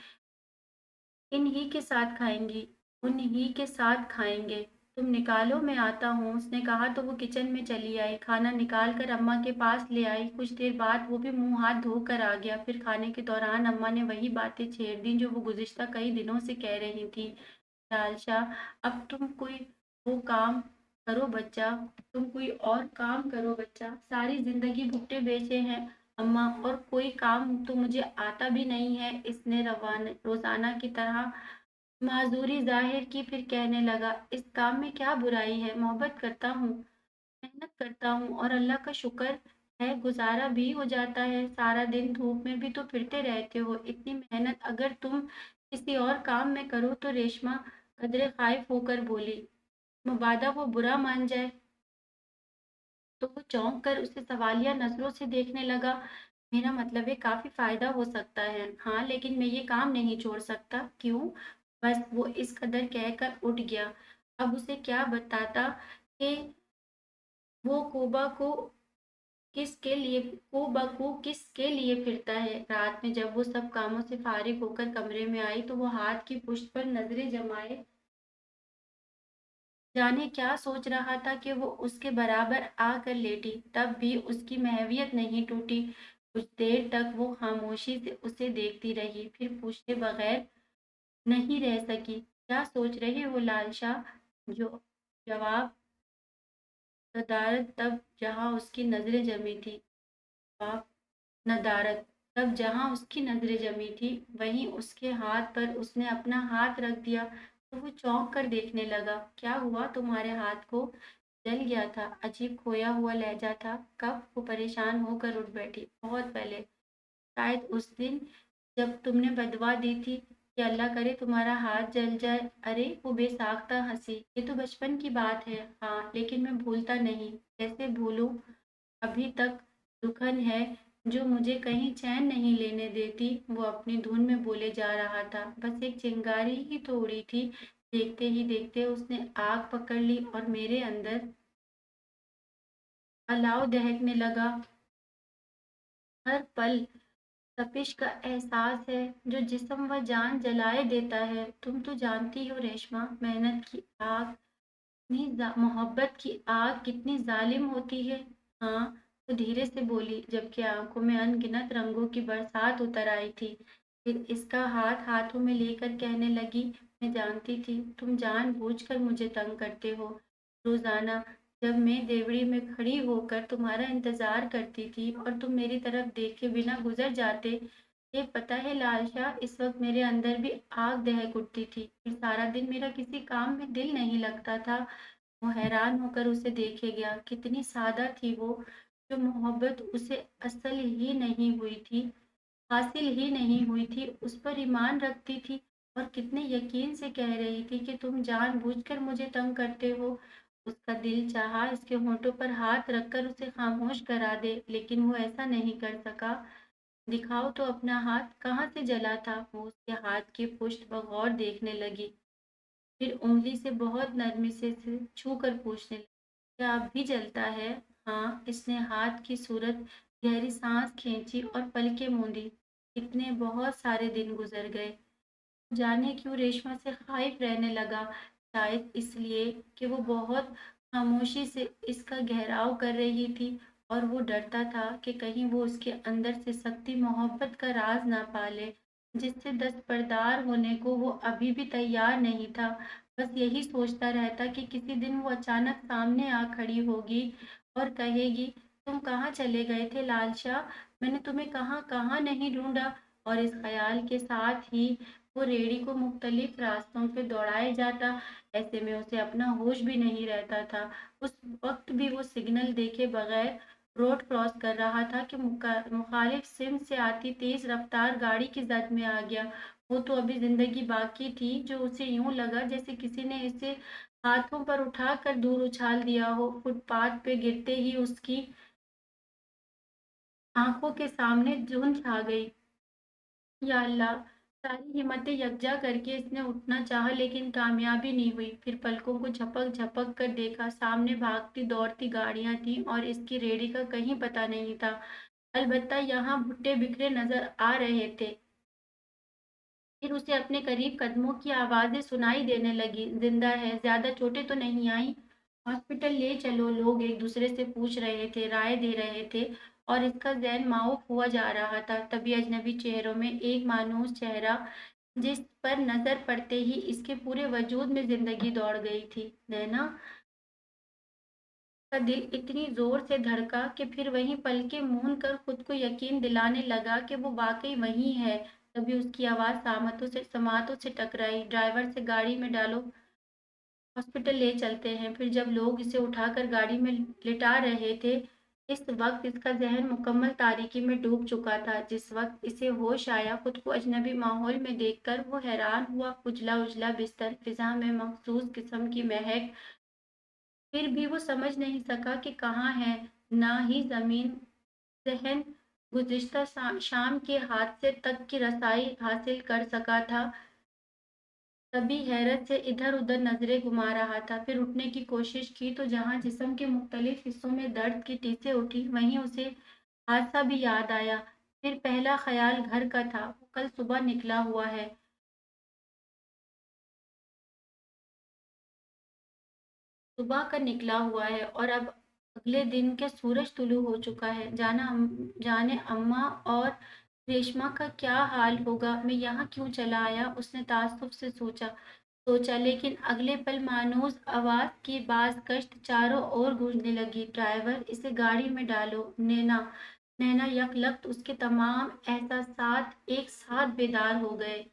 इन्हीं के साथ खाएंगी, उन्हीं के साथ खाएंगे। तुम निकालो, मैं आता हूँ, उसने कहा तो वो किचन में चली आई। खाना निकाल कर अम्मा के पास ले आई। कुछ देर बाद वो भी मुंह हाथ धोकर आ गया। फिर खाने के दौरान अम्मा ने वही बातें छेड़ दी जो वो गुज़िश्ता कई दिनों से कह रही थी। लालशा, अब तुम कोई वो काम करो बच्चा, तुम कोई और काम करो बच्चा, सारी जिंदगी भुट्टे बेचे हैं अम्मा, और कोई काम तो मुझे आता भी नहीं है। इसने रोजाना की तरह माजूरी जाहिर की, फिर कहने लगा, इस काम में क्या बुराई है? मोहब्बत करता हूँ, मेहनत करता हूँ और अल्लाह का शुक्र है गुजारा भी हो जाता है। सारा दिन धूप में भी तो फिरते रहते हो, इतनी मेहनत अगर तुम किसी और काम में करो तो। रेशमा कदरे खाइफ होकर बोली, मुबादा वो बुरा मान जाए? तो वो चौंक कर उसे सवालिया नजरों से देखने लगा। मेरा मतलब है काफी फायदा हो सकता है, हाँ, लेकिन मैं ये काम नहीं छोड़ सकता। क्यों? बस वो इस कदर कहकर उठ गया। अब उसे क्या बताता कि वो किसके लिए फिरता है। रात में जब वो सब कामों से फारिग होकर कमरे में आई तो वो हाथ की पुश्त पर नजरें जमाए जाने क्या सोच रहा था कि वो उसके बराबर आकर लेटी। तब भी उसकी महवियत नहीं टूटी। कुछ देर तक वो खामोशी से उसे देखती रही, फिर पूछे बगैर नहीं रह सकी, क्या सोच रहे हो लालशा? जो जवाब नदारद तब जहाँ उसकी नजरें जमी थी। जवाब नदारद तब जहाँ उसकी नजरें जमी थी, वहीं उसके हाथ पर उसने अपना हाथ रख दिया तो वो चौंक कर देखने लगा। क्या हुआ तुम्हारे हाथ को? जल गया था, अजीब खोया हुआ लहजा था। कब? वो परेशान होकर उठ बैठी, बहुत पहले, शायद उस दिन जब तुमने बदवा दी थी कि अल्लाह करे तुम्हारा हाथ जल जाए। अरे वो बेसाख्ता हंसी, ये तो बचपन की बात है। हाँ, लेकिन मैं भूलता नहीं। कैसे भूलूं? अभी तक दुखन है जो मुझे कहीं चैन नहीं लेने देती। वो अपनी धुन में बोले जा रहा था। बस एक चिंगारी ही तो उड़ी थी। देखते ही देखते उसने आग पकड़ ली और मेरे अंदर अलाव दहकने लगा। हर पल तपिश का एहसास है जो जिस्म व जान जलाए देता है। तुम तो जानती हो रेशमा, मेहनत की आग, मोहब्बत की आग कितनी जालिम होती है। हाँ, वो धीरे से बोली, जबकि आंखों में अनगिनत रंगों की बरसात उतर आई थी। फिर इसका हाथ हाथों में लेकर कहने लगी, मैं जानती थी तुम जानबूझकर मुझे तंग करते हो। रोजाना जब मैं देवड़ी में खड़ी होकर तुम्हारा इंतजार करती थी और तुम मेरी तरफ देखे बिना गुजर जाते। ये पता है लालशा, इस वक्त मेरे अंदर भी आग दहक उठती थी। फिर सारा दिन मेरा किसी काम में दिल नहीं लगता था। वो हैरान होकर उसे देखे गया। कितनी सादा थी वो, जो मोहब्बत उसे असल ही नहीं हुई थी, हासिल ही नहीं हुई थी, उस पर ईमान रखती थी और कितने यकीन से कह रही थी कि तुम जानबूझकर मुझे तंग करते हो। उसका दिल चाहा इसके होठों पर हाथ रखकर उसे खामोश करा दे, लेकिन वो ऐसा नहीं कर सका। दिखाओ तो अपना हाथ, कहाँ से जला था? वो उसके हाथ की पुष्ट बगौर देखने लगी, फिर उंगली से बहुत नरमी से छू कर पूछने लगी, क्या अब भी जलता है? हाँ। इसने हाथ की सूरत गहरी सांस खींची और पलकें मूंदी। इतने बहुत सारे दिन गुजर गए। जाने क्यों रेशमा से खाइफ रहने लगा। शायद इसलिए कि वो बहुत खामोशी से इसका घेराव कर रही थी और वो डरता था कि कहीं वो उसके अंदर से सख्ती मोहब्बत का राज ना पाले, जिससे दस्तबरदार होने को वो अभी भी तैयार नहीं था। बस यही सोचता रहता कि किसी दिन वो अचानक सामने आ खड़ी होगी और कहेगी, तुम कहाँ चले गए थे लाल शाह? मैंने तुम्हें कहाँ कहाँ नहीं ढूंढा। और इस ख्याल के साथ ही वो रेडी को मुख्तलिफ रास्तों पे दौड़ाए जाता। ऐसे में उसे अपना होश भी नहीं रहता था। उस वक्त भी वो सिग्नल देखे बगैर रोड क्रॉस कर रहा था कि मुखालिफ सिम से आती तेज रफ्तार गाड़ी की जद में आ गया। वो तो अभी जिंदगी बाकी थी जो उसे यूं लगा जैसे किसी ने इसे हाथों पर उठाकर दूर उछाल दिया हो। फुटपाथ पे गिरते ही उसकी आंखों के सामने धुंध छा गई। या अल्लाह! सारी हिम्मतें यकजा करके इसने उठना चाहा लेकिन कामयाबी नहीं हुई। फिर पलकों को झपक-झपक कर देखा, सामने भागती-दौड़ती गाड़ियाँ थीं और इसकी रेडी का कहीं पता नहीं था। अलबत्ता यहाँ भुट्टे-बिखरे नज़र आ रहे थे। फिर उसे अपने करीब कदमों की आवाज़ें सुनाई देने लगी। जिंदा है, ज़्यादा चोटें तो नहीं आई? हॉस्पिटल ले चलो, लोग एक दूसरे से पूछ रहे थे, राय दे रहे थे और इसका ज़हन माऊफ हुआ जा रहा था। तभी अजनबी चेहरों में एक मानूस चेहरा जिस पर नज़र पड़ते ही इसके पूरे वजूद में ज़िंदगी दौड़ गई थी। नैना का दिल इतनी ज़ोर से धड़का कि फिर वहीं पलकें मूंद कर खुद को यकीन दिलाने लगा कि वो वाक़ई वहीं है। तभी उसकी आवाज़ समातों से टकराई, ड्राइवर से गाड़ी में डालो, हॉस्पिटल ले चलते हैं। फिर जब लोग इसे उठाकर गाड़ी में लिटा रहे थे, इस वक्त इसका ज़हन मुकम्मल तारीकी में डूब चुका था। जिस वक्त इसे होश आया, खुद को अजनबी माहौल में देखकर वो हैरान हुआ। उजला-उजला बिस्तर, फ़िज़ा में मखसूस किस्म की महक, फिर भी वो समझ नहीं सका कि कहाँ है। ना ही ज़मीन ज़हन गुज़िश्ता शाम के हादसे तक की रसाई हासिल कर सका था। तभी हैरत से इधर-उधर नज़रें घुमा रहा था। फिर उठने की कोशिश की तो जहाँ जिस्म के मुख्तलिफ हिस्सों में दर्द की टीसें उठी, वहीं उसे हादसा भी याद आया। फिर पहला ख़याल घर का था। वो कल सुबह निकला हुआ है। सुबह का निकला हुआ है और अब अगले दिन के सूरज तुलू हो चुका है। जाने अम्मा और रेशमा का क्या हाल होगा। मैं यहाँ क्यों चला आया, उसने ताज्जुब से सोचा, लेकिन अगले पल मानूस आवाज की बाज कश्त चारों ओर गूंजने लगी। ड्राइवर, इसे गाड़ी में डालो। नैना यकलख्त उसके तमाम एहसासात एक साथ बेदार हो गए।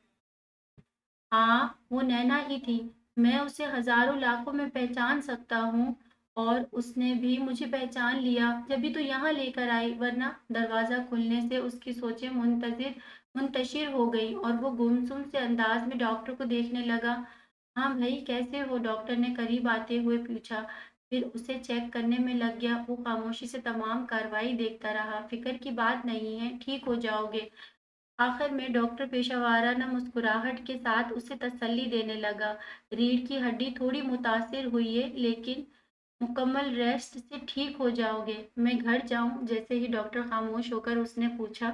हाँ, वो नैना ही थी। मैं उसे हज़ारों लाखों में पहचान सकता हूँ और उसने भी मुझे पहचान लिया, जभी तो यहाँ लेकर आई, वरना। दरवाज़ा खुलने से उसकी सोचें मुंतशिर हो गईं और वो गुमसुम से अंदाज में डॉक्टर को देखने लगा। हाँ भई, कैसे हो? डॉक्टर ने करीब आते हुए पूछा, फिर उसे चेक करने में लग गया। वो खामोशी से तमाम कार्रवाई देखता रहा। फ़िक्र की बात नहीं है, ठीक हो जाओगे। आखिर में डॉक्टर पेशेवराना मुस्कुराहट के साथ उसे तसल्ली देने लगा। रीढ़ की हड्डी थोड़ी मुतासिर हुई है, लेकिन मुकम्मल रेस्ट से ठीक हो जाओगे। मैं घर जाऊं? जैसे ही डॉक्टर खामोश होकर उसने पूछा,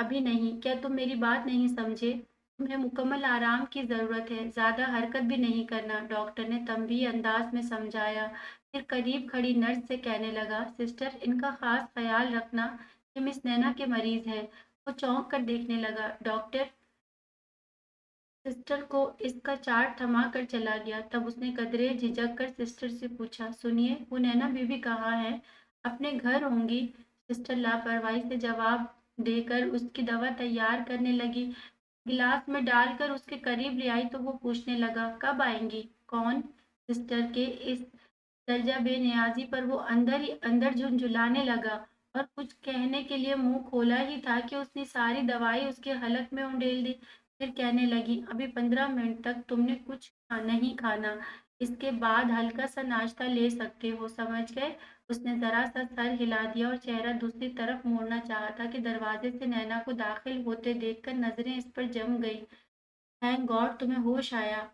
अभी नहीं। क्या तुम मेरी बात नहीं समझे? तुम्हें मुकम्मल आराम की ज़रूरत है, ज़्यादा हरकत भी नहीं करना, डॉक्टर ने तंबीही अंदाज में समझाया। फिर करीब खड़ी नर्स से कहने लगा, सिस्टर, इनका खास ख्याल रखना, ये मिस नैना के मरीज हैं। वो चौंक कर देखने लगा। डॉक्टर सिस्टर को इसका चार्ट थमा कर चला गया। तब उसने कदरे झिझक कर सिस्टर से पूछा, सुनिए, वो नैना बीबी कहाँ है? अपने घर होंगी। सिस्टर लापरवाही से जवाब देकर उसकी दवा तैयार करने लगी। गिलास में डालकर उसके करीब ले आई तो वो पूछने लगा, कब आएंगी? कौन? सिस्टर के इस दर्जा बेनियाजी पर वो अंदर ही अंदर झुंझुलाने लगा और कुछ कहने के लिए मुंह खोला ही था कि उसने सारी दवाई उसके हलक में उंडेल दी। फिर कहने लगी, अभी 15 मिनट तक तुमने कुछ नहीं खाना, इसके बाद हल्का सा नाश्ता ले सकते हो, समझ गए? उसने जरा सा सर हिला दिया और चेहरा दूसरी तरफ मोड़ना चाहा था कि दरवाजे से नैना को दाखिल होते देखकर नजरें इस पर जम गई। थैंक गॉड तुम्हें होश आया।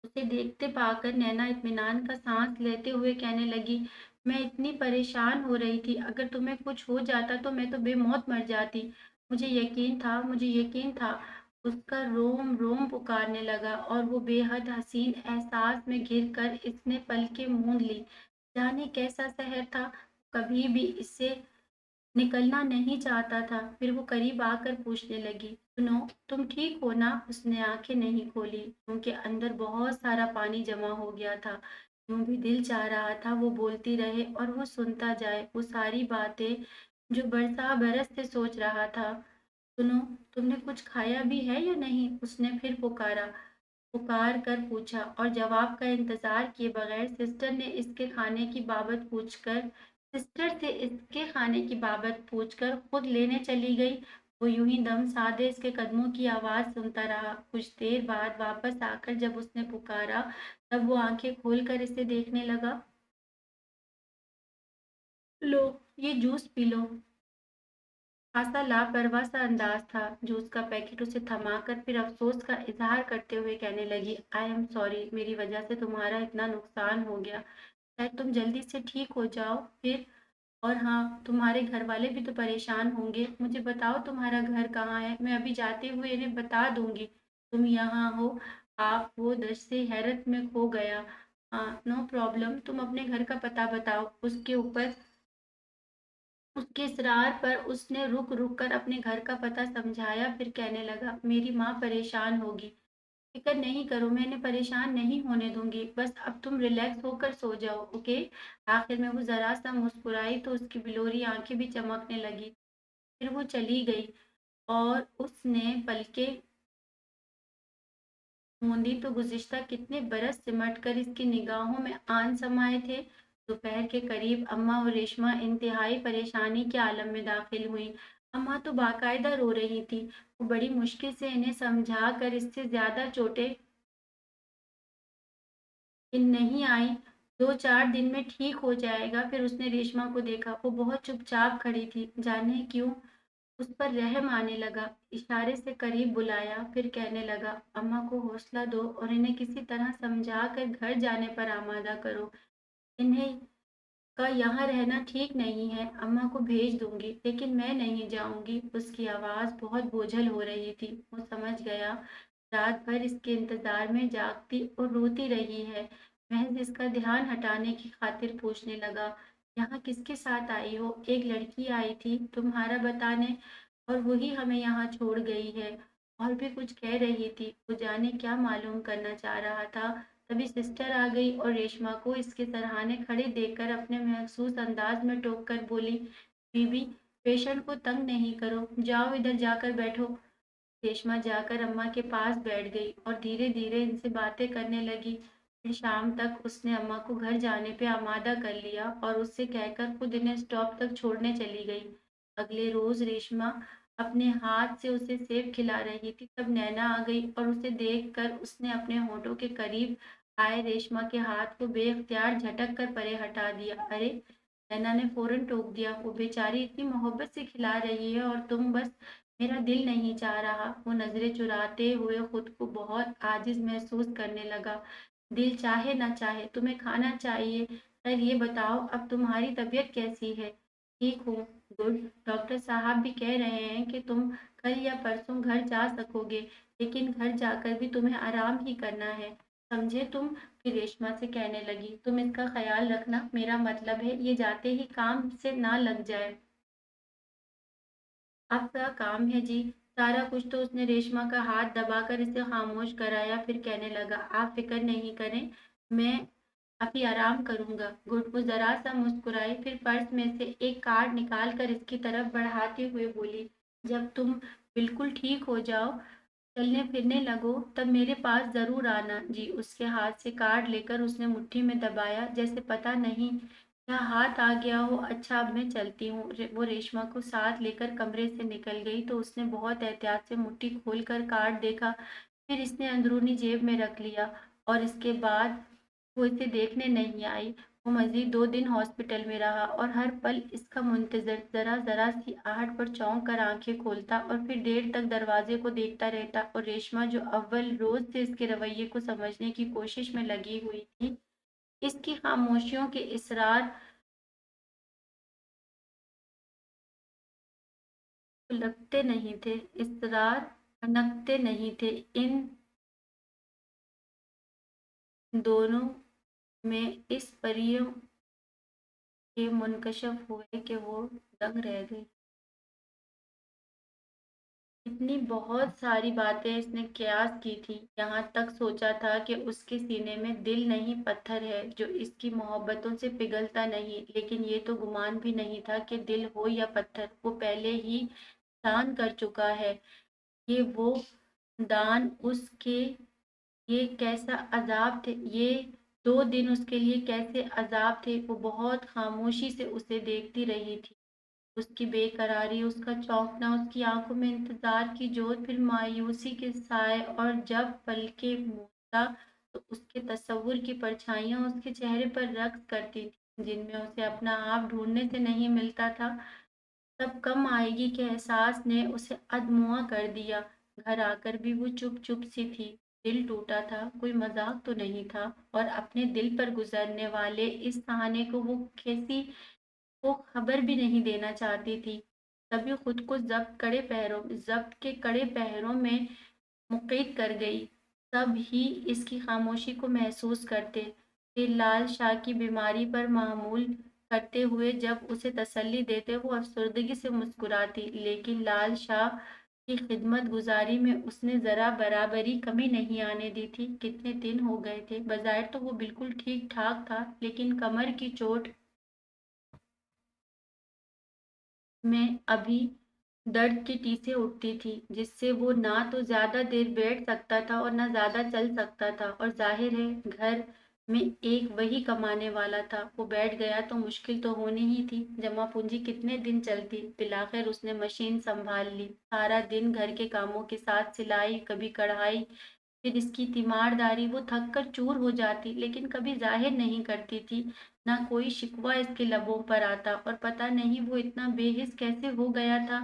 उसे देखते पाकर नैना इत्मीनान का सांस लेते हुए कहने लगी, मैं इतनी परेशान हो रही थी, अगर तुम्हें कुछ हो जाता तो मैं तो बेमौत मर जाती। मुझे यकीन था, मुझे यकीन था। उसका रोम रोम पुकारने लगा और वो बेहद हसीन एहसास में घिर कर इसने पलकें मूंद ली। जाने कैसा शहर था, कभी भी इससे निकलना नहीं चाहता था। फिर वो करीब आकर पूछने लगी, सुनो, तुम ठीक हो ना? उसने आंखें नहीं खोली क्योंकि अंदर बहुत सारा पानी जमा हो गया था। यूं भी दिल चाह रहा था वो बोलती रहे और वो सुनता जाए वो सारी बातें जो बरसा बरस से सोच रहा था। सुनो, तुमने कुछ खाया भी है या नहीं? उसने फिर पुकार कर पूछा और जवाब का इंतजार किए बगैर सिस्टर से इसके खाने की बाबत पूछकर खुद लेने चली गई। वो यूं ही दम साधे इसके कदमों की आवाज सुनता रहा। कुछ देर बाद वापस आकर जब उसने पुकारा तब वो आंखें खोलकर इसे देखने लगा। लो, ये जूस पी लो। खासा लापरवाह सा अंदाज था। जूस का पैकेट उसे थमाकर फिर अफसोस का इजहार करते हुए कहने लगी, आई एम सॉरी, मेरी वजह से तुम्हारा इतना नुकसान हो गया। शायद तुम जल्दी से ठीक हो जाओ फिर। और हाँ, तुम्हारे घर वाले भी तो परेशान होंगे। मुझे बताओ तुम्हारा घर कहाँ है, मैं अभी जाते हुए इन्हें बता दूंगी तुम यहाँ हो। आप वो दृश्य से हैरत में खो गया। हाँ, नो प्रॉब्लम, तुम अपने घर का पता बताओ। उसके इसरार पर उसने रुक रुक कर अपने घर का पता समझाया। फिर कहने लगा, मेरी माँ परेशान होगी। फिक्र नहीं करो, मैं इन्हें परेशान नहीं होने दूंगी। बस अब तुम रिलैक्स होकर सो जाओ, ओके? आखिर में वो जरा सा मुस्कुराई तो उसकी बिलोरी आंखें भी चमकने लगी। फिर वो चली गई और उसने पलकें मूंदी तो गुज़िश्ता कितने बरस सिमट कर इसकी निगाहों में आन समाये थे। दोपहर के करीब अम्मा और रेशमा इंतहाई परेशानी के आलम में दाखिल हुई। अम्मा तो बाकायदा रो रही थी। वो बड़ी मुश्किल से इन्हें समझा कर इससे ज्यादा चोटें इन नहीं आई। 2-4 दिन में ठीक हो जाएगा। फिर उसने रेशमा को देखा, वो बहुत चुपचाप खड़ी थी। जाने क्यों उस पर रहम आने लगा। इशारे से करीब बुलाया, फिर कहने लगा, अम्मा को हौसला दो और इन्हें किसी तरह समझा कर घर जाने पर आमादा करो। इन्हें का यहाँ रहना ठीक नहीं है। अम्मा को भेज दूंगी लेकिन मैं नहीं जाऊंगी। उसकी आवाज़ बहुत बोझल हो रही थी। वो समझ गया रात भर इसके इंतजार में जागती और रोती रही है। महज इसका ध्यान हटाने की खातिर पूछने लगा, यहाँ किसके साथ आई हो? एक लड़की आई थी तुम्हारा बताने और वही हमें यहाँ छोड़ गई है। और भी कुछ कह रही थी। वो जाने क्या मालूम करना चाह रहा था। तभी सिस्टर आ गई और रेशमा को इसके सरहाने खड़े देखकर अपने महसूस अंदाज में टोक कर बोली, बीबी, पेशेंट को तंग नहीं करो, जाओ इधर जाकर बैठो। रेशमा जाकर अम्मा के पास बैठ गई और धीरे धीरे इनसे बातें करने लगी। फिर शाम तक उसने अम्मा को घर जाने पे आमादा कर लिया और उससे कहकर खुद इन्हें स्टॉप तक छोड़ने चली गई। अगले रोज रेशमा अपने हाथ से उसे सेब खिला रही थी तब नैना आ गई और उसे देखकर उसने अपने होठों के करीब आए रेशमा के हाथ को बेख्तियार झटक कर परे हटा दिया। अरे, नैना ने फौरन टोक दिया, वो बेचारी इतनी मोहब्बत से खिला रही है और तुम बस। मेरा दिल नहीं चाह रहा। वो नजरें चुराते हुए खुद को बहुत आजिज महसूस करने लगा। दिल चाहे ना चाहे तुम्हें खाना चाहिए। खैर ये बताओ अब तुम्हारी तबीयत कैसी है? ठीक हूँ। गुड। डॉक्टर साहब भी कह रहे हैं कि तुम कल या परसों घर जा सकोगे, लेकिन घर जाकर भी तुम्हें आराम ही करना है, समझे तुम? फिर रेशमा से कहने लगी, तुम इसका ख्याल रखना, मेरा मतलब है ये जाते ही काम से ना लग जाए। आपका काम है जी। सारा कुछ तो उसने रेशमा का हाथ दबाकर इसे खामोश कराया। फिर कहने लगा, आप फिक्र नहीं करें, मैं अभी आराम करूंगा। गुड। वो जरा सा मुस्कुराई फिर पर्स में से एक कार्ड निकाल कर इसकी तरफ बढ़ाते हुए बोली, जब तुम बिल्कुल ठीक हो जाओ, चलने फिरने लगो, तब मेरे पास जरूर आना। जी। उसके हाथ से कार्ड लेकर उसने मुट्ठी में दबाया, जैसे पता नहीं क्या हाथ आ गया हो। अच्छा, अब मैं चलती हूँ। वो रेशमा को साथ लेकर कमरे से निकल गई तो उसने बहुत एहतियात से मुट्ठी खोलकर कार्ड देखा। फिर इसने अंदरूनी जेब में रख लिया और इसके बाद वो इसे देखने नहीं आई। वो मजीद 2 दिन हॉस्पिटल में रहा और हर पल इसका मुंतजर जरा जरा सी आहट पर चौंक कर आंखें खोलता और फिर देर तक दरवाजे को देखता रहता। और रेशमा जो अव्वल रोज से इसके रवैये को समझने की कोशिश में लगी हुई थी, इसकी खामोशियों के इसरार लगते नहीं थे। इसरार अनकते नहीं थे। इन दोनों में इस परियों के मुनकशफ हुए कि वो दंग रह गई। इतनी बहुत सारी बातें इसने कियास की थी, यहाँ तक सोचा था कि उसके सीने में दिल नहीं पत्थर है जो इसकी मोहब्बतों से पिघलता नहीं, लेकिन ये तो गुमान भी नहीं था कि दिल हो या पत्थर, वो पहले ही दान कर चुका है। ये वो दान उसके, ये कैसा अजाब थे ये 2 दिन उसके लिए, कैसे अजाब थे। वो बहुत खामोशी से उसे देखती रही थी, उसकी बेकरारी, उसका चौंकना, उसकी आंखों में इंतजार की जोत, फिर मायूसी के साए, और जब पलकें मूंदता तो उसके तस्वुर की परछाइयां उसके चेहरे पर रक्स करती थी, जिनमें उसे अपना आप ढूंढने से नहीं मिलता था। तब कम आएगी के एहसास ने उसे अधमुआ कर दिया। घर आकर भी वो चुप चुप सी थी। दिल टूटा था, कोई मजाक तो नहीं था, और अपने दिल पर गुजरने वाले इस सहाने को वो खबर भी नहीं देना चाहती थी। तभी खुद को जब्त के कड़े पहरों में मुक़य्यद कर गई। सब ही इसकी खामोशी को महसूस करते। फिर लाल शाह की बीमारी पर मामूल करते हुए जब उसे तसल्ली देते, वो अफसरदगी से मुस्कुराती, लेकिन लाल शाह की खिदमत गुजारी में उसने जरा बराबरी कमी नहीं आने दी थी। कितने दिन हो गए थे, बज़ाहिर तो वो बिल्कुल ठीक ठाक था, लेकिन कमर की चोट में अभी दर्द की टीसें उठती थी, जिससे वो ना तो ज्यादा देर बैठ सकता था और ना ज्यादा चल सकता था। और जाहिर है घर में एक वही कमाने वाला था, वो बैठ गया तो मुश्किल तो होनी ही थी। जमा पूंजी कितने दिन चलती। बिलाखिर उसने मशीन संभाल ली, सारा दिन घर के कामों के साथ सिलाई, कभी कढ़ाई, फिर इसकी तीमारदारी। वो थक कर चूर हो जाती, लेकिन कभी जाहिर नहीं करती थी। ना कोई शिकवा इसके लबों पर आता, और पता नहीं वो इतना बेहिस कैसे हो गया था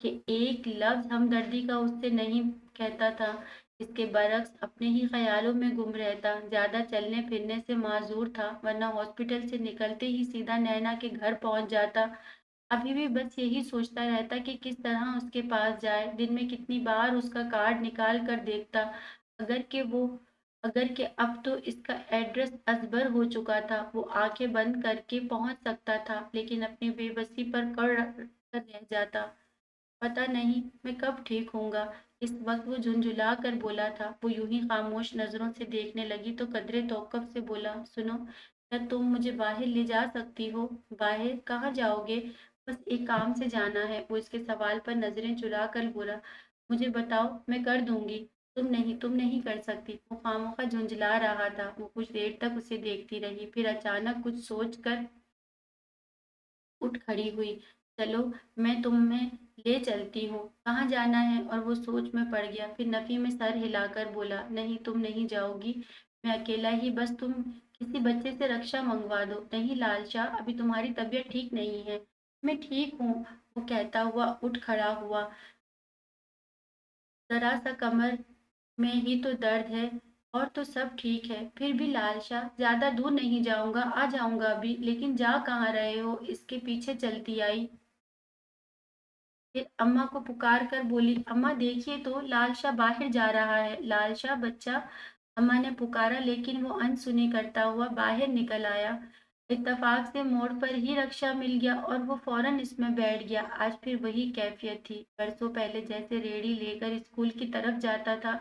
कि एक लफ्ज हमदर्दी का उससे नहीं कहता था। इसके बरक्स अपने ही ख्यालों में गुम रहता, ज्यादा चलने फिरने से माजूर था, वरना हॉस्पिटल से निकलते ही सीधा नैना के घर पहुंच जाता। अभी भी बस यही सोचता रहता कि किस तरह उसके पास जाए, दिन में कितनी बार उसका कार्ड निकाल कर देखता। अगर कि वो अगर कि अब तो इसका एड्रेस अजबर हो चुका था, वो आंखें बंद करके पहुंच सकता था, लेकिन अपनी बेबसी पर कड़ कर रह जाता। पता नहीं मैं कब ठीक होऊंगा। इस वक्त वो झुंझुला कर बोला था। वो यूं ही खामोश नजरों से देखने लगी तो कदरे तौकफ से बोला, सुनो, क्या तुम मुझे बाहर ले जा सकती हो? बाहर कहाँ जाओगे? बस एक काम से जाना है। वो इसके सवाल पर नजरें चुरा कर बोला, मुझे बताओ, मैं कर दूंगी। तुम नहीं कर सकती। वो खामोखा झुंझला रहा था। वो कुछ देर तक उसे देखती रही, फिर अचानक कुछ सोच कर उठ खड़ी हुई। चलो, मैं तुम्हें ले चलती हूँ। कहाँ जाना है? और वो सोच में पड़ गया, फिर नफी में सर हिलाकर बोला, नहीं, तुम नहीं जाओगी। मैं अकेला ही, बस तुम किसी बच्चे से रक्षा मंगवा दो। नहीं लालशाह, अभी तुम्हारी तबीयत ठीक नहीं है। मैं ठीक हूँ, वो कहता हुआ उठ खड़ा हुआ। जरा सा कमर में ही तो दर्द है, और तो सब ठीक है। फिर भी लालशाह, ज्यादा दूर नहीं जाऊंगा, आ जाऊंगा अभी। लेकिन जा कहाँ रहे हो? इसके पीछे चलती आई, फिर अम्मा को पुकार कर बोली, अम्मा देखिए तो, लालशाह बाहर जा रहा है। लालशाह बच्चा, अम्मा ने पुकारा, लेकिन वो अनसुनी करता हुआ बाहर निकल आया। इत्तेफाक से मोड़ पर ही रिक्शा मिल गया और वो फौरन इसमें बैठ गया। आज फिर वही कैफियत थी, बरसों पहले जैसे रेड़ी लेकर स्कूल की तरफ जाता था।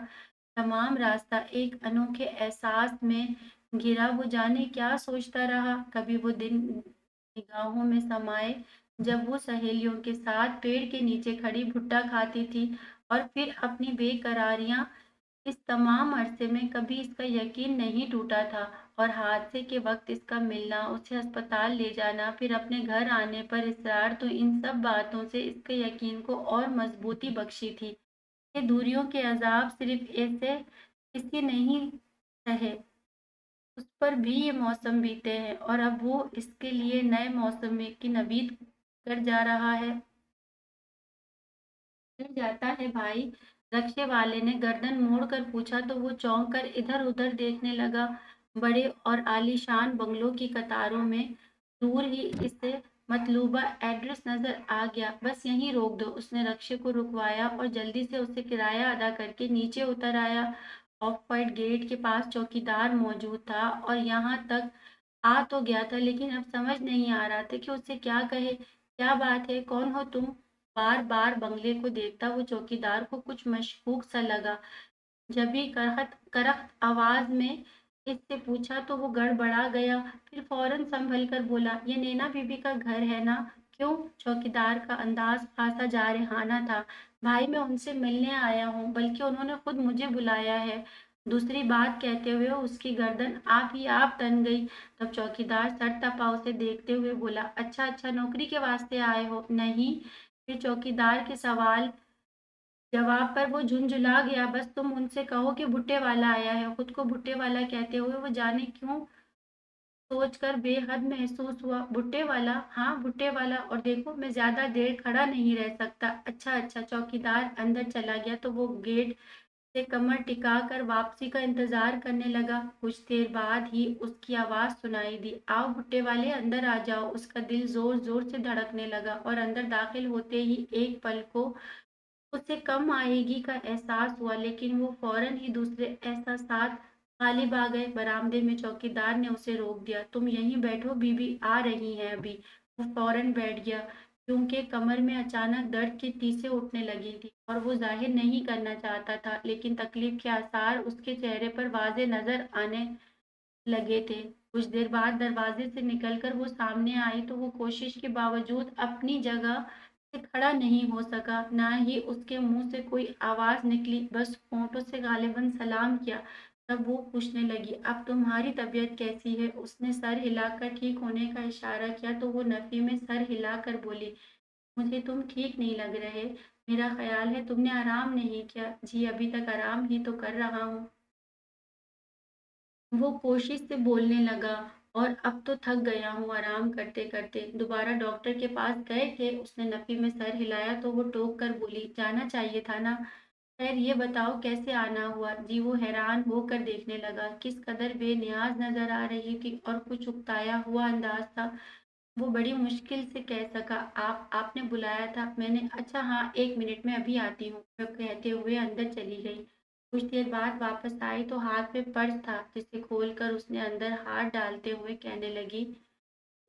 तमाम रास्ता एक अनोखे एहसास में घिरा। वो जाने क्या सोचता रहा। कभी वो दिन निगाहों में समाये जब वो सहेलियों के साथ पेड़ के नीचे खड़ी भुट्टा खाती थी, और फिर अपनी बेकरारियां। इस तमाम अरसे में कभी इसका यकीन नहीं टूटा था, और हादसे के वक्त इसका मिलना, उसे अस्पताल ले जाना, फिर अपने घर आने पर इसरार, तो इन सब बातों से इसके यकीन को और मजबूती बख्शी थी। ये दूरियों के अजाब सिर्फ ऐसे इसके नहीं सहे, उस पर भी ये मौसम बीते हैं, और अब वो इसके लिए नए मौसम की नवीद कर जा रहा है। मिल जाता है भाई? रक्शे वाले ने गर्दन मोड़कर पूछा, तो वो चौंक कर इधर उधर देखने लगा। बड़े और आलीशान बंगलों की कतारों में दूर ही इसे مطلوبہ ایڈریس نظر آ گیا، بس یہیں روک دو۔ اس نے رکشے کو رکوایا اور جلدی سے اسے کرایہ ادا کر کے نیچے اتر آیا۔ آف وائٹ گیٹ کے پاس چوکیدار موجود تھا اور یہاں تک آ تو گیا تھا، لیکن اب سمجھ نہیں آ رہا تھا کہ اسے کیا کہے۔ کیا بات ہے، کون ہو تم؟ بار بار بنگلے کو دیکھتا وہ چوکیدار کو کچھ مشکوک سا لگا۔ جبھی کرخت آواز میں اس سے پوچھا تو وہ گڑبڑا گیا، پھر فوراً سنبھل کر بولا، یہ نینا بی بی کا گھر ہے نا؟ کیوں؟ چوکیدار کا انداز خاصا جارحانہ تھا۔ بھائی میں ان سے ملنے آیا ہوں، بلکہ انہوں نے خود مجھے بلایا ہے۔ دوسری بات کہتے ہوئے اس کی گردن آپ ہی آپ تن گئی۔ تب چوکیدار سر تپا اسے دیکھتے ہوئے بولا، اچھا اچھا، نوکری کے واسطے آئے ہو؟ نہیں۔ پھر چوکیدار کے سوال جواب پر وہ جھنجھلا گیا، بس تم ان سے کہو کہ بھٹے والا آیا ہے۔ خود کو بھٹے والا کہتے ہوئے وہ جانے کیوں سوچ کر بے حد محسوس ہوا۔ بھٹے والا؟ ہاں بھٹے والا، اور دیکھو میں زیادہ دیر کھڑا نہیں رہ سکتا۔ اچھا اچھا۔ چوکیدار اندر چلا گیا تو وہ گیٹ سے کمر ٹکا کر واپسی کا انتظار کرنے لگا۔ کچھ دیر بعد ہی اس کی آواز سنائی دی، آؤ بھٹے والے اندر آ جاؤ۔ اس کا دل زور زور سے دھڑکنے لگا اور اندر داخل ہوتے ہی ایک پل کو اسے کم آہنگی کا احساس ہوا، لیکن وہ فوراً ہی دوسرے احساسات غالب آ گئے۔ برآمدے میں چوکیدار نے اسے روک دیا، تم یہیں بیٹھو، بی بی آ رہی ہیں ابھی۔ وہ فوراً بیٹھ گیا، کیونکہ کمر میں اچانک درد کی ٹیسیں اٹھنے لگی تھی اور وہ ظاہر نہیں کرنا چاہتا تھا، لیکن تکلیف کے آثار اس کے چہرے پر واضح نظر آنے لگے تھے۔ کچھ دیر بعد دروازے سے نکل کر وہ سامنے آئی تو وہ کوشش کے باوجود اپنی جگہ سے کھڑا نہیں ہو سکا، نہ ہی اس کے منہ سے کوئی آواز نکلی، بس ہونٹوں سے غالباً سلام کیا۔ تب وہ پوچھنے لگی، اب تمہاری طبیعت کیسی ہے؟ اس نے سر ہلا کر ٹھیک ہونے کا اشارہ کیا تو وہ نفی میں سر ہلا کر بولی، مجھے تم ٹھیک نہیں لگ رہے، میرا خیال ہے تم نے آرام نہیں کیا۔ جی ابھی تک آرام ہی تو کر رہا ہوں۔ وہ کوشش سے بولنے لگا، اور اب تو تھک گیا ہوں آرام کرتے کرتے۔ دوبارہ ڈاکٹر کے پاس گئے تھے؟ اس نے نفی میں سر ہلایا تو وہ ٹوک کر بولی، جانا چاہیے تھا نا۔ خیر یہ بتاؤ کیسے آنا ہوا؟ جی وہ حیران ہو کر دیکھنے لگا، کس قدر بے نیاز نظر آ رہی تھی اور کچھ اکتایا ہوا انداز تھا۔ وہ بڑی مشکل سے کہہ سکا، آپ نے بلایا تھا؟ میں نے؟ اچھا ہاں، ایک منٹ میں ابھی آتی ہوں، کہتے ہوئے اندر چلی گئی۔ کچھ دیر بعد واپس آئی تو ہاتھ میں پرس تھا، جسے کھول کر اس نے اندر ہاتھ ڈالتے ہوئے کہنے لگی،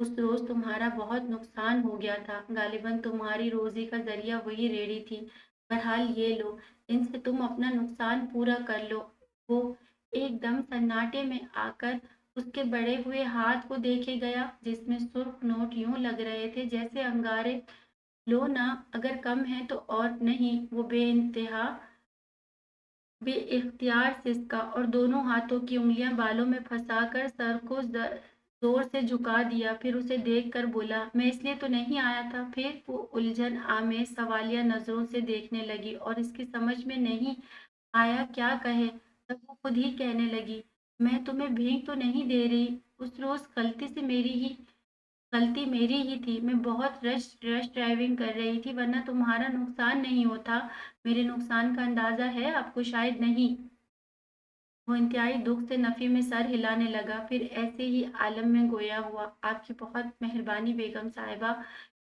اس روز تمہارا بہت نقصان ہو گیا تھا، غالباً تمہاری روزی کا ذریعہ وہی ریڑھی تھی، بہرحال یہ لو، ان سے تم اپنا نقصان پورا کر لو۔ وہ ایک دم سناٹے میں آ کر اس کے بڑے ہوئے ہاتھ کو دیکھے گیا، جس میں سرخ نوٹ یوں لگ رہے تھے جیسے انگارے۔ لو نا، اگر کم ہے تو اور نہیں۔ وہ بے اختیار سسکا اور دونوں ہاتھوں کی انگلیاں بالوں میں پھنسا کر سر کو زور سے جھکا دیا، پھر اسے دیکھ کر بولا، میں اس لیے تو نہیں آیا تھا۔ پھر وہ الجھن آمیز سوالیہ نظروں سے دیکھنے لگی اور اس کی سمجھ میں نہیں آیا کیا کہے۔ تب وہ خود ہی کہنے لگی، میں تمہیں بھیک تو نہیں دے رہی، اس روز غلطی میری ہی تھی، میں بہت رش ڈرائیونگ کر رہی تھی، ورنہ تمہارا نقصان نہیں ہوتا۔ میرے نقصان کا اندازہ ہے آپ کو؟ شاید نہیں۔ وہ انتہائی دکھ سے نفی میں سر ہلانے لگا، پھر ایسے ہی عالم میں گویا ہوا، آپ کی بہت مہربانی بیگم صاحبہ،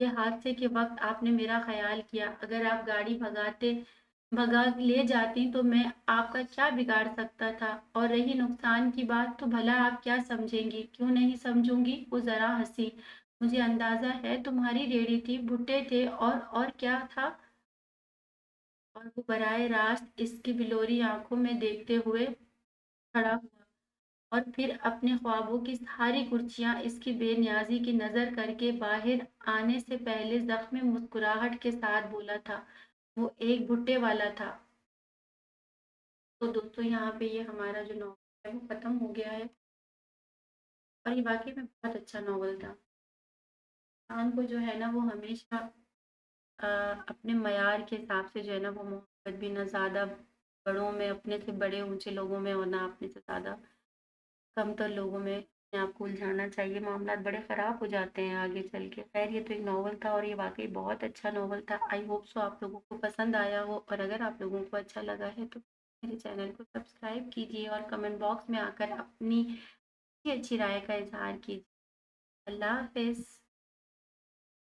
یہ حادثے کے وقت آپ نے میرا خیال کیا، اگر آپ گاڑی بھگا لے جاتی تو میں آپ کا کیا بگاڑ سکتا تھا؟ اور رہی نقصان کی بات تو بھلا آپ کیا سمجھیں گی؟ کیوں نہیں سمجھوں گی؟ وہ ذرا ہنسی، مجھے اندازہ ہے تمہاری ریڑھی تھی، بھٹے تھے اور کیا تھا؟ اور وہ براہ راست اس کی بلوری آنکھوں میں دیکھتے ہوئے کھڑا ہوا، اور پھر اپنے خوابوں کی ساری کرچیاں اس کی بے نیازی کی نظر کر کے باہر آنے سے پہلے زخمی مسکراہٹ کے ساتھ بولا تھا، وہ ایک بھٹے والا تھا۔ تو دوستوں یہاں پہ یہ ہمارا جو ناول ہے وہ ختم ہو گیا ہے، اور یہ واقعی میں بہت اچھا ناول تھا۔ انسان کو جو ہے نا وہ ہمیشہ اپنے معیار کے حساب سے جو ہے نا وہ محبت بھی، نہ زیادہ بڑوں میں، اپنے سے بڑے اونچے لوگوں میں، اور نہ اپنے سے زیادہ کم تر لوگوں میں اپنے آپ کو الجھانا چاہیے، معاملات بڑے خراب ہو جاتے ہیں آگے چل کے۔ خیر یہ تو ایک ناول تھا، اور یہ واقعی بہت اچھا ناول تھا۔ آئی ہوپ سو آپ لوگوں کو پسند آیا ہو، اور اگر آپ لوگوں کو اچھا لگا ہے تو میرے چینل کو سبسکرائب کیجیے اور کمنٹ باکس میں آ کر اپنی اچھی رائے کا اظہار کیجیے۔ اللہ حافظ۔